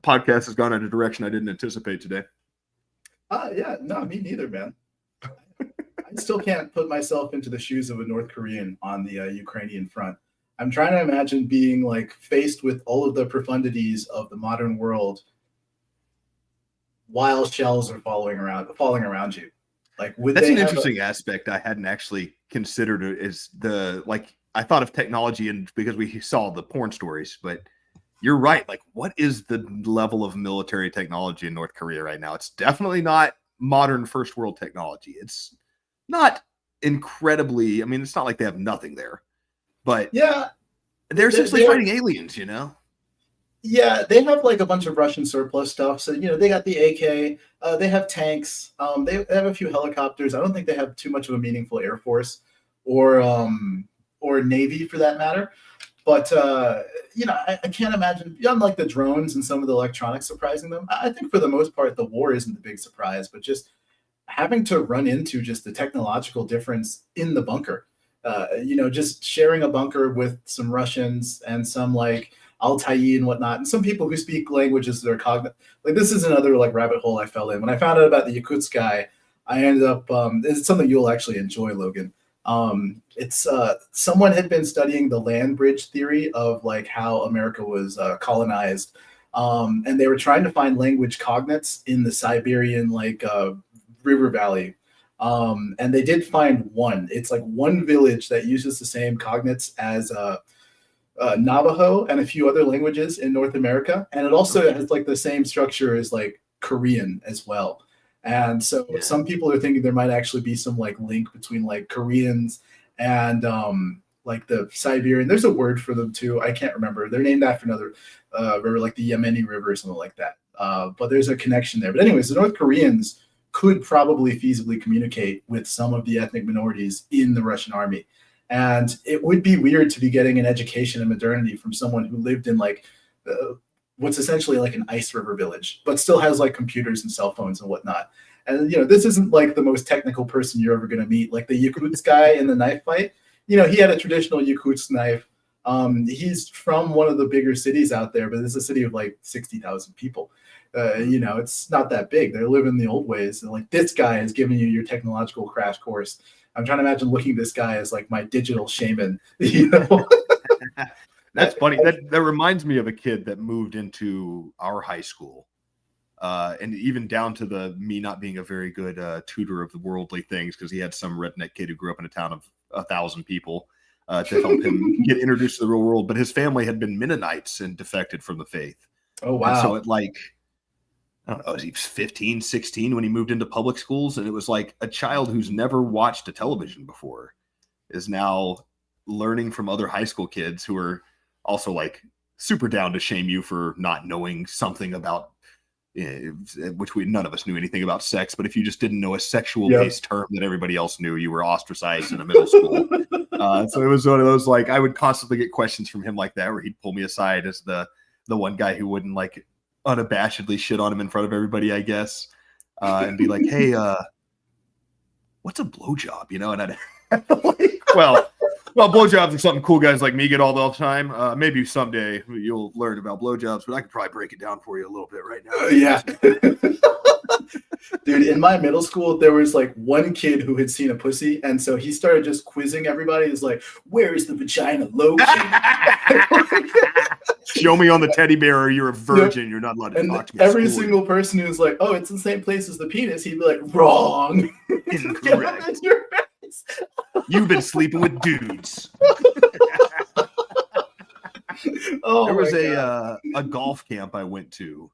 podcast has gone in a direction I didn't anticipate today. Yeah, no, me neither, man. I still can't put myself into the shoes of a North Korean on the Ukrainian front. I'm trying to imagine being like faced with all of the profundities of the modern world while shells are falling around you. Like, would That's they an have interesting aspect I hadn't actually considered. Is I thought of technology and because we saw the porn stories, but you're right. Like, what is the level of military technology in North Korea right now? It's definitely not modern first world technology. It's not incredibly. I mean, it's not like they have nothing there, but Yeah, they're essentially they're- fighting aliens. yeah, they have like a bunch of Russian surplus stuff. So they got the AK. They have tanks. They have a few helicopters. I don't think they have too much of a meaningful air force or navy for that matter. But I can't imagine beyond like the drones and some of the electronics surprising them. I think for the most part, the war isn't the big surprise, but just having to run into just the technological difference in the bunker. Just sharing a bunker with some Russians and some like Altai and whatnot, and some people who speak languages that are cognate. Like, this is another like rabbit hole I fell in. When I found out about the Yakutsk guy, I ended up. It's something you'll actually enjoy, Logan. It's someone had been studying the land bridge theory of like how America was colonized, and they were trying to find language cognates in the Siberian river valley. And they did find one. It's like one village that uses the same cognates as Navajo and a few other languages in North America, and it also has like the same structure as like Korean as well. And so some people are thinking there might actually be some like link between like Koreans and like the Siberian. There's a word for them too. I can't remember. They're named after another river, like the Yemeni River or something like that. But there's a connection there. But anyways, the North Koreans could probably feasibly communicate with some of the ethnic minorities in the Russian army. And it would be weird to be getting an education in modernity from someone who lived in like what's essentially like an ice river village, but still has like computers and cell phones and whatnot. And, this isn't like the most technical person you're ever going to meet. Like the Yakutsk guy in the knife fight, he had a traditional Yakutsk knife. He's from one of the bigger cities out there, but it's a city of like 60,000 people. It's not that big. They're living the old ways. And like this guy is giving you your technological crash course. I'm trying to imagine looking at this guy as like my digital shaman. That's funny. That reminds me of a kid that moved into our high school. And even down to me not being a very good tutor of the worldly things, because he had some redneck kid who grew up in a town of 1,000 people to help him get introduced to the real world. But his family had been Mennonites and defected from the faith. Oh, wow. And so at like, I don't know, he was 15, 16 when he moved into public schools. And it was like a child who's never watched a television before is now learning from other high school kids who are also like super down to shame you for not knowing something about, which none of us knew anything about sex. But if you just didn't know a sexual-based term that everybody else knew, you were ostracized in a middle school. So it was one of those, like, I would constantly get questions from him like that, where he'd pull me aside as the one guy who wouldn't like unabashedly shit on him in front of everybody, I guess, and be like, "Hey, what's a blowjob?" You know, and I'd like, well, blowjobs are something cool guys like me get all the time. Maybe someday you'll learn about blowjobs, but I could probably break it down for you a little bit right now. Yeah. Dude, in my middle school, there was like one kid who had seen a pussy, and so he started just quizzing everybody. He's like, "Where is the vagina located?" Show me on the teddy bear, or you're a virgin. Yep. You're not allowed to talk to me. Every single person who's like, "Oh, it's the same place as the penis," he'd be like, "Wrong." Incorrect. You've been sleeping with dudes. There was a golf camp I went to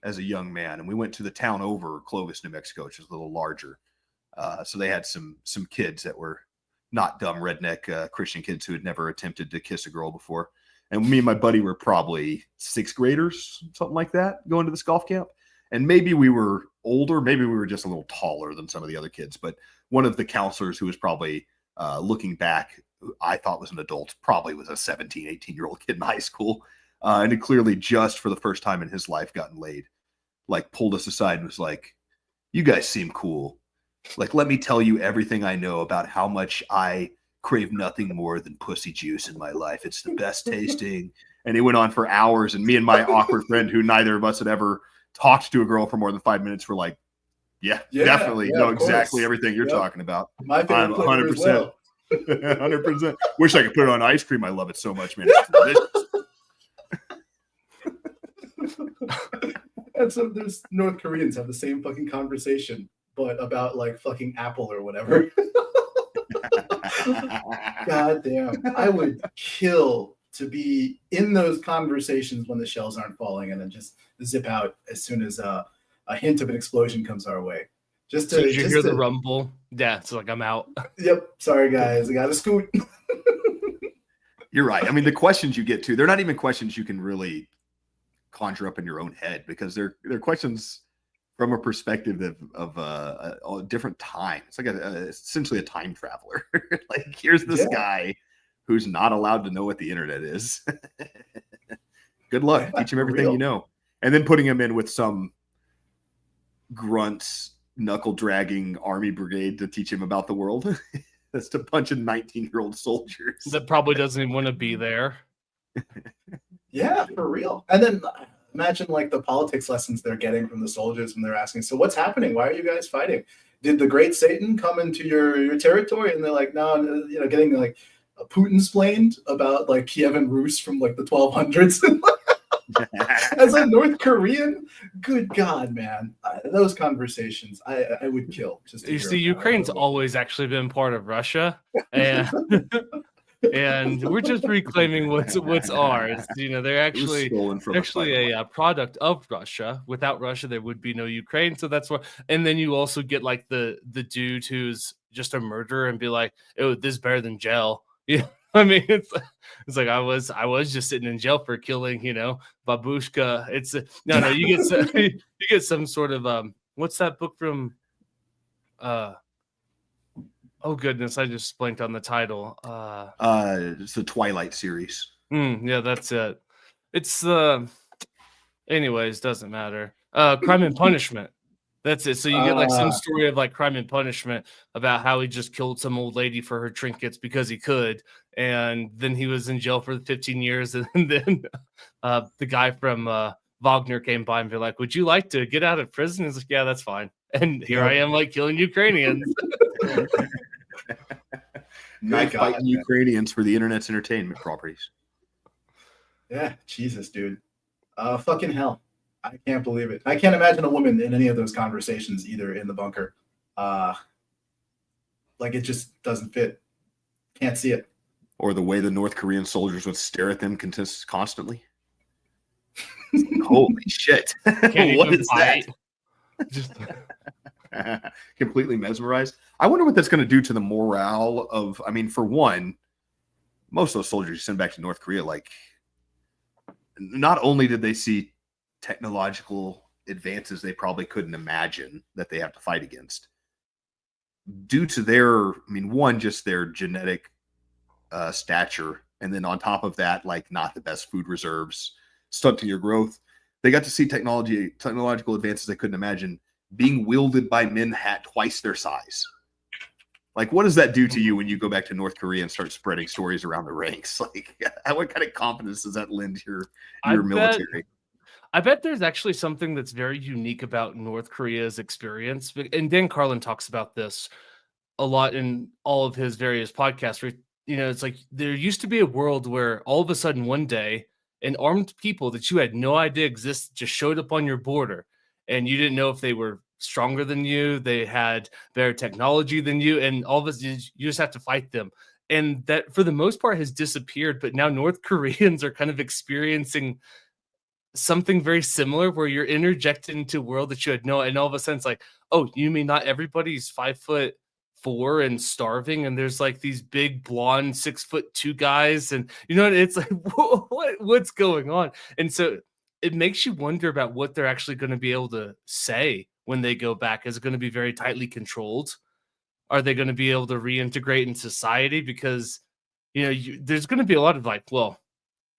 as a young man, and we went to the town over Clovis, New Mexico, which is a little larger. So they had some kids that were not dumb redneck Christian kids who had never attempted to kiss a girl before. And me and my buddy were probably 6th graders, something like that, going to this golf camp. And maybe we were older, maybe we were just a little taller than some of the other kids. But one of the counselors, who was probably looking back, I thought was an adult, probably was a 17, 18-year-old kid in high school. And had clearly just for the first time in his life gotten laid, like pulled us aside and was like, "You guys seem cool. Like, let me tell you everything I know about how much I crave nothing more than pussy juice in my life. It's the best tasting." And it went on for hours. And me and my awkward friend, who neither of us had ever talked to a girl for more than 5 minutes, were like, yeah definitely know exactly everything you're talking about. My favorite 100%. Well. 100%. Wish I could put it on ice cream. I love it so much, man. It's delicious. And so there's North Koreans have the same fucking conversation, but about like fucking Apple or whatever. God damn. I would kill to be in those conversations when the shells aren't falling, and then just zip out as soon as a hint of an explosion comes our way. Just to hear the rumble. Yeah, it's like I'm out. Yep. Sorry guys, I gotta scoot. You're right. I mean, the questions you get to, they're not even questions you can really conjure up in your own head, because they're questions from a perspective of a different time. It's like essentially a time traveler. Like, here's this guy who's not allowed to know what the internet is. Good luck. Teach him everything you know. And then putting him in with some grunts, knuckle dragging army brigade to teach him about the world. That's to bunch of 19-year-old soldiers. That probably doesn't even want to be there. Yeah, for real. And then imagine like the politics lessons they're getting from the soldiers when they're asking, "So what's happening? Why are you guys fighting? Did the great Satan come into your territory?" And they're like, "No," you know, getting like Putin-splained about like Kievan Rus from like the 1200s. As a North Korean, good God, man, those conversations I would kill. Just you see, Ukraine's always actually been part of Russia, and and we're just reclaiming what's ours. You know, they're actually a product of Russia. Without Russia, there would be no Ukraine. So that's what. And then you also get like the dude who's just a murderer and be like, "Oh, this is better than jail." Yeah. I mean, it's like I was just sitting in jail for killing, you know, babushka. It's no, you get some sort of what's that book from? Oh goodness, I just blanked on the title. It's the Twilight series. Yeah, that's it. It's anyways, doesn't matter. Crime and Punishment. That's it. So you get like some story of like Crime and Punishment about how he just killed some old lady for her trinkets because he could, and then he was in jail for 15 years, and then the guy from Wagner came by and be like, "Would you like to get out of prison?" He's like, "Yeah, that's fine." And here I am, like killing Ukrainians. Knife fighting Ukrainians for the internet's entertainment properties. Yeah, Jesus, dude. Fucking hell. I can't believe it. I can't imagine a woman in any of those conversations either in the bunker. Like it just doesn't fit. Can't see it. Or the way the North Korean soldiers would stare at them constantly. Holy shit. What is that? Just completely mesmerized. I wonder what that's going to do to the morale of, I mean, for one, most of those soldiers you send back to North Korea, like, not only did they see technological advances they probably couldn't imagine that they have to fight against, due to their, I mean, one, just their genetic stature, and then on top of that, like not the best food reserves, stunting your growth. They got to see technological advances they couldn't imagine being wielded by men twice their size. Like, what does that do to you when you go back to North Korea and start spreading stories around the ranks? Like, what kind of confidence does that lend to your military? I bet there's actually something that's very unique about North Korea's experience. And Dan Carlin talks about this a lot in all of his various podcasts. Where, it's like there used to be a world where all of a sudden one day, an armed people that you had no idea exist just showed up on your border, and you didn't know if they were stronger than you, they had better technology than you, and all of a sudden you just have to fight them. And that, for the most part, has disappeared. But now North Koreans are kind of experiencing something very similar, where you're interjected into a world that you had no, and all of a sudden it's like, oh, you mean not everybody's 5'4" and starving, and there's like these big blonde 6'2" guys, and it's like, what's going on? And so it makes you wonder about what they're actually going to be able to say when they go back. Is it going to be very tightly controlled? Are they going to be able to reintegrate in society? Because there's going to be a lot of like, well,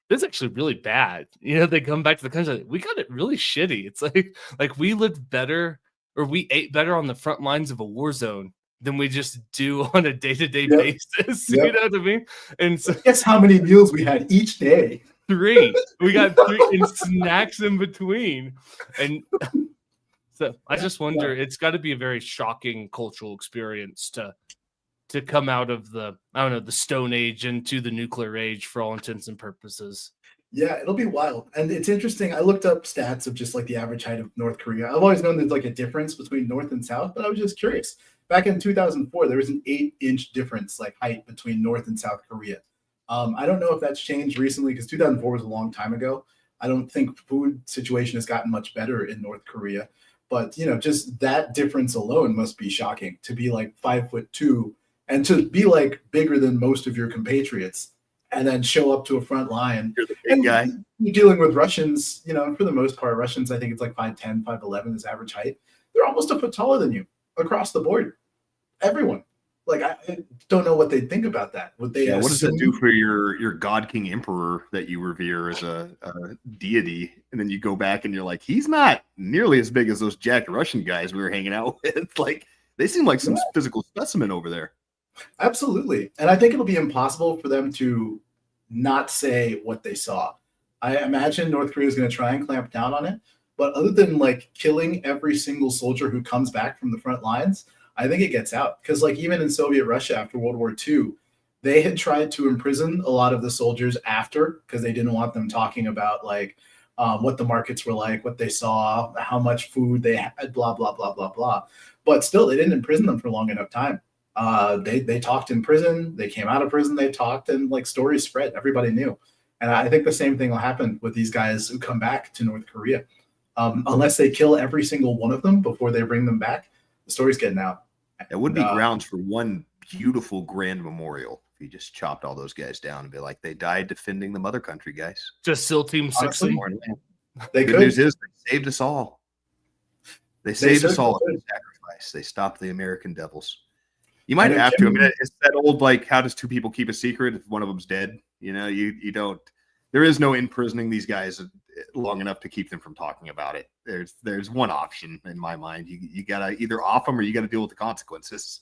this is actually really bad. They come back to the country, we got it really shitty. It's like we lived better, or we ate better on the front lines of a war zone than we just do on a day-to-day basis. Yep. You know what I mean? And so, guess how many meals we had each day? 3. We got 3 and snacks in between. And so I just wonder, it's got to be a very shocking cultural experience to come out of the Stone Age into the nuclear age for all intents and purposes. Yeah, it'll be wild. And it's interesting. I looked up stats of just like the average height of North Korea. I've always known there's like a difference between North and South, but I was just curious. Back in 2004, there was an 8-inch difference, like height, between North and South Korea. I don't know if that's changed recently, because 2004 was a long time ago. I don't think food situation has gotten much better in North Korea. But, just that difference alone must be shocking, to be like 5'2" and to be like bigger than most of your compatriots, and then show up to a front line. You're the big guy. You're dealing with Russians, for the most part. Russians, I think it's like 5'10", 5'11" is average height. They're almost a foot taller than you across the board. Everyone. Like, I don't know what they think about that. What does that do for your God King Emperor that you revere as a deity? And then you go back and you're like, he's not nearly as big as those jacked Russian guys we were hanging out with. Like, they seem like some physical specimen over there. Absolutely. And I think it'll be impossible for them to not say what they saw. I imagine North Korea is going to try and clamp down on it. But other than like killing every single soldier who comes back from the front lines, I think it gets out. Because like even in Soviet Russia after World War II, they had tried to imprison a lot of the soldiers after, because they didn't want them talking about like what the markets were like, what they saw, how much food they had, blah, blah, blah, blah, blah. But still, they didn't imprison them for long enough time. They talked in prison. They came out of prison. They talked, and like stories spread. Everybody knew. And I think the same thing will happen with these guys who come back to North Korea. Unless they kill every single one of them before they bring them back, the story's getting out. It would be grounds for one beautiful grand memorial if you just chopped all those guys down and be like, they died defending the mother country, guys. Just SEAL Team 6. They Good could. news is they saved us all. They saved us all at sacrifice. They stopped the American devils. You might have to. I mean, it's that old, like, how does two people keep a secret if one of them's dead? You don't. There is no imprisoning these guys long enough to keep them from talking about it. There's one option in my mind. You gotta either off them or you gotta deal with the consequences.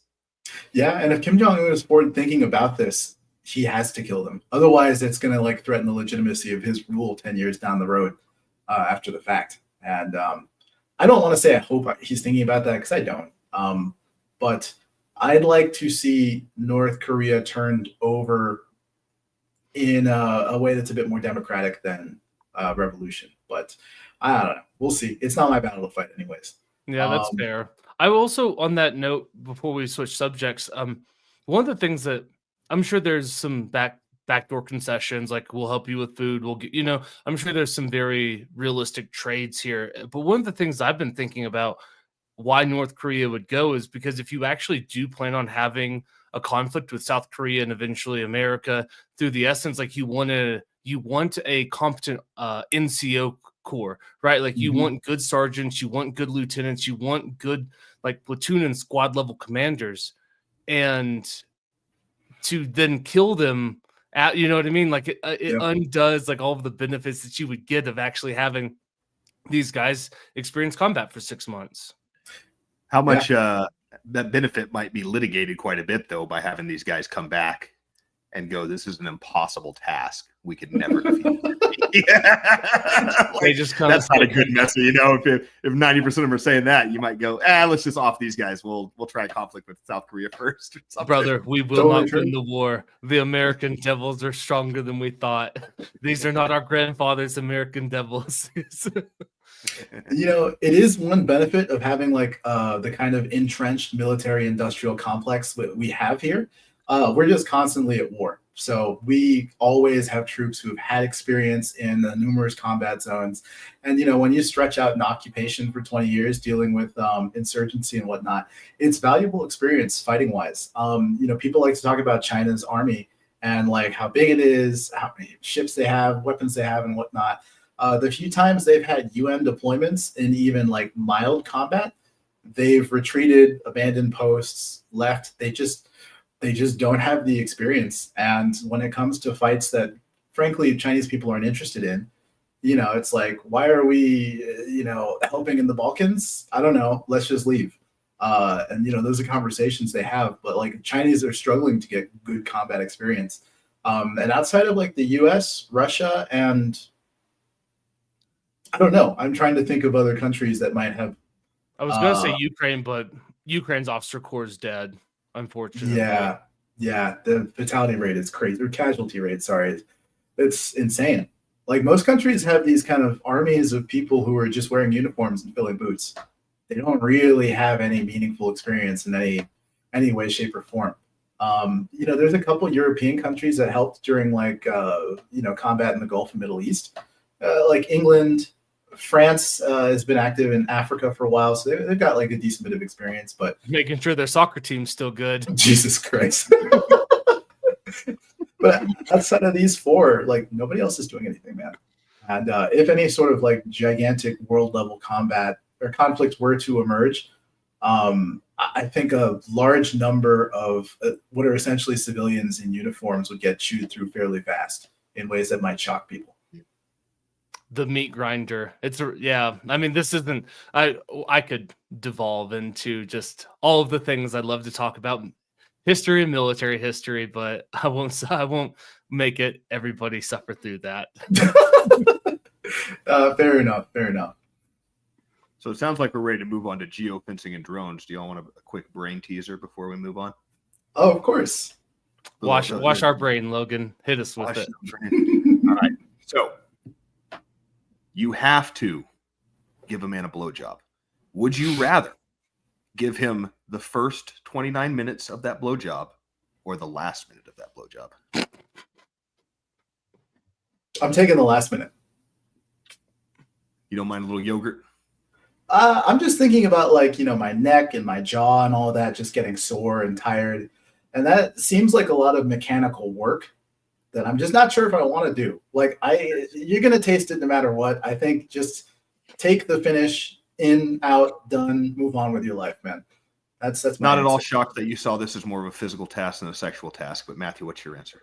Yeah, and if Kim Jong-un is forward thinking about this, he has to kill them. Otherwise, it's gonna like threaten the legitimacy of his rule 10 years down the road after the fact. And I don't want to say I hope he's thinking about that, because I don't. But I'd like to see North Korea turned over in a way that's a bit more democratic than revolution. But I don't know. We'll see. It's not my battle to fight anyways. Yeah, that's fair. I will also, on that note, before we switch subjects, one of the things that I'm sure there's some backdoor concessions, like we'll help you with food. We'll get, I'm sure there's some very realistic trades here. But one of the things I've been thinking about why North Korea would go is because if you actually do plan on having a conflict with South Korea and eventually America through the essence, like you want to you want a competent NCO corps, right? Like you Mhm. want good sergeants, you want good lieutenants, you want good like platoon and squad level commanders, and to then kill them at, you know what I mean? Like it Yeah. undoes like all of the benefits that you would get of actually having these guys experience combat for 6 months. How much that benefit might be litigated quite a bit, though, by having these guys come back and go, this is an impossible task. We could never defeat them. Yeah. They Like, just come that's not a good message. You know, if 90% of them are saying that, you might go, let's just off these guys. We'll try conflict with South Korea first. Or something. Brother, we will Totally not true. win the war. The American devils are stronger than we thought. These are not our grandfather's American devils. You know, it is one benefit of having like the kind of entrenched military industrial complex we have here. We're just constantly at war. So we always have troops who have had experience in numerous combat zones. And, you know, when you stretch out an occupation for 20 years dealing with insurgency and whatnot, it's valuable experience fighting wise. You know, people like to talk about China's army and like how big it is, how many ships they have, weapons they have, and whatnot. The few times they've had UN deployments in even like mild combat, they've retreated, abandoned posts, left. They just don't have the experience. And when it comes to fights that, frankly, Chinese people aren't interested in, you know, it's like, why are we, you know, helping in the Balkans? I don't know. Let's just leave. And, you know, those are conversations they have. But like Chinese are struggling to get good combat experience. And outside of like the US, Russia, and I don't know. I'm trying to think of other countries that might have. I was going to say Ukraine, but Ukraine's officer corps is dead, unfortunately. Yeah. The fatality rate is crazy, or casualty rate. Sorry, it's insane. Like most countries have these kind of armies of people who are just wearing uniforms and filling boots. They don't really have any meaningful experience in any way, shape, or form. You know, there's a couple European countries that helped during like you know, combat in the Gulf and Middle East, like England. France has been active in Africa for a while, so they've got like a decent bit of experience. But making sure their soccer team's still good. Jesus Christ! But outside of these four, like nobody else is doing anything, man. And if any sort of like gigantic world level combat or conflict were to emerge, I think a large number of what are essentially civilians in uniforms would get chewed through fairly fast in ways that might shock people. The meat grinder. Yeah. I mean, this isn't. I could devolve into just all of the things I'd love to talk about, history and military history, but I won't make it everybody suffer through that. Fair enough. So it sounds like we're ready to move on to geofencing and drones. Do y'all want a quick brain teaser before we move on? Oh, of course. Wash our brain, Logan. Hit us with it. All right. So you have to give a man a blowjob. Would you rather give him the first 29 minutes of that blowjob or the last minute of that blowjob? I'm taking the last minute. You don't mind a little yogurt? I'm just thinking about like, you know, my neck and my jaw and all that just getting sore and tired. And that seems like a lot of mechanical work that I'm just not sure if I want to do. Like you're going to taste it no matter what. I think just take the finish, in, out, done, move on with your life, man. That's my not answer. at all shocked that you saw this as more of a physical task than a sexual task. But Matthew, what's your answer?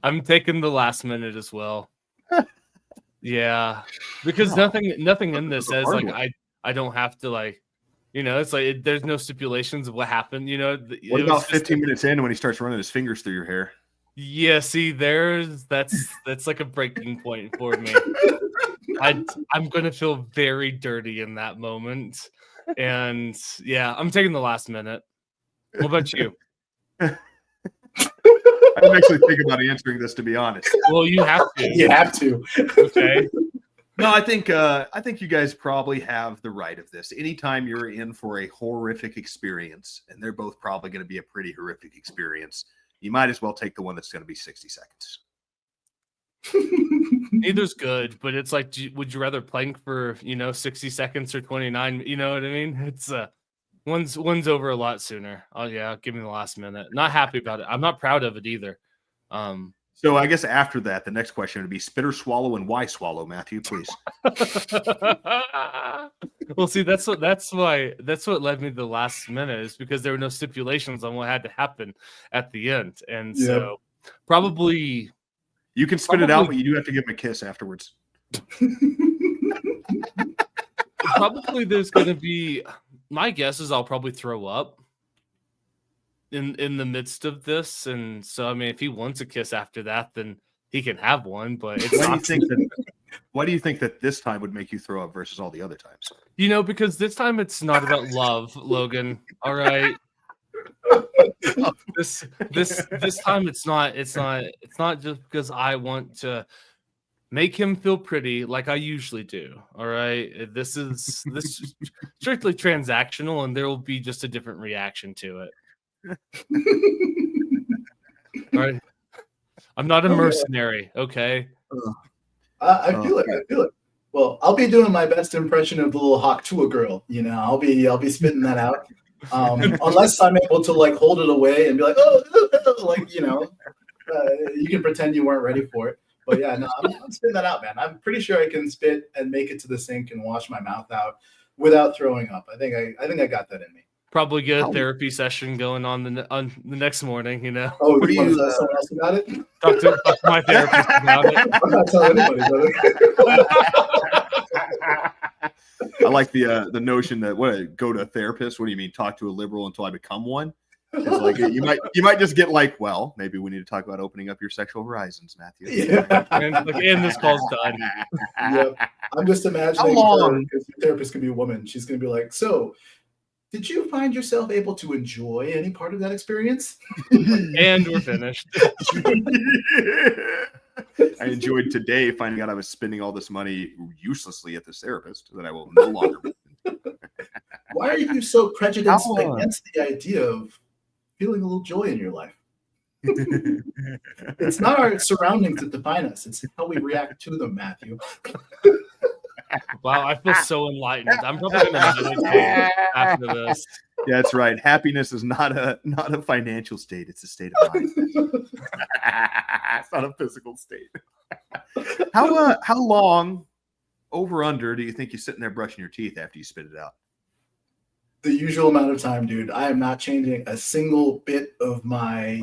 I'm taking the last minute as well. Yeah, because nothing in this says like I don't have to like, you know, it's like there's no stipulations of what happened. You know, What about 15 minutes in when he starts running his fingers through your hair? Yeah, see, that's like a breaking point for me. I'm gonna feel very dirty in that moment, and yeah, I'm taking the last minute. What about you? I'm actually thinking about answering this, to be honest. Well, you have to. You have to. Okay. No, I think you guys probably have the right of this. Anytime you're in for a horrific experience, and they're both probably going to be a pretty horrific experience, you might as well take the one that's going to be 60 seconds. Neither's good, but it's like, would you rather plank for 60 seconds or 29? You know what I mean? It's One's over a lot sooner. Oh yeah, give me the last minute. Not happy about it. I'm not proud of it either. So I guess after that, the next question would be spit or swallow, and why swallow, Matthew, please. Well, see, that's what led me to the last minute, is because there were no stipulations on what had to happen at the end, and so probably you can spit it out, but you do have to give him a kiss afterwards. Probably there's going to be. My guess is I'll probably throw up in the midst of this, and so I mean, if he wants a kiss after that, then he can have one. But it's why do you think that this time would make you throw up versus all the other times? Because this time it's not about love, Logan. All right. This time it's not just because I want to make him feel pretty like I usually do. All right. This is strictly transactional, and there will be just a different reaction to it. All right. I'm not a mercenary, okay? I feel it. Well, I'll be doing my best impression of the little Hawktua girl. I'll be spitting that out. Unless I'm able to like hold it away and be like, you can pretend you weren't ready for it. But yeah, no, I'm spitting that out, man. I'm pretty sure I can spit and make it to the sink and wash my mouth out without throwing up. I think I got that in me. Probably get a therapy session going on the next morning. Oh, what do you tell someone else about it? Talk to my therapist about it. I'm not telling anybody, brother. I like the notion that go to a therapist. What do you mean, talk to a liberal until I become one? It's like you might just get like, well, maybe we need to talk about opening up your sexual horizons, Matthew. Yeah. And this call's done. Yep. I'm just imagining her, because the therapist could be a woman. She's gonna be like, so did you find yourself able to enjoy any part of that experience? And we're finished. I enjoyed today finding out I was spending all this money uselessly at this therapist that I will no longer. Why are you so prejudiced against the idea of feeling a little joy in your life? It's not our surroundings that define us. It's how we react to them, Matthew. Wow, I feel so enlightened. I'm probably going to meditate after this. Yeah, that's right. Happiness is not a financial state. It's a state of mind. It's not a physical state. How long, over under, do you think you're sitting there brushing your teeth after you spit it out? The usual amount of time, dude. I am not changing a single bit of my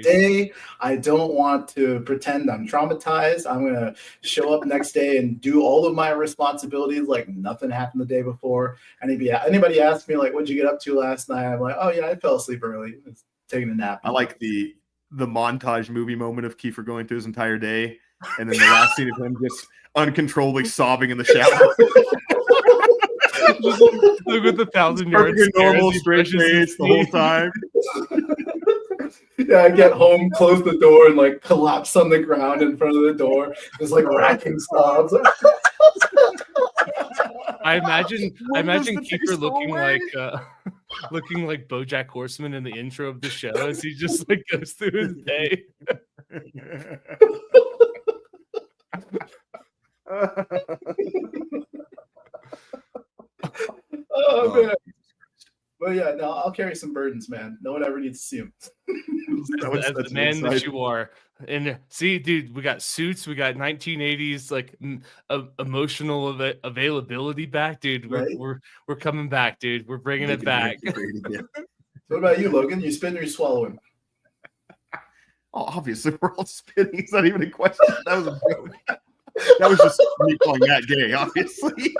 day. I don't want to pretend I'm traumatized. I'm going to show up next day and do all of my responsibilities like nothing happened the day before. Anybody asks me, like, what'd you get up to last night? I'm like, oh, yeah, I fell asleep early. Taking a nap. I like the montage movie moment of Kiefer going through his entire day, and then the last scene of him just uncontrollably sobbing in the shower. Look with the 1,000-yard normal straight face the whole time. Yeah, I get home, close the door, and like collapse on the ground in front of the door. There's like racking sobs. I imagine Kiefer looking like BoJack Horseman in the intro of the show as he just like goes through his day. Oh man. But yeah, no, I'll carry some burdens, man. No one ever needs to see them. As the man that you are. And see, dude, we got Suits, we got 1980s like emotional availability back, dude. We're coming back, dude. We're bringing it back. So what about you, Logan? You spitting or you swallowing? Oh, obviously, we're all spitting. It's not even a question. That was a joke. That was just me calling that gay, obviously.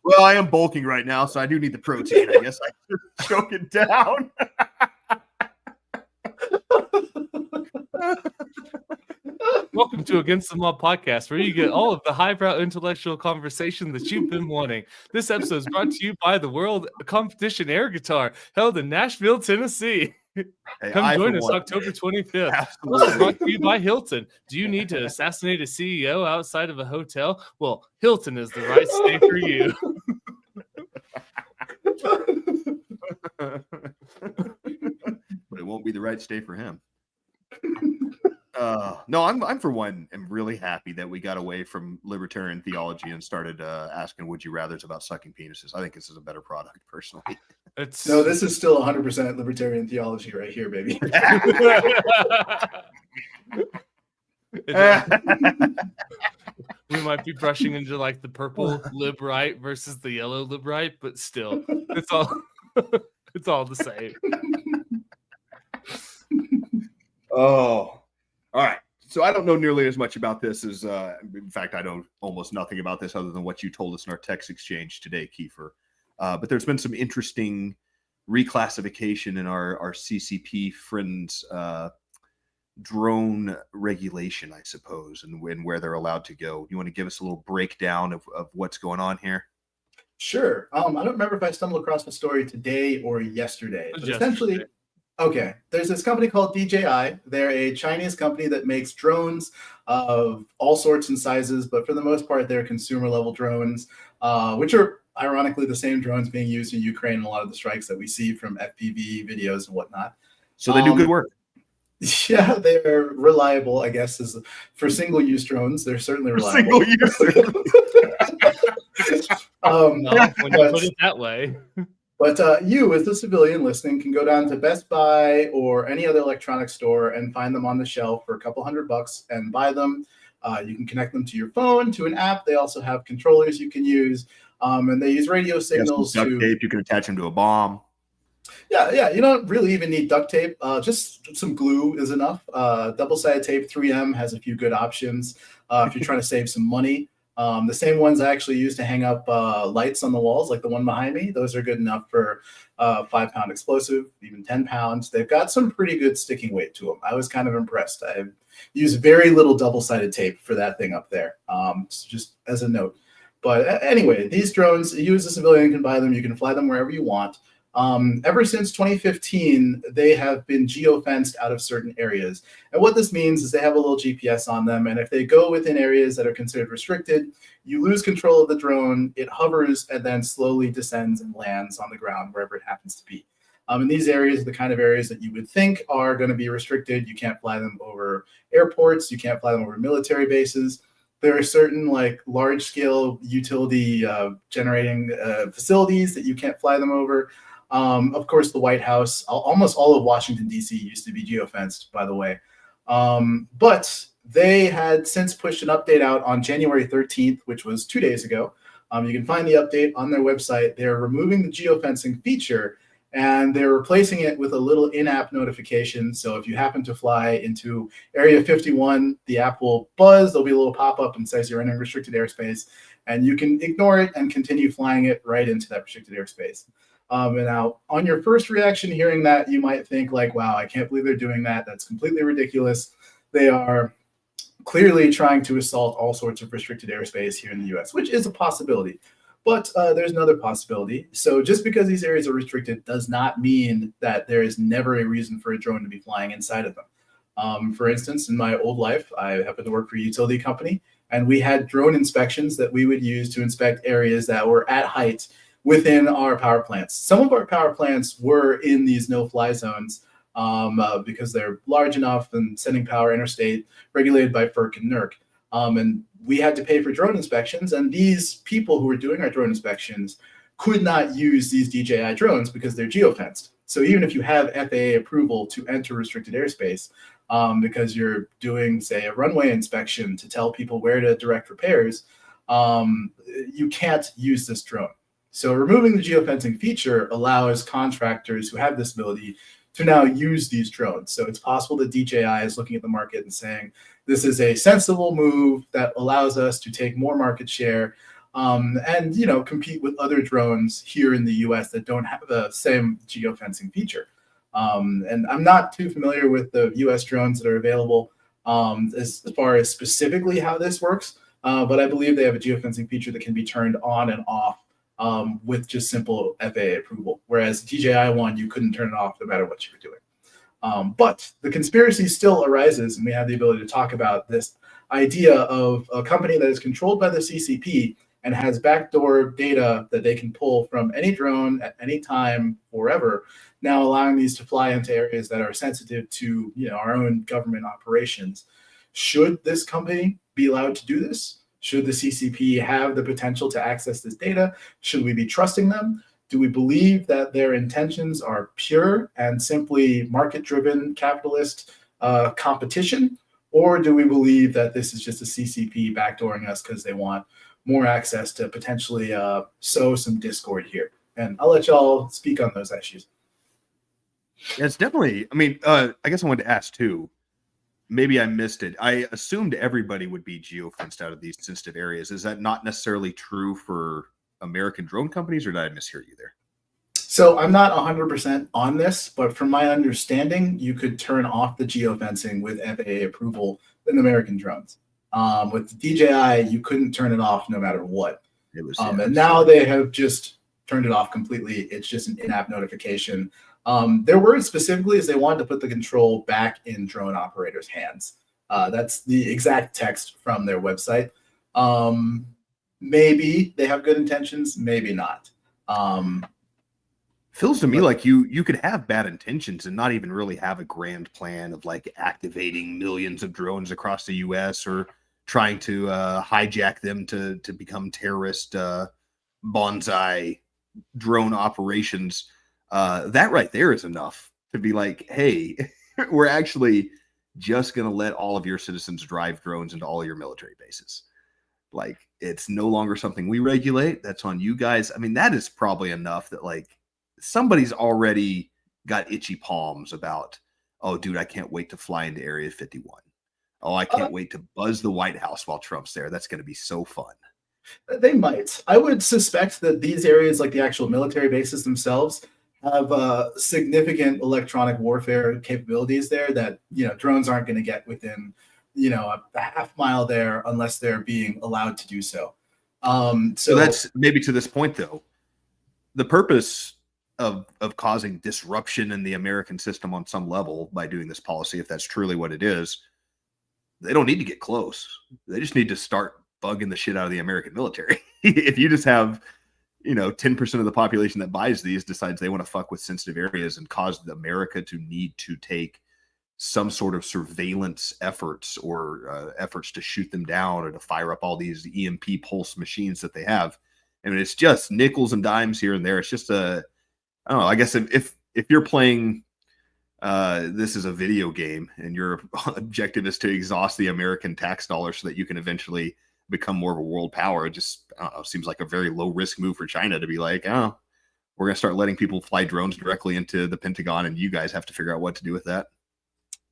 Well, I am bulking right now, so I do need the protein. I guess I should choke it down. Welcome to Against the Mob podcast, where you get all of the highbrow intellectual conversation that you've been wanting. This episode is brought to you by the World Competition Air Guitar, held in Nashville, Tennessee. Hey, Come join us October 25th. Also brought to you by Hilton. Do you need to assassinate a CEO outside of a hotel? Well, Hilton is the right stay for you. But it won't be the right stay for him. No, I'm for one, am really happy that we got away from libertarian theology and started asking would you rather's about sucking penises. I think this is a better product, personally. It's No, this is still 100% libertarian theology right here, baby. We might be brushing into like the purple lib right versus the yellow lib right, but still, it's all it's all the same. Oh, all right. So I don't know nearly as much about this as, in fact, I know almost nothing about this other than what you told us in our text exchange today, Kiefer. But there's been some interesting reclassification in our CCP friends' drone regulation, I suppose, and where they're allowed to go. You want to give us a little breakdown of what's going on here? Sure. I don't remember if I stumbled across the story today or yesterday, but essentially, Yesterday. okay, there's this company called DJI. They're a Chinese company that makes drones of all sorts and sizes, but for the most part, they're consumer level drones, which are ironically the same drones being used in Ukraine in a lot of the strikes that we see from FPV videos and whatnot. So they do good work. Yeah, they're reliable, I guess, is for single-use drones. They're certainly reliable. Single-use. No, when you put it that way. But you, as the civilian listening, can go down to Best Buy or any other electronics store and find them on the shelf for a couple $100 and buy them. You can connect them to your phone, to an app. They also have controllers you can use, and they use radio signals. Duct tape. You can attach them to a bomb. Yeah. You don't really even need duct tape. Just some glue is enough. Double-sided tape, 3M has a few good options if you're trying to save some money. The same ones I actually use to hang up lights on the walls, like the one behind me. Those are good enough for 5-pound explosive, even 10 pounds. They've got some pretty good sticking weight to them. I was kind of impressed. I used very little double-sided tape for that thing up there, just as a note. But anyway, these drones, you as a civilian can buy them. You can fly them wherever you want. Ever since 2015, they have been geofenced out of certain areas. And what this means is they have a little GPS on them. And if they go within areas that are considered restricted, you lose control of the drone, it hovers, and then slowly descends and lands on the ground wherever it happens to be. And these areas are the kind of areas that you would think are going to be restricted. You can't fly them over airports. You can't fly them over military bases. There are certain like large scale utility generating facilities that you can't fly them over. Of course, the White House, almost all of Washington, D.C. used to be geofenced, by the way. But they had since pushed an update out on January 13th, which was 2 days ago. You can find the update on their website. They're removing the geofencing feature, and they're replacing it with a little in-app notification. So if you happen to fly into Area 51, the app will buzz. There'll be a little pop-up and says you're in a restricted airspace, and you can ignore it and continue flying it right into that restricted airspace. And now, on your first reaction hearing that, you might think like, wow, I can't believe they're doing that. That's completely ridiculous. They are clearly trying to assault all sorts of restricted airspace here in the U.S., which is a possibility. But there's another possibility. So just because these areas are restricted does not mean that there is never a reason for a drone to be flying inside of them. For instance, in my old life, I happened to work for a utility company, and we had drone inspections that we would use to inspect areas that were at height within our power plants. Some of our power plants were in these no-fly zones because they're large enough and sending power interstate, regulated by FERC and NERC. And we had to pay for drone inspections, and these people who were doing our drone inspections could not use these DJI drones because they're geofenced. So even if you have FAA approval to enter restricted airspace, because you're doing, say, a runway inspection to tell people where to direct repairs, you can't use this drone. So removing the geofencing feature allows contractors who have this ability to now use these drones. So it's possible that DJI is looking at the market and saying, this is a sensible move that allows us to take more market share and, you know, compete with other drones here in the US that don't have the same geofencing feature. And I'm not too familiar with the US drones that are available as far as specifically how this works, but I believe they have a geofencing feature that can be turned on and off with just simple FAA approval, whereas DJI one, you couldn't turn it off no matter what you were doing. But the conspiracy still arises, and we have the ability to talk about this idea of a company that is controlled by the CCP and has backdoor data that they can pull from any drone at any time forever, now allowing these to fly into areas that are sensitive to our own government operations. Should this company be allowed to do this? Should the CCP have the potential to access this data? Should we be trusting them? Do we believe that their intentions are pure and simply market-driven capitalist competition? Or do we believe that this is just a CCP backdooring us because they want more access to potentially sow some discord here? And I'll let y'all speak on those issues. Yeah, it's definitely, I guess I wanted to ask too, maybe I missed it. I assumed everybody would be geofenced out of these sensitive areas. Is that not necessarily true for American drone companies, or did I mishear you there? So I'm not 100% on this, but from my understanding, you could turn off the geofencing with FAA approval in American drones. With DJI, you couldn't turn it off no matter what. It was, and now they have just turned it off completely. It's just an in-app notification. Their word specifically is they wanted to put the control back in drone operators' hands. That's the exact text from their website. Maybe they have good intentions, maybe not. Feels to me like you could have bad intentions and not even really have a grand plan of like activating millions of drones across the US or trying to hijack them to become terrorist bonsai drone operations. That right there is enough to be like, hey, we're actually just going to let all of your citizens drive drones into all your military bases. Like, it's no longer something we regulate. That's on you guys. I mean, that is probably enough that like somebody's already got itchy palms about, oh, dude, I can't wait to fly into Area 51. Oh, I can't wait to buzz the White House while Trump's there. That's going to be so fun. They might. I would suspect that these areas, like the actual military bases themselves, have significant electronic warfare capabilities there that drones aren't going to get within a half mile there unless they're being allowed to do so. So that's maybe to this point though, the purpose of causing disruption in the American system on some level by doing this policy, if that's truly what it is, they don't need to get close. They just need to start bugging the shit out of the American military. If you just have 10% of the population that buys these decides they want to fuck with sensitive areas and cause America to need to take some sort of surveillance efforts or efforts to shoot them down or to fire up all these EMP pulse machines that they have. I mean, it's just nickels and dimes here and there. It's just I don't know. I guess if you're playing this is a video game and your objective is to exhaust the American tax dollars so that you can eventually become more of a world power, it just, I don't know, seems like a very low risk move for China to be like, oh, we're going to start letting people fly drones directly into the Pentagon and you guys have to figure out what to do with that.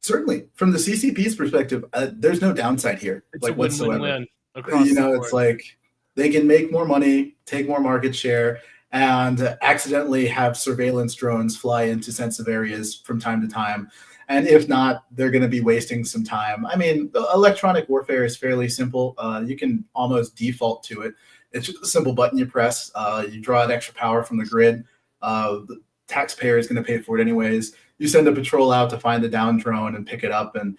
Certainly, from the CCP's perspective, there's no downside here. It's like a win-win-win whatsoever. across the board. It's like they can make more money, take more market share, and accidentally have surveillance drones fly into sensitive areas from time to time. And if not, they're going to be wasting some time. I mean, electronic warfare is fairly simple. You can almost default to it. It's just a simple button you press. You draw out extra power from the grid. The taxpayer is going to pay for it anyways. You send a patrol out to find the down drone and pick it up, and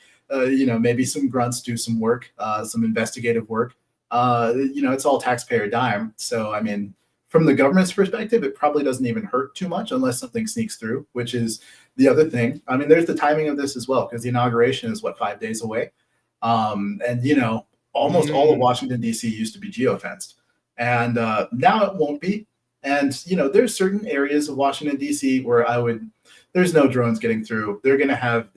maybe some grunts do some work, some investigative work. It's all taxpayer dime. So I mean, from the government's perspective, it probably doesn't even hurt too much unless something sneaks through, which is the other thing. I mean, there's the timing of this as well, because the inauguration is 5 days away, and almost all of Washington D.C. used to be geofenced, and now it won't be. And there's certain areas of Washington D.C. where there's no drones getting through. They're going to have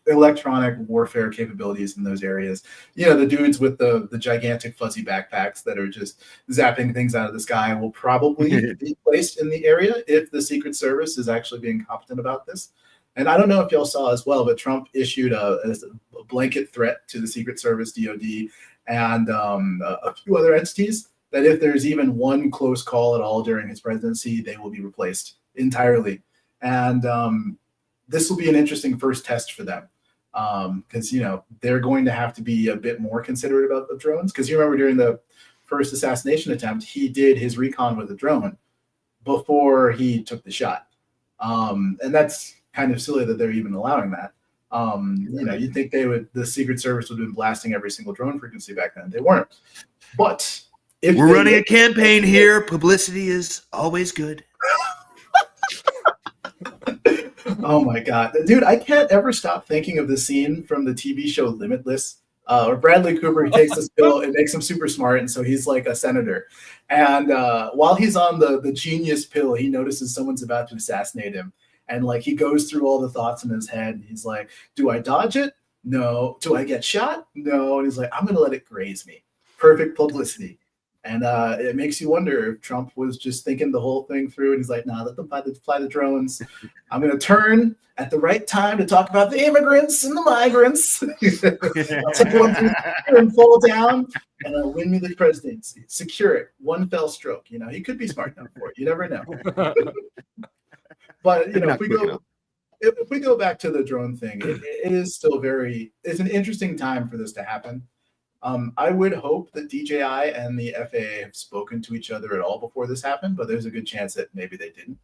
electronic warfare capabilities in those areas. The dudes with the gigantic fuzzy backpacks that are just zapping things out of the sky will probably be placed in the area if the Secret Service is actually being competent about this. And I don't know if y'all saw as well, but Trump issued a blanket threat to the Secret Service, DOD, and a few other entities that if there's even one close call at all during his presidency, they will be replaced entirely. And this will be an interesting first test for them, because they're going to have to be a bit more considerate about the drones. Because you remember during the first assassination attempt, he did his recon with a drone before he took the shot, and that's kind of silly that they're even allowing that. You'd think the Secret Service would have been blasting every single drone frequency back then. They weren't. But if we're running a campaign here, publicity is always good. Oh my God, dude, I can't ever stop thinking of the scene from the TV show Limitless, where Bradley Cooper takes this pill and makes him super smart, and so he's like a senator. And while he's on the genius pill, he notices someone's about to assassinate him, and like he goes through all the thoughts in his head. And he's like, "Do I dodge it? No. Do I get shot? No." And he's like, "I'm gonna let it graze me." Perfect publicity. And it makes you wonder if Trump was just thinking the whole thing through, and he's like, "Nah, let them fly the drones. I'm going to turn at the right time to talk about the immigrants and the migrants. I'll take one through here and fall down, and I'll win me the presidency. Secure it, one fell stroke." He could be smart enough for it. You never know. But if we go back to the drone thing, it is still it's an interesting time for this to happen. I would hope that DJI and the FAA have spoken to each other at all before this happened, but there's a good chance that maybe they didn't.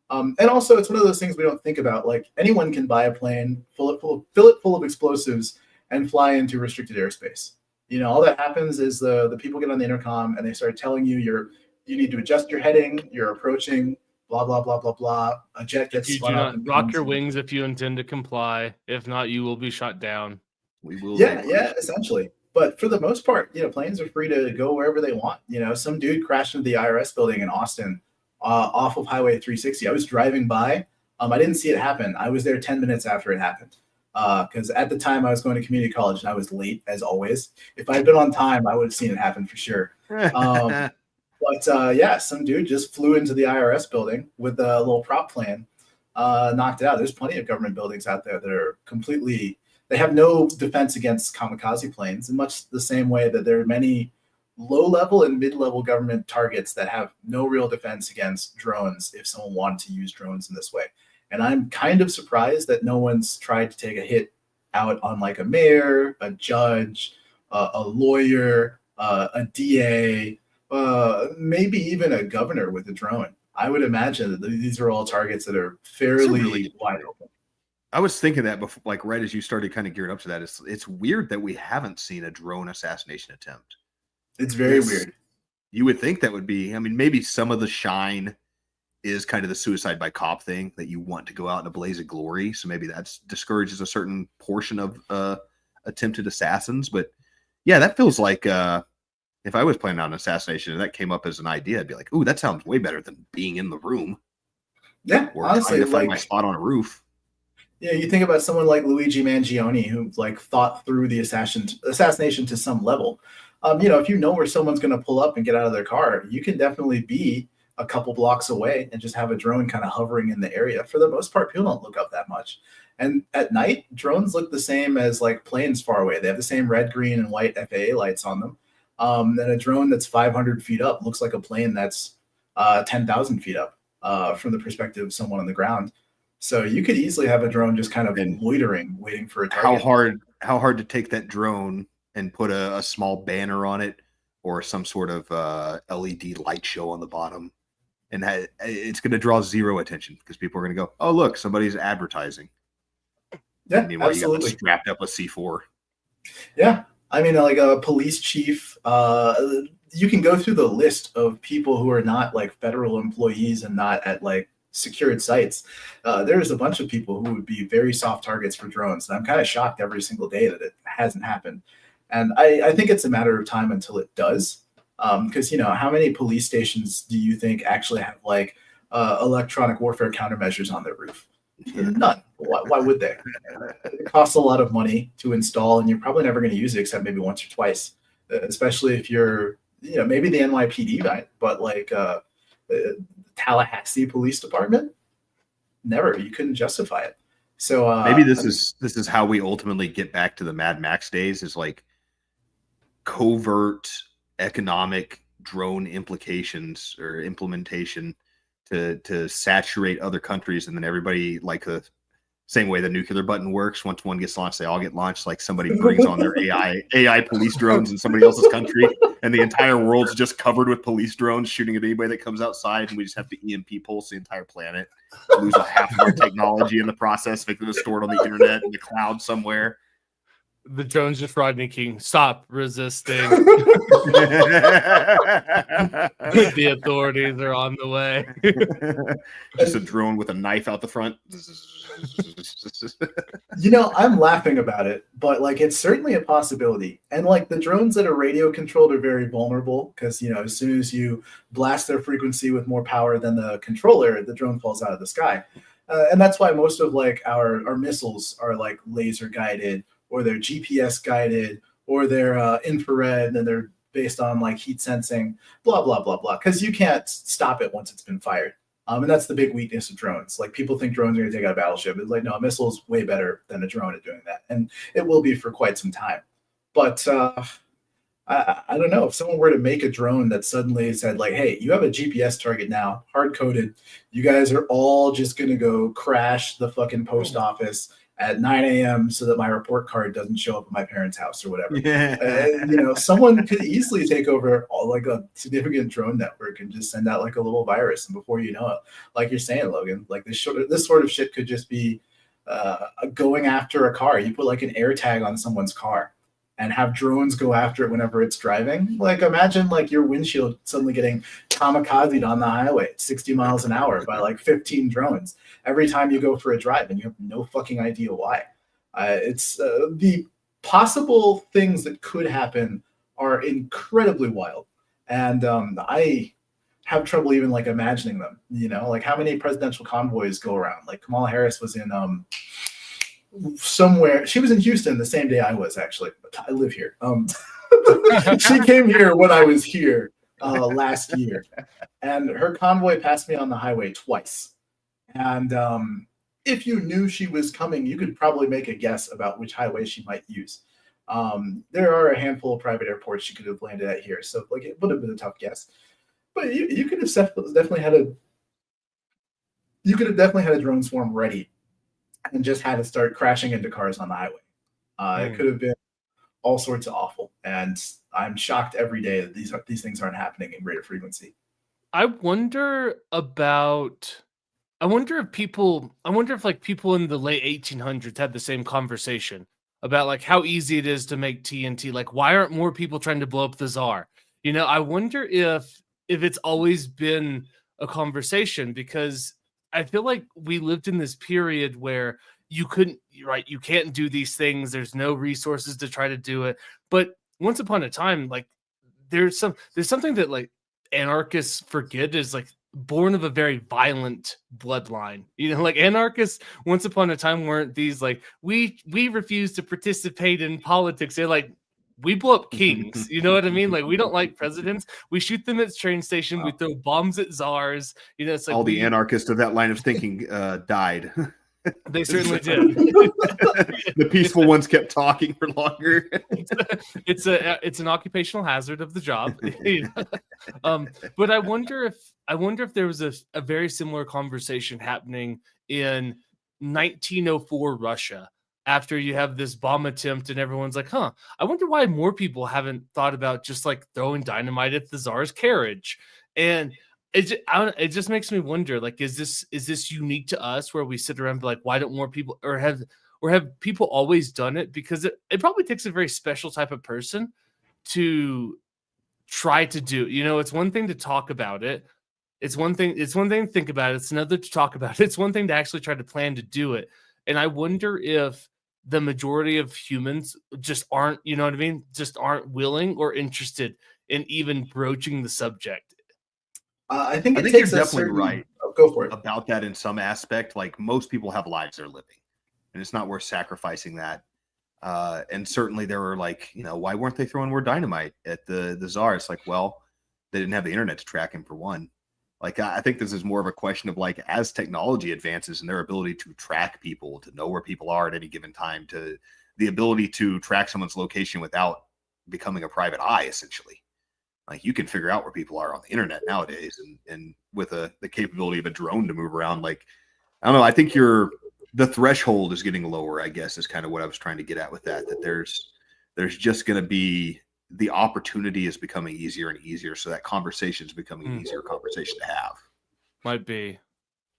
And also, it's one of those things we don't think about. Like, anyone can buy a plane, fill it full of explosives, and fly into restricted airspace. All that happens is the people get on the intercom and they start telling you you need to adjust your heading, you're approaching, blah blah blah blah blah. A jet gets You do spun up. not rock your wings if you intend to comply. If not, you will be shot down. We will. Yeah, essentially. But for the most part, planes are free to go wherever they want. Some dude crashed into the IRS building in Austin off of Highway 360. I was driving by. I didn't see it happen. I was there 10 minutes after it happened. Because at the time I was going to community college and I was late, as always. If I had been on time, I would have seen it happen for sure. But some dude just flew into the IRS building with a little prop plane, knocked it out. There's plenty of government buildings out there that are they have no defense against kamikaze planes, in much the same way that there are many low-level and mid-level government targets that have no real defense against drones if someone wanted to use drones in this way. And I'm kind of surprised that no one's tried to take a hit out on like a mayor, a judge, a lawyer, a DA, maybe even a governor with a drone. I would imagine that these are all targets that are fairly wide open. I was thinking that before, like right as you started kind of gearing up to that. It's weird that we haven't seen a drone assassination attempt. It's very weird. You would think that would be, maybe some of the shine is kind of the suicide by cop thing, that you want to go out in a blaze of glory. So maybe that discourages a certain portion of attempted assassins. But yeah, that feels like if I was planning on an assassination and that came up as an idea, I'd be like, ooh, that sounds way better than being in the room. Yeah, or honestly, trying to find my spot on a roof. Yeah, you think about someone like Luigi Mangione, who like thought through the assassination to some level. If you know where someone's going to pull up and get out of their car, you can definitely be a couple blocks away and just have a drone kind of hovering in the area. For the most part, people don't look up that much. And at night, drones look the same as like planes far away. They have the same red, green, and white FAA lights on them. Then a drone that's 500 feet up looks like a plane that's 10,000 feet up from the perspective of someone on the ground. So you could easily have a drone just kind of loitering, waiting for a target. How hard to take that drone and put a small banner on it or some sort of LED light show on the bottom, and it's going to draw zero attention because people are going to go, "Oh, look, somebody's advertising." Yeah, meanwhile, absolutely. You got strapped up with C4. Yeah, like a police chief. You can go through the list of people who are not like federal employees and not at like secured sites. There's a bunch of people who would be very soft targets for drones, and I'm kind of shocked every single day that it hasn't happened. And I think it's a matter of time until it does, because how many police stations do you think actually have like electronic warfare countermeasures on their roof? None. Why would they? It costs a lot of money to install, and you're probably never going to use it except maybe once or twice, especially if you're maybe the NYPD might, but like Tallahassee Police Department, never. You couldn't justify it. So maybe this is how we ultimately get back to the Mad Max days, is like covert economic drone implications or implementation to saturate other countries, and then everybody like Same way the nuclear button works. Once one gets launched, they all get launched. Like somebody brings on their AI police drones in somebody else's country, and the entire world's just covered with police drones shooting at anybody that comes outside, and we just have to EMP pulse the entire planet, lose a half of our technology in the process, make it stored on the internet in the cloud somewhere. The drone's just Rodney King. Stop resisting. The authorities are on the way. Just a drone with a knife out the front. I'm laughing about it, but like it's certainly a possibility. And like the drones that are radio controlled are very vulnerable because as soon as you blast their frequency with more power than the controller, the drone falls out of the sky. And that's why most of like our missiles are like laser guided, or they're GPS guided, or they're infrared, and they're based on like heat sensing, blah, blah, blah, blah. Because you can't stop it once it's been fired. And that's the big weakness of drones. Like people think drones are going to take out a battleship. It's like, no, a missile is way better than a drone at doing that. And it will be for quite some time. But I don't know, if someone were to make a drone that suddenly said like, hey, you have a GPS target now, hard coded. You guys are all just going to go crash the fucking post office at 9 a.m. so that my report card doesn't show up at my parents' house or whatever. Yeah. Someone could easily take over like a significant drone network and just send out like a little virus. And before you know it, like you're saying, Logan, like this sort of shit could just be going after a car. You put like an air tag on someone's car and have drones go after it whenever it's driving. Like imagine like your windshield suddenly getting kamikazed on the highway at 60 miles an hour by like 15 drones every time you go for a drive, and you have no fucking idea why. It's the possible things that could happen are incredibly wild. And I have trouble even like imagining them, like how many presidential convoys go around. Like Kamala Harris was in somewhere. She was in Houston the same day I was, actually. I live here. She came here when I was here last year, and her convoy passed me on the highway twice. And if you knew she was coming, you could probably make a guess about which highway she might use. There are a handful of private airports she could have landed at here, so like it would have been a tough guess. But you could have definitely had a drone swarm ready and just had to start crashing into cars on the highway. It could have been all sorts of awful. And I'm shocked every day that these things aren't happening in greater frequency. I wonder if like people in the late 1800s had the same conversation about like how easy it is to make TNT. Like, why aren't more people trying to blow up the Tsar? I wonder if it's always been a conversation, because I feel like we lived in this period where you can't do these things. There's no resources to try to do it. But once upon a time, like there's something that like anarchists forget is like born of a very violent bloodline. Like anarchists once upon a time weren't these like, we refuse to participate in politics. They're like, we blow up kings. You know what I mean? Like, we don't like presidents. We shoot them at the train station. Wow. We throw bombs at czars. It's like all the anarchists of that line of thinking died. They certainly did. The peaceful ones kept talking for longer. It's an occupational hazard of the job. But I wonder if there was a very similar conversation happening in 1904 Russia, after you have this bomb attempt and everyone's like, I wonder why more people haven't thought about just like throwing dynamite at the Tsar's carriage. And it just makes me wonder, like, is this unique to us, where we sit around and be like, why don't more people, or have people always done it? Because it probably takes a very special type of person to try to do. It's one thing to talk about it. It's one thing to think about it. It's another to talk about it. It's one thing to actually try to plan to do it. And I wonder if the majority of humans just aren't, just aren't willing or interested in even broaching the subject. I think you're definitely right. Go for it. About that in some aspect. Like, most people have lives they're living, and it's not worth sacrificing that. And certainly there were like, why weren't they throwing more dynamite at the Tsar? It's like, well, they didn't have the internet to track him, for one. Like, I think this is more of a question of like, as technology advances and their ability to track people, to know where people are at any given time, to the ability to track someone's location without becoming a private eye, essentially. Like, you can figure out where people are on the internet nowadays, and with the capability of a drone to move around. Like, I don't know. I think you're the threshold is getting lower, I guess, is kind of what I was trying to get at with that. That there's just going to be, the opportunity is becoming easier and easier, so that conversation is becoming an easier conversation to have. Might be.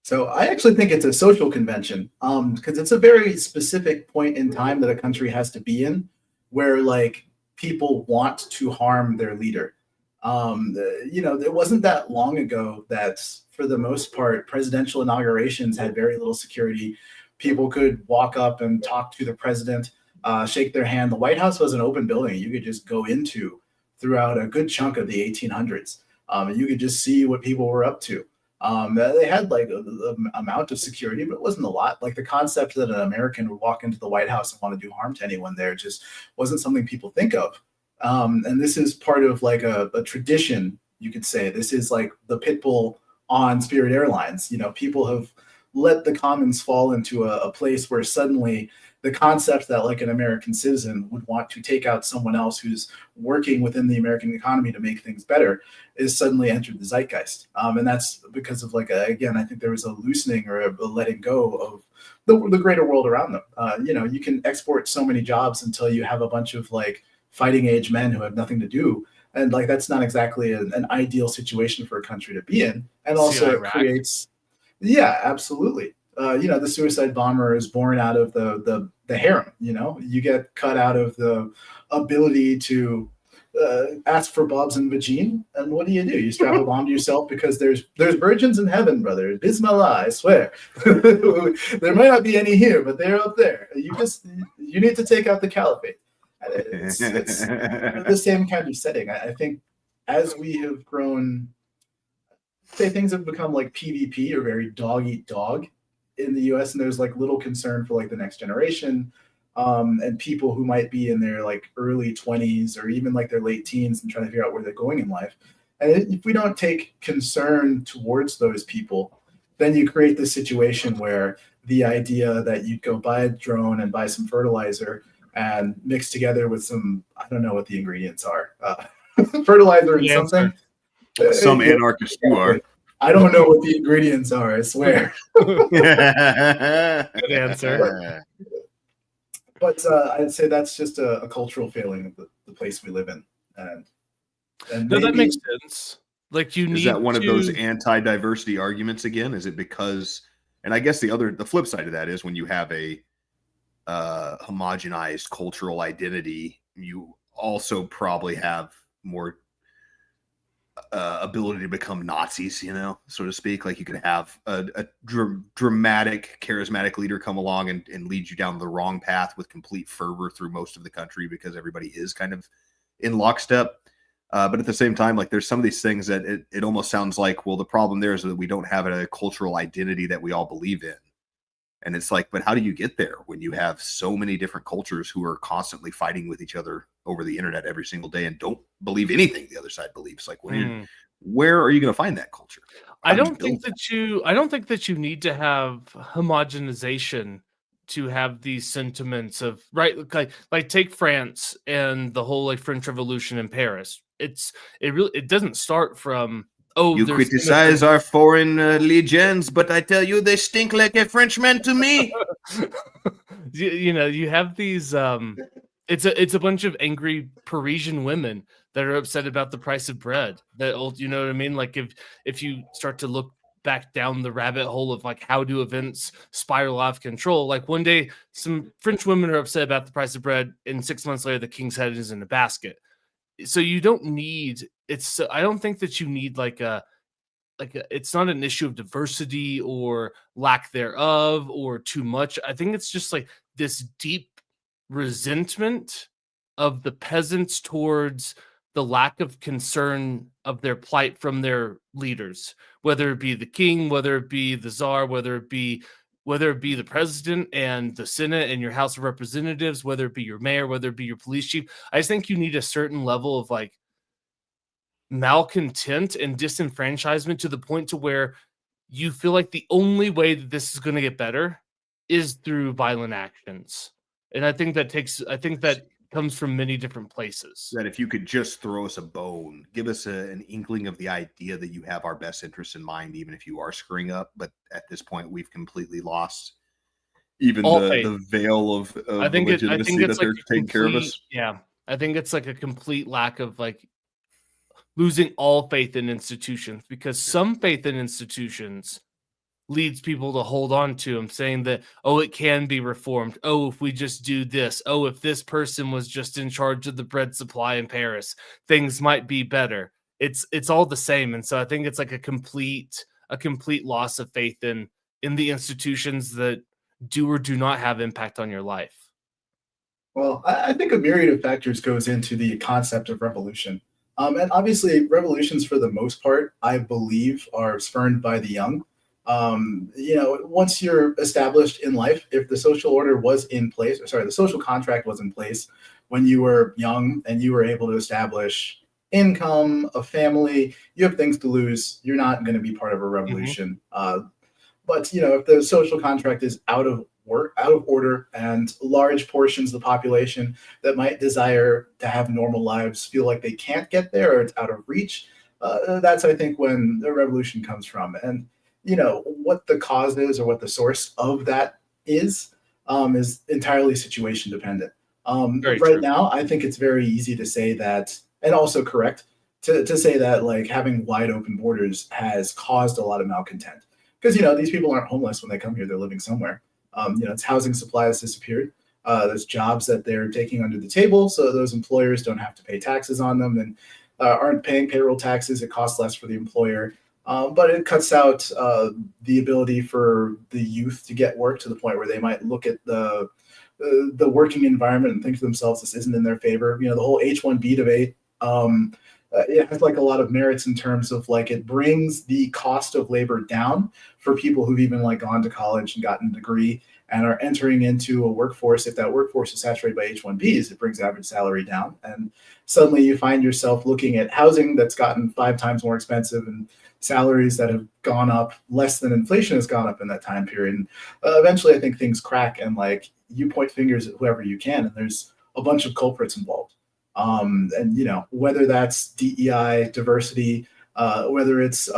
So I actually think it's a social convention, because it's a very specific point in time that a country has to be in, where like people want to harm their leader. It wasn't that long ago that, for the most part, presidential inaugurations had very little security. People could walk up and talk to the president, shake their hand. The White House was an open building you could just go into throughout a good chunk of the 1800s. You could just see what people were up to. They had like an amount of security, but it wasn't a lot. Like the concept that an American would walk into the White House and want to do harm to anyone there just wasn't something people think of. And this is part of like a tradition, you could say. This is like the pit bull on Spirit Airlines. People have let the commons fall into a place where suddenly the concept that like an American citizen would want to take out someone else who's working within the American economy to make things better is suddenly entered the zeitgeist. And that's because of like, again, I think there was a loosening or a letting go of the greater world around them. You can export so many jobs until you have a bunch of like fighting age men who have nothing to do. And like, that's not exactly an ideal situation for a country to be in. And also it creates, yeah, absolutely. The suicide bomber is born out of the harem. You get cut out of the ability to ask for Bob's and Vagine, and what do? You strap a bomb to yourself because there's virgins in heaven, brother. Bismillah, I swear. There might not be any here, but they're up there. You need to take out the caliphate. It's the same kind of setting. I think as we have grown, say things have become like PvP or very dog eat dog in the US, and there's like little concern for like the next generation, and people who might be in their like early 20s or even like their late teens and trying to figure out where they're going in life. And if we don't take concern towards those people, then you create this situation where the idea that you'd go buy a drone and buy some fertilizer and mix together with some, I don't know what the ingredients are, fertilizer and something. Some anarchist you are. I don't know what the ingredients are, I swear. Good answer. But I'd say that's just a cultural failing of the place we live in. And no, that makes sense. Like is that one of those anti-diversity arguments again? Is it because, and I guess the flip side of that is when you have a homogenized cultural identity, you also probably have more ability to become Nazis, so to speak. Like you could have a dramatic, charismatic leader come along and lead you down the wrong path with complete fervor through most of the country because everybody is kind of in lockstep. But at the same time, like there's some of these things that it almost sounds like, well, the problem there is that we don't have a cultural identity that we all believe in. And it's like, but how do you get there when you have so many different cultures who are constantly fighting with each other over the internet every single day and don't believe anything the other side believes? Like, where are you going to find that culture? I don't think that you need to have homogenization to have these sentiments of right. Like take France and the whole like French Revolution in Paris. It doesn't start from. Oh, you criticize our foreign legions, but I tell you, they stink like a Frenchman to me. You have these. It's a bunch of angry Parisian women that are upset about the price of bread. You know what I mean? Like if you start to look back down the rabbit hole of like how do events spiral out of control, like one day some French women are upset about the price of bread, and 6 months later the king's head is in a basket. So you don't need I don't think that you need it's not an issue of diversity or lack thereof or too much. I think it's just like this deep resentment of the peasants towards the lack of concern of their plight from their leaders, whether it be the king, whether it be the czar, whether it be the president and the Senate and your House of Representatives, whether it be your mayor, whether it be your police chief. I just think you need a certain level of like malcontent and disenfranchisement to the point to where you feel like the only way that this is going to get better is through violent actions. And I think that comes from many different places. That if you could just throw us a bone, give us an inkling of the idea that you have our best interests in mind, even if you are screwing up. But at this point, we've completely lost even All the faith. the veil of I the think it. I think legitimacy it's that like they're a taking care of complete. us. Yeah, I think it's like a complete lack of like losing all faith in institutions, because some faith in institutions leads people to hold on to them, saying that, oh, it can be reformed. Oh, if we just do this. Oh, if this person was just in charge of the bread supply in Paris, things might be better. It's all the same. And so I think it's like a complete loss of faith in the institutions that do or do not have impact on your life. Well, I think a myriad of factors goes into the concept of revolution. And obviously, revolutions, for the most part, I believe, are spurned by the young. Once you're established in life, if the social order was in place, or sorry, the social contract was in place when you were young and you were able to establish income, a family, you have things to lose. You're not going to be part of a revolution. But if the social contract is out of order, and large portions of the population that might desire to have normal lives feel like they can't get there or it's out of reach, that's, I think, when the revolution comes from. And what the cause is or what the source of that is entirely situation dependent. Very Right true. now, I think it's very easy to say that, and also correct to say that, like, having wide open borders has caused a lot of malcontent, because these people aren't homeless when they come here; they're living somewhere. It's housing supply has disappeared. There's jobs that they're taking under the table, so those employers don't have to pay taxes on them and aren't paying payroll taxes. It costs less for the employer, but it cuts out the ability for the youth to get work, to the point where they might look at the working environment and think to themselves, this isn't in their favor. The whole H-1B debate. It has like a lot of merits in terms of, like, it brings the cost of labor down for people who've even like gone to college and gotten a degree and are entering into a workforce. If that workforce is saturated by H-1Bs, it brings average salary down, and suddenly you find yourself looking at housing that's gotten 5 times more expensive and salaries that have gone up less than inflation has gone up in that time period. And eventually, I think things crack, and like, you point fingers at whoever you can, and there's a bunch of culprits involved. And whether that's DEI, diversity, whether it's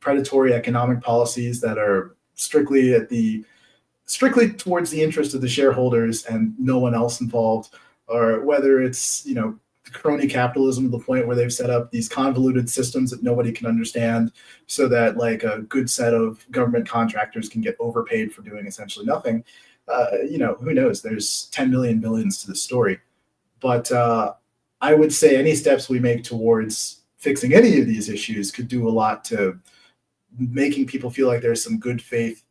predatory economic policies that are strictly towards the interest of the shareholders and no one else involved, or whether it's crony capitalism to the point where they've set up these convoluted systems that nobody can understand, so that like a good set of government contractors can get overpaid for doing essentially nothing. Who knows? There's 10 million billions to the story. But I would say any steps we make towards fixing any of these issues could do a lot to making people feel like there's some good faith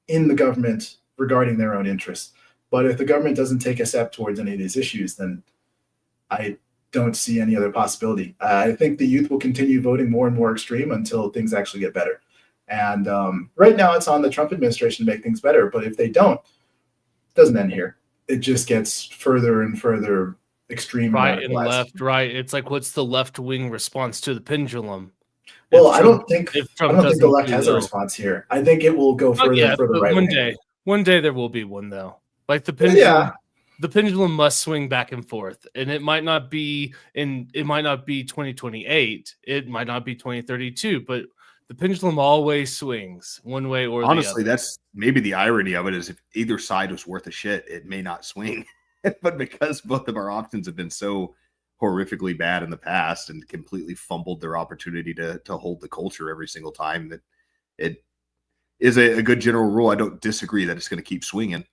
in the government regarding their own interests. But if the government doesn't take a step towards any of these issues, then I don't see any other possibility. I think the youth will continue voting more and more extreme until things actually get better. And right now, it's on the Trump administration to make things better. But if they don't, it doesn't end here. It just gets further and further extreme, Right and radicalized. left, right. It's like, what's the left wing response to the pendulum? Well, I don't think if I Trump don't think the doesn't left do has a well. response here. I think it will go Not further yet, and further but right. one day there will be one, though. Like the pendulum, Yeah. the pendulum must swing back and forth, and it might not be 2028, it might not be 2032, but the pendulum always swings one way or Honestly, the other. that's maybe the irony of it, is if either side was worth a shit, it may not swing. But because both of our options have been so horrifically bad in the past and completely fumbled their opportunity to hold the culture every single time, that it is a good general rule. I don't disagree that it's going to keep swinging,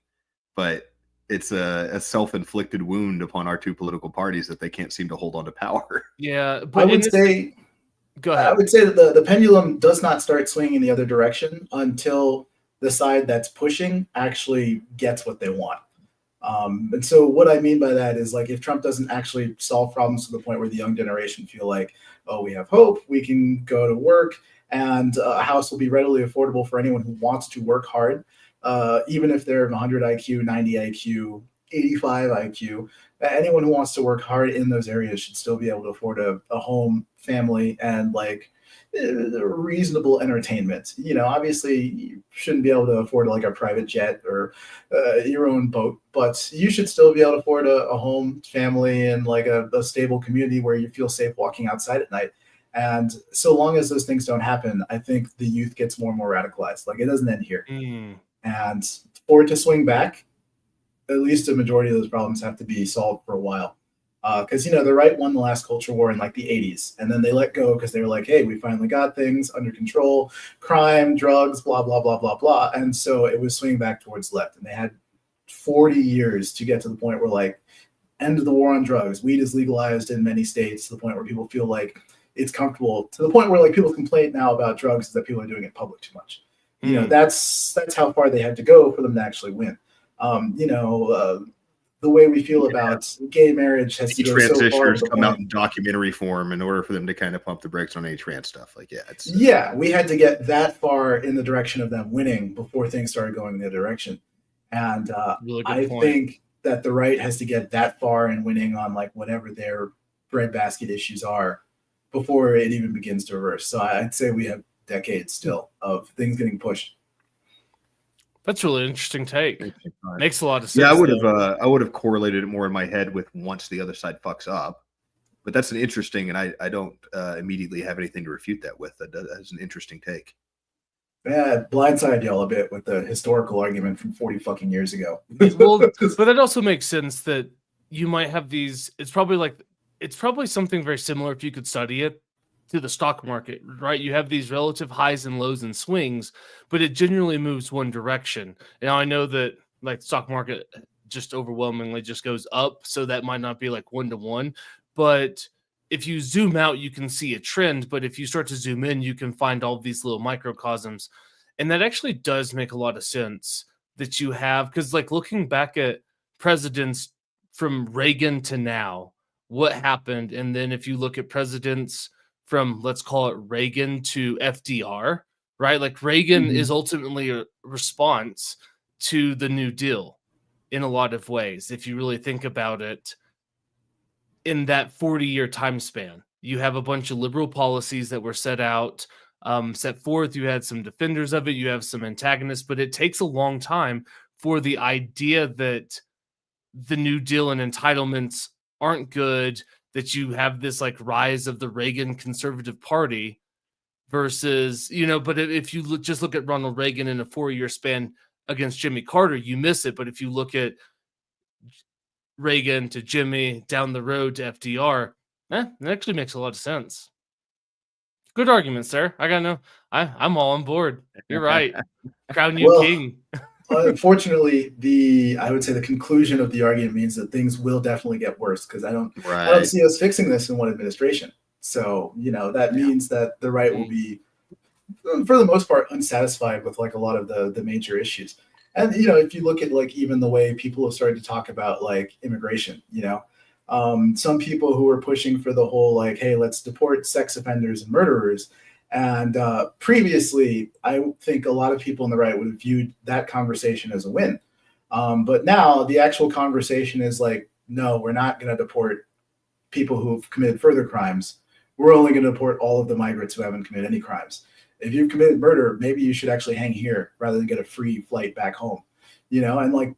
but it's a self-inflicted wound upon our two political parties that they can't seem to hold on to power. Yeah, I but would say go I ahead. would say that the pendulum does not start swinging the other direction until the side that's pushing actually gets what they want. And so what I mean by that is, like, if Trump doesn't actually solve problems to the point where the young generation feel like, oh, we have hope, we can go to work, and a house will be readily affordable for anyone who wants to work hard, even if they're 100 IQ, 90 IQ, 85 IQ. Anyone who wants to work hard in those areas should still be able to afford a home, family, and like reasonable entertainment. Obviously you shouldn't be able to afford like a private jet or your own boat, but you should still be able to afford a home, family, and like a stable community where you feel safe walking outside at night. And so long as those things don't happen, I think the youth gets more and more radicalized. Like, it doesn't end here. And for it to swing back, at least a majority of those problems have to be solved for a while. Because the right won the last culture war in like the 80s, and then they let go because they were like, hey, we finally got things under control, crime, drugs, blah blah blah blah blah, and so it was swinging back towards left, and they had 40 years to get to the point where like end of the war on drugs, weed is legalized in many states to the point where people feel like it's comfortable, to the point where like people complain now about drugs is that people are doing it in public too much. That's how far they had to go for them to actually win. The way we feel about gay marriage has to go so far. Transitioners come out in documentary form in order for them to kind of pump the brakes on any trans stuff. Like, we had to get that far in the direction of them winning before things started going in the direction. And I think that the right has to get that far in winning on like whatever their breadbasket issues are before it even begins to reverse. So I'd say we have decades still of things getting pushed. That's really interesting take. Makes a lot of sense. Yeah, I would have correlated it more in my head with once the other side fucks up. But that's an interesting, and I don't immediately have anything to refute that with. That's an interesting take. Yeah, blindside y'all a bit with the historical argument from 40 fucking years ago. Well, but that also makes sense that you might have these. It's probably something very similar if you could study it to the stock market, right? You have these relative highs and lows and swings, but it generally moves one direction. Now I know that like stock market just overwhelmingly just goes up, so that might not be like 1-to-1, but if you zoom out, you can see a trend, but if you start to zoom in, you can find all these little microcosms. And that actually does make a lot of sense that you have, because like looking back at presidents from Reagan to now, what happened? And then if you look at presidents from, let's call it Reagan to FDR, right? Like Reagan is ultimately a response to the New Deal in a lot of ways. If you really think about it, in that 40-year time span, you have a bunch of liberal policies that were set forth. You had some defenders of it. You have some antagonists, but it takes a long time for the idea that the New Deal and entitlements aren't good, that you have this like rise of the Reagan Conservative Party versus, but if you just look at Ronald Reagan in a 4-year span against Jimmy Carter, you miss it. But if you look at Reagan to Jimmy down the road to FDR, it actually makes a lot of sense. Good argument, sir. I'm all on board. You're right. Crown you king. Unfortunately, I would say the conclusion of the argument means that things will definitely get worse, because I don't see us fixing this in one administration. So, that means that the right will be, for the most part, unsatisfied with like a lot of the major issues. And, if you look at like even the way people have started to talk about like immigration, some people who are pushing for the whole like, hey, let's deport sex offenders and murderers. And previously, I think a lot of people on the right would have viewed that conversation as a win. But now the actual conversation is like, no, we're not going to deport people who have committed further crimes. We're only going to deport all of the migrants who haven't committed any crimes. If you've committed murder, maybe you should actually hang here rather than get a free flight back home. And like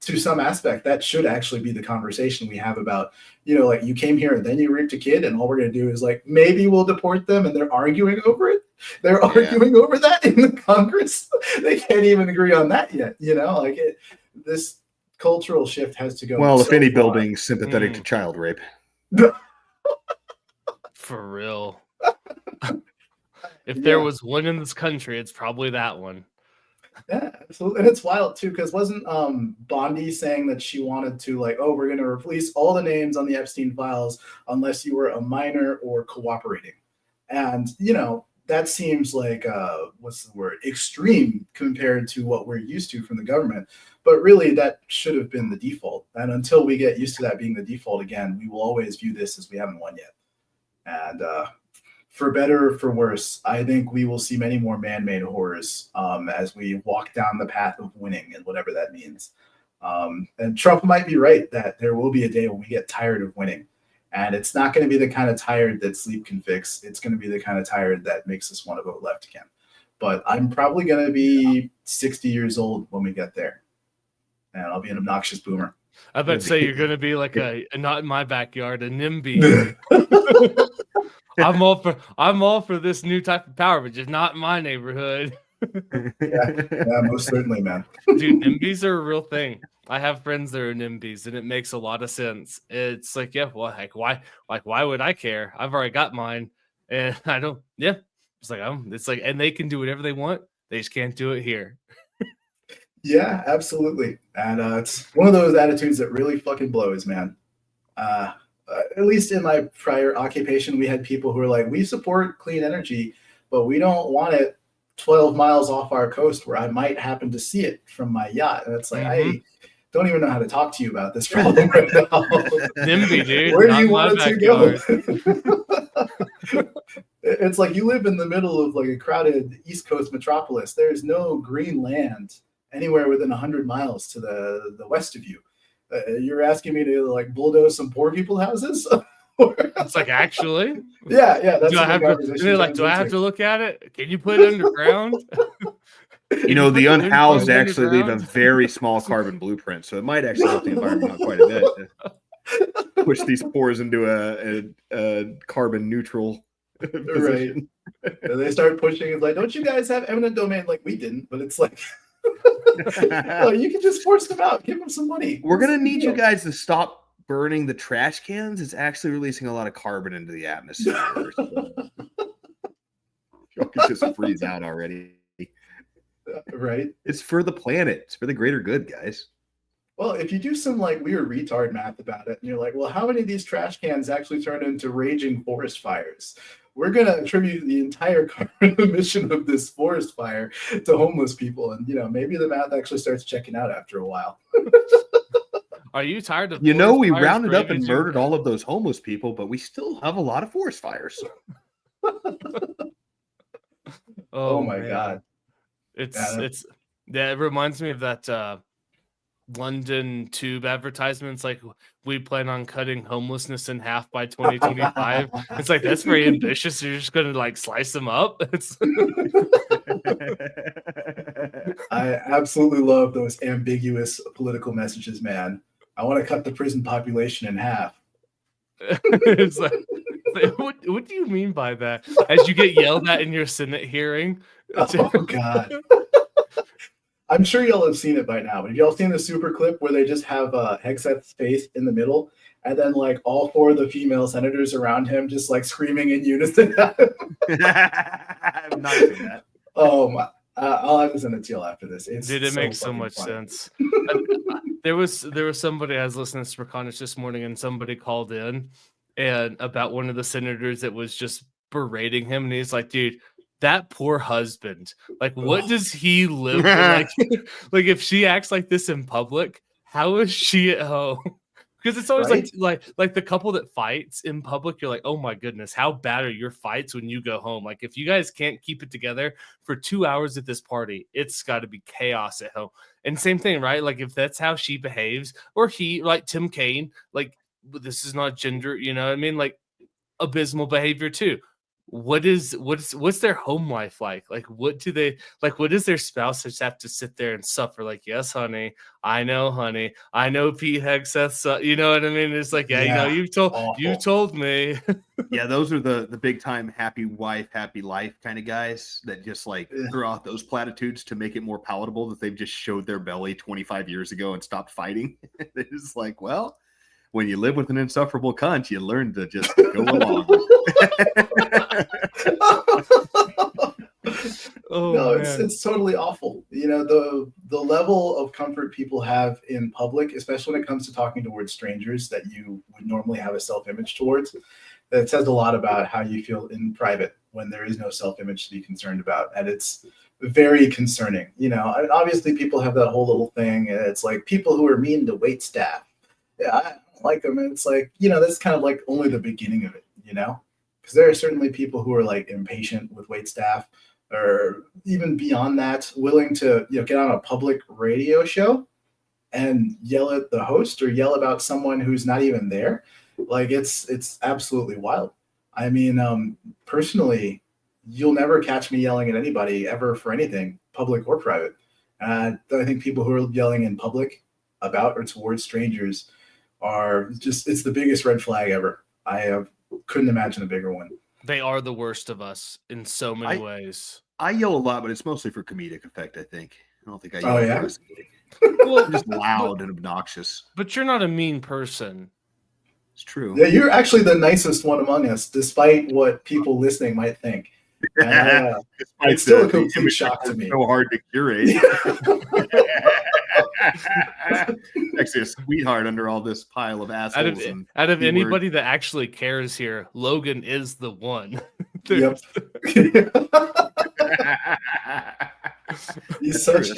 to some aspect, that should actually be the conversation we have about, like you came here and then you raped a kid, and all we're going to do is like, maybe we'll deport them, and they're arguing over it. They're arguing over that in the Congress. They can't even agree on that yet. This cultural shift has to go. Well, if any building's sympathetic to child rape. For real. If there was one in this country, it's probably that one. Yeah, and it's wild too, because wasn't Bondi saying that she wanted to like, oh, we're going to release all the names on the Epstein files unless you were a minor or cooperating, and that seems like extreme compared to what we're used to from the government. But really, that should have been the default. And until we get used to that being the default again, we will always view this as we haven't won yet. And for better or for worse, I think we will see many more man-made horrors as we walk down the path of winning, and whatever that means. And Trump might be right that there will be a day when we get tired of winning. And it's not going to be the kind of tired that sleep can fix. It's going to be the kind of tired that makes us want to vote left again. But I'm probably going to be 60 years old when we get there. And I'll be an obnoxious boomer. I bet to say you're going to be like a not in my backyard, a NIMBY. I'm all for this new type of power, but just not in my neighborhood. Yeah, most certainly, man. Dude, NIMBYs are a real thing. I have friends that are NIMBYs, and it makes a lot of sense. It's like, yeah, well, why would I care? I've already got mine, and I don't. Yeah, it's like, and they can do whatever they want. They just can't do it here. Yeah, absolutely. And it's one of those attitudes that really fucking blows, man. At least in my prior occupation, we had people who were like, we support clean energy, but we don't want it 12 miles off our coast where I might happen to see it from my yacht. And it's like, I don't even know how to talk to you about this problem right now. NIMBY, dude. Where do you want it to go? It's like you live in the middle of like a crowded East Coast metropolis. There's no green land anywhere within 100 miles to the west of you. You're asking me to like bulldoze some poor people's houses? It's like, actually, yeah. That's do I have to look at it? Can you put it underground? You know, the unhoused actually leave a very small carbon blueprint, so it might actually help the environment out quite a bit. Push these pores into a carbon neutral position. Right. And they start pushing. It's like, don't you guys have eminent domain? Like, we didn't, but it's like, oh, you can just force them out. Give them some money. We're gonna need you guys to stop burning the trash cans. It's actually releasing a lot of carbon into the atmosphere. You can just freeze out already. Right. It's for the planet. It's for the greater good, guys. Well, if you do some like weird retard math about it, and you're like, well, how many of these trash cans actually turn into raging forest fires? We're going to attribute the entire carbon emission of this forest fire to homeless people. And, you know, maybe the math actually starts checking out after a while. Are you tired of? We rounded up and murdered all of those homeless people, but we still have a lot of forest fires. Oh my God. It reminds me of that London Tube advertisements, like, we plan on cutting homelessness in half by 2025. It's like, that's very ambitious. You're just gonna like slice them up. I absolutely love those ambiguous political messages, man. I want to cut the prison population in half. It's like, what do you mean by that? As you get yelled at in your Senate hearing. Oh God. I'm sure y'all have seen it by now, but have y'all seen the super clip where they just have Hegseth's face in the middle, and then like all four of the female senators around him just like screaming in unison? I've not seen that. Oh my! I'll have to send it to y'all after this. It makes so much sense. There was somebody I was listening to Spraconish this morning, and somebody called in and about one of the senators that was just berating him, and he's like, dude, that poor husband, like, what does he live with? Like if she acts like this in public, how is she at home? Because it's always right? like the couple that fights in public, you're like, oh my goodness, how bad are your fights when you go home? Like, if you guys can't keep it together for 2 hours at this party, it's got to be chaos at home. And same thing, right? Like, if that's how she behaves, or he, like Tim Kaine, like, this is not gender, you know what I mean? Like, abysmal behavior too. What's their home life like? Like, what do they like? What does their spouse just have to sit there and suffer? Like, yes, honey, I know Pete Hegseth. You know what I mean? It's like, yeah, you know, you told me. Yeah, those are the big time happy wife, happy life kind of guys that just like throw out those platitudes to make it more palatable that they've just showed their belly 25 years ago and stopped fighting. They're just like, well, when you live with an insufferable cunt, you learn to just go along. It's totally awful. You know, the level of comfort people have in public, especially when it comes to talking towards strangers that you would normally have a self-image towards, that says a lot about how you feel in private when there is no self-image to be concerned about. And it's very concerning. You know, and obviously people have that whole little thing. It's like people who are mean to wait staff. Yeah, I don't like them. And it's like, you know, that's kind of like only the beginning of it, you know? Because there are certainly people who are like impatient with wait staff, or even beyond that, willing to, you know, get on a public radio show and yell at the host or yell about someone who's not even there. Like, it's absolutely wild. I mean, personally, you'll never catch me yelling at anybody ever for anything, public or private. I think people who are yelling in public about or towards strangers are just, it's the biggest red flag ever. Couldn't imagine a bigger one. They are the worst of us in so many ways. I yell a lot, but it's mostly for comedic effect, I think. I don't think I Oh, yell yeah? aggressively. Well, I'm just loud and obnoxious. but you're not a mean person. It's true. Yeah, you're actually the nicest one among us, despite what people listening might think. And it's still a complete shock to me. So hard to curate. Actually, a sweetheart under all this pile of assholes. Out of keywords. anybody that actually cares here, Logan is the one. Yep. he's such a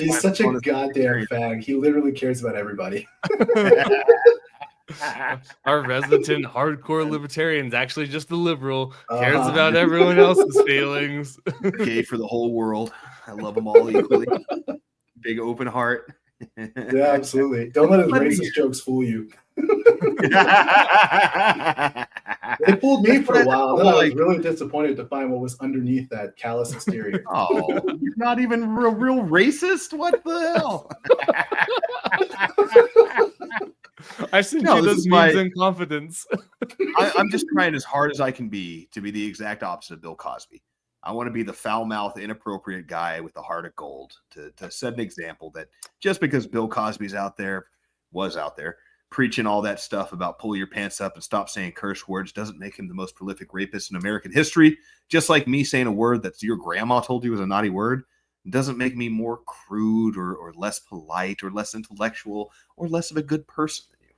goddamn fag. He literally cares about everybody. Our resident hardcore libertarian's actually just a liberal, cares about everyone else's feelings. Gay for the whole world. I love them all equally. Big open heart. Yeah, absolutely. Don't let his racist jokes fool you. They fooled me for a while. Then I was really disappointed to find what was underneath that callous exterior. Oh, you're not even real racist? What the hell? I sent you those memes in confidence. I'm just trying as hard as I can be to be the exact opposite of Bill Cosby. I want to be the foul-mouthed, inappropriate guy with the heart of gold to set an example that just because Bill Cosby's was out there, preaching all that stuff about pull your pants up and stop saying curse words doesn't make him the most prolific rapist in American history. Just like me saying a word that your grandma told you was a naughty word doesn't make me more crude or less polite or less intellectual or less of a good person than you.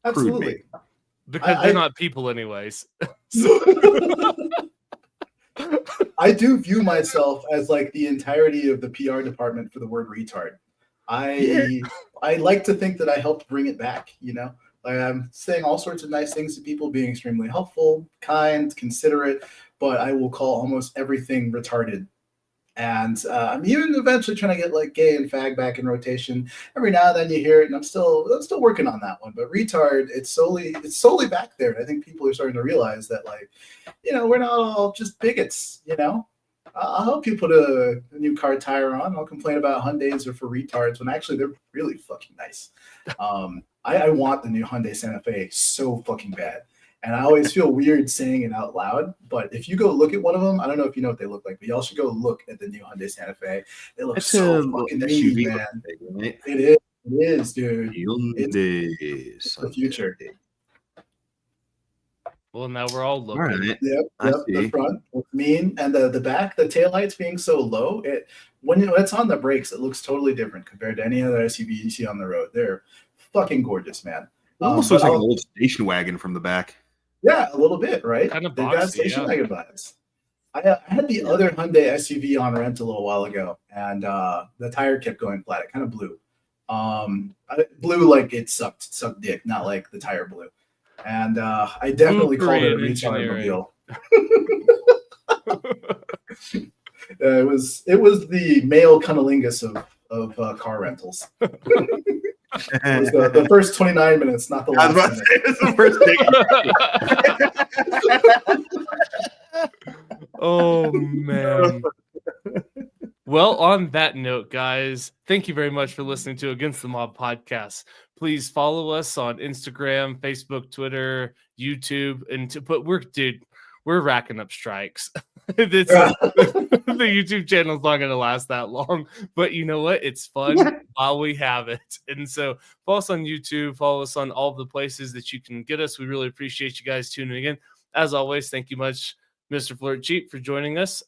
Absolutely. Because they're not people anyways. I do view myself as like the entirety of the PR department for the word retard. I like to think that I helped bring it back, you know? Like I'm saying all sorts of nice things to people, being extremely helpful, kind, considerate, but I will call almost everything retarded. And I'm even eventually trying to get like gay and fag back in rotation. Every now and then you hear it, and I'm still working on that one. But retard, it's solely back there. And I think people are starting to realize that, like, you know, we're not all just bigots. You know, I'll help you put a new car tire on. I'll complain about Hyundais are for retards when actually they're really fucking nice. I want the new Hyundai Santa Fe so fucking bad. And I always feel weird saying it out loud. But if you go look at one of them, I don't know if you know what they look like, but y'all should go look at the new Hyundai Santa Fe. They look so fucking mean, man. It is, dude. It's the future. Well, now we're all looking. Right. Yep. The front looks mean, and the back, the taillights being so low, when it's on the brakes, it looks totally different compared to any other SUV you see on the road. They're fucking gorgeous, man. It almost looks like an old station wagon from the back. Yeah, a little bit, right? Kind of They've got station wagon vibes. I had the other Hyundai SUV on rent a little while ago, and the tire kept going flat. It kind of blew. It blew like it sucked dick, not like the tire blew. And I definitely called it a retard. It was the male cunnilingus of car rentals. It was the first 29 minutes, not the last. I was about to say, it's the first Oh man. Well, on that note, guys, thank you very much for listening to Against the Mob podcast. Please follow us on Instagram, Facebook, Twitter, YouTube, we're racking up strikes. The YouTube channel's not going to last that long, but you know what? It's fun while we have it. And so follow us on YouTube, follow us on all the places that you can get us. We really appreciate you guys tuning in. As always, thank you much, Mr. Flirt Cheap, for joining us.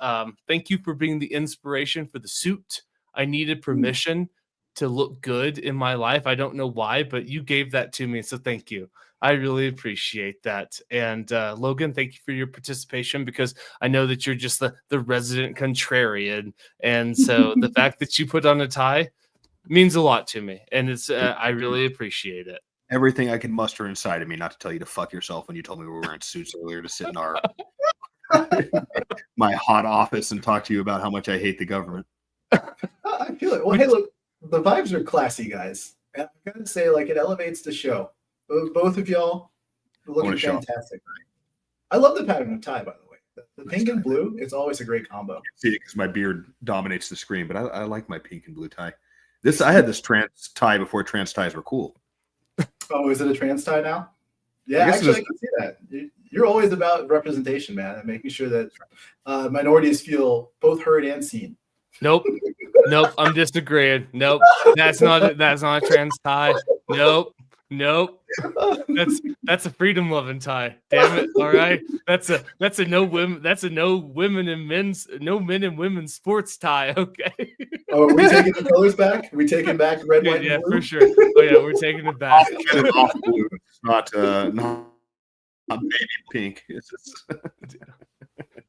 Thank you for being the inspiration for the suit. I needed permission to look good in my life. I don't know why, but you gave that to me. So thank you. I really appreciate that. And Logan, thank you for your participation, because I know that you're just the resident contrarian. And so the fact that you put on a tie means a lot to me. And it's I really appreciate it. Everything I can muster inside of me, not to tell you to fuck yourself when you told me we were wearing suits earlier to sit in our my hot office and talk to you about how much I hate the government. I feel it. Well, hey, look, the vibes are classy, guys. And I gotta say, like, it elevates the show. Both of y'all looking fantastic. I love the pattern of tie, by the way. The pink and blue, it's always a great combo. I see it because my beard dominates the screen, but I like my pink and blue tie. I had this trans tie before trans ties were cool. Oh, is it a trans tie now? Yeah, actually, I can see that. You're always about representation, man, and making sure that minorities feel both heard and seen. Nope. Nope. I'm disagreeing. Nope. That's not a trans tie. Nope. That's a freedom loving tie. Damn it. All right. That's a no women and women's sports tie. Okay. Oh, are we taking the colors back? Are we taking back red, white, Yeah, and blue? for sure. Oh yeah, we're taking it back. Off blue. It's not baby pink. It's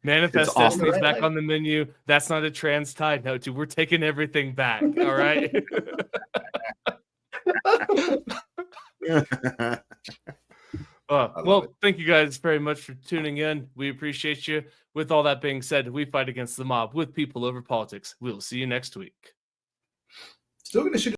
Manifest It's awful. Destiny's back on the menu. That's not a trans tie. No, dude, we're taking everything back. All right. Well, thank you guys very much for tuning in. We appreciate you. With all that being said, we fight against the mob with people over politics. We'll see you next week. Still going to shoot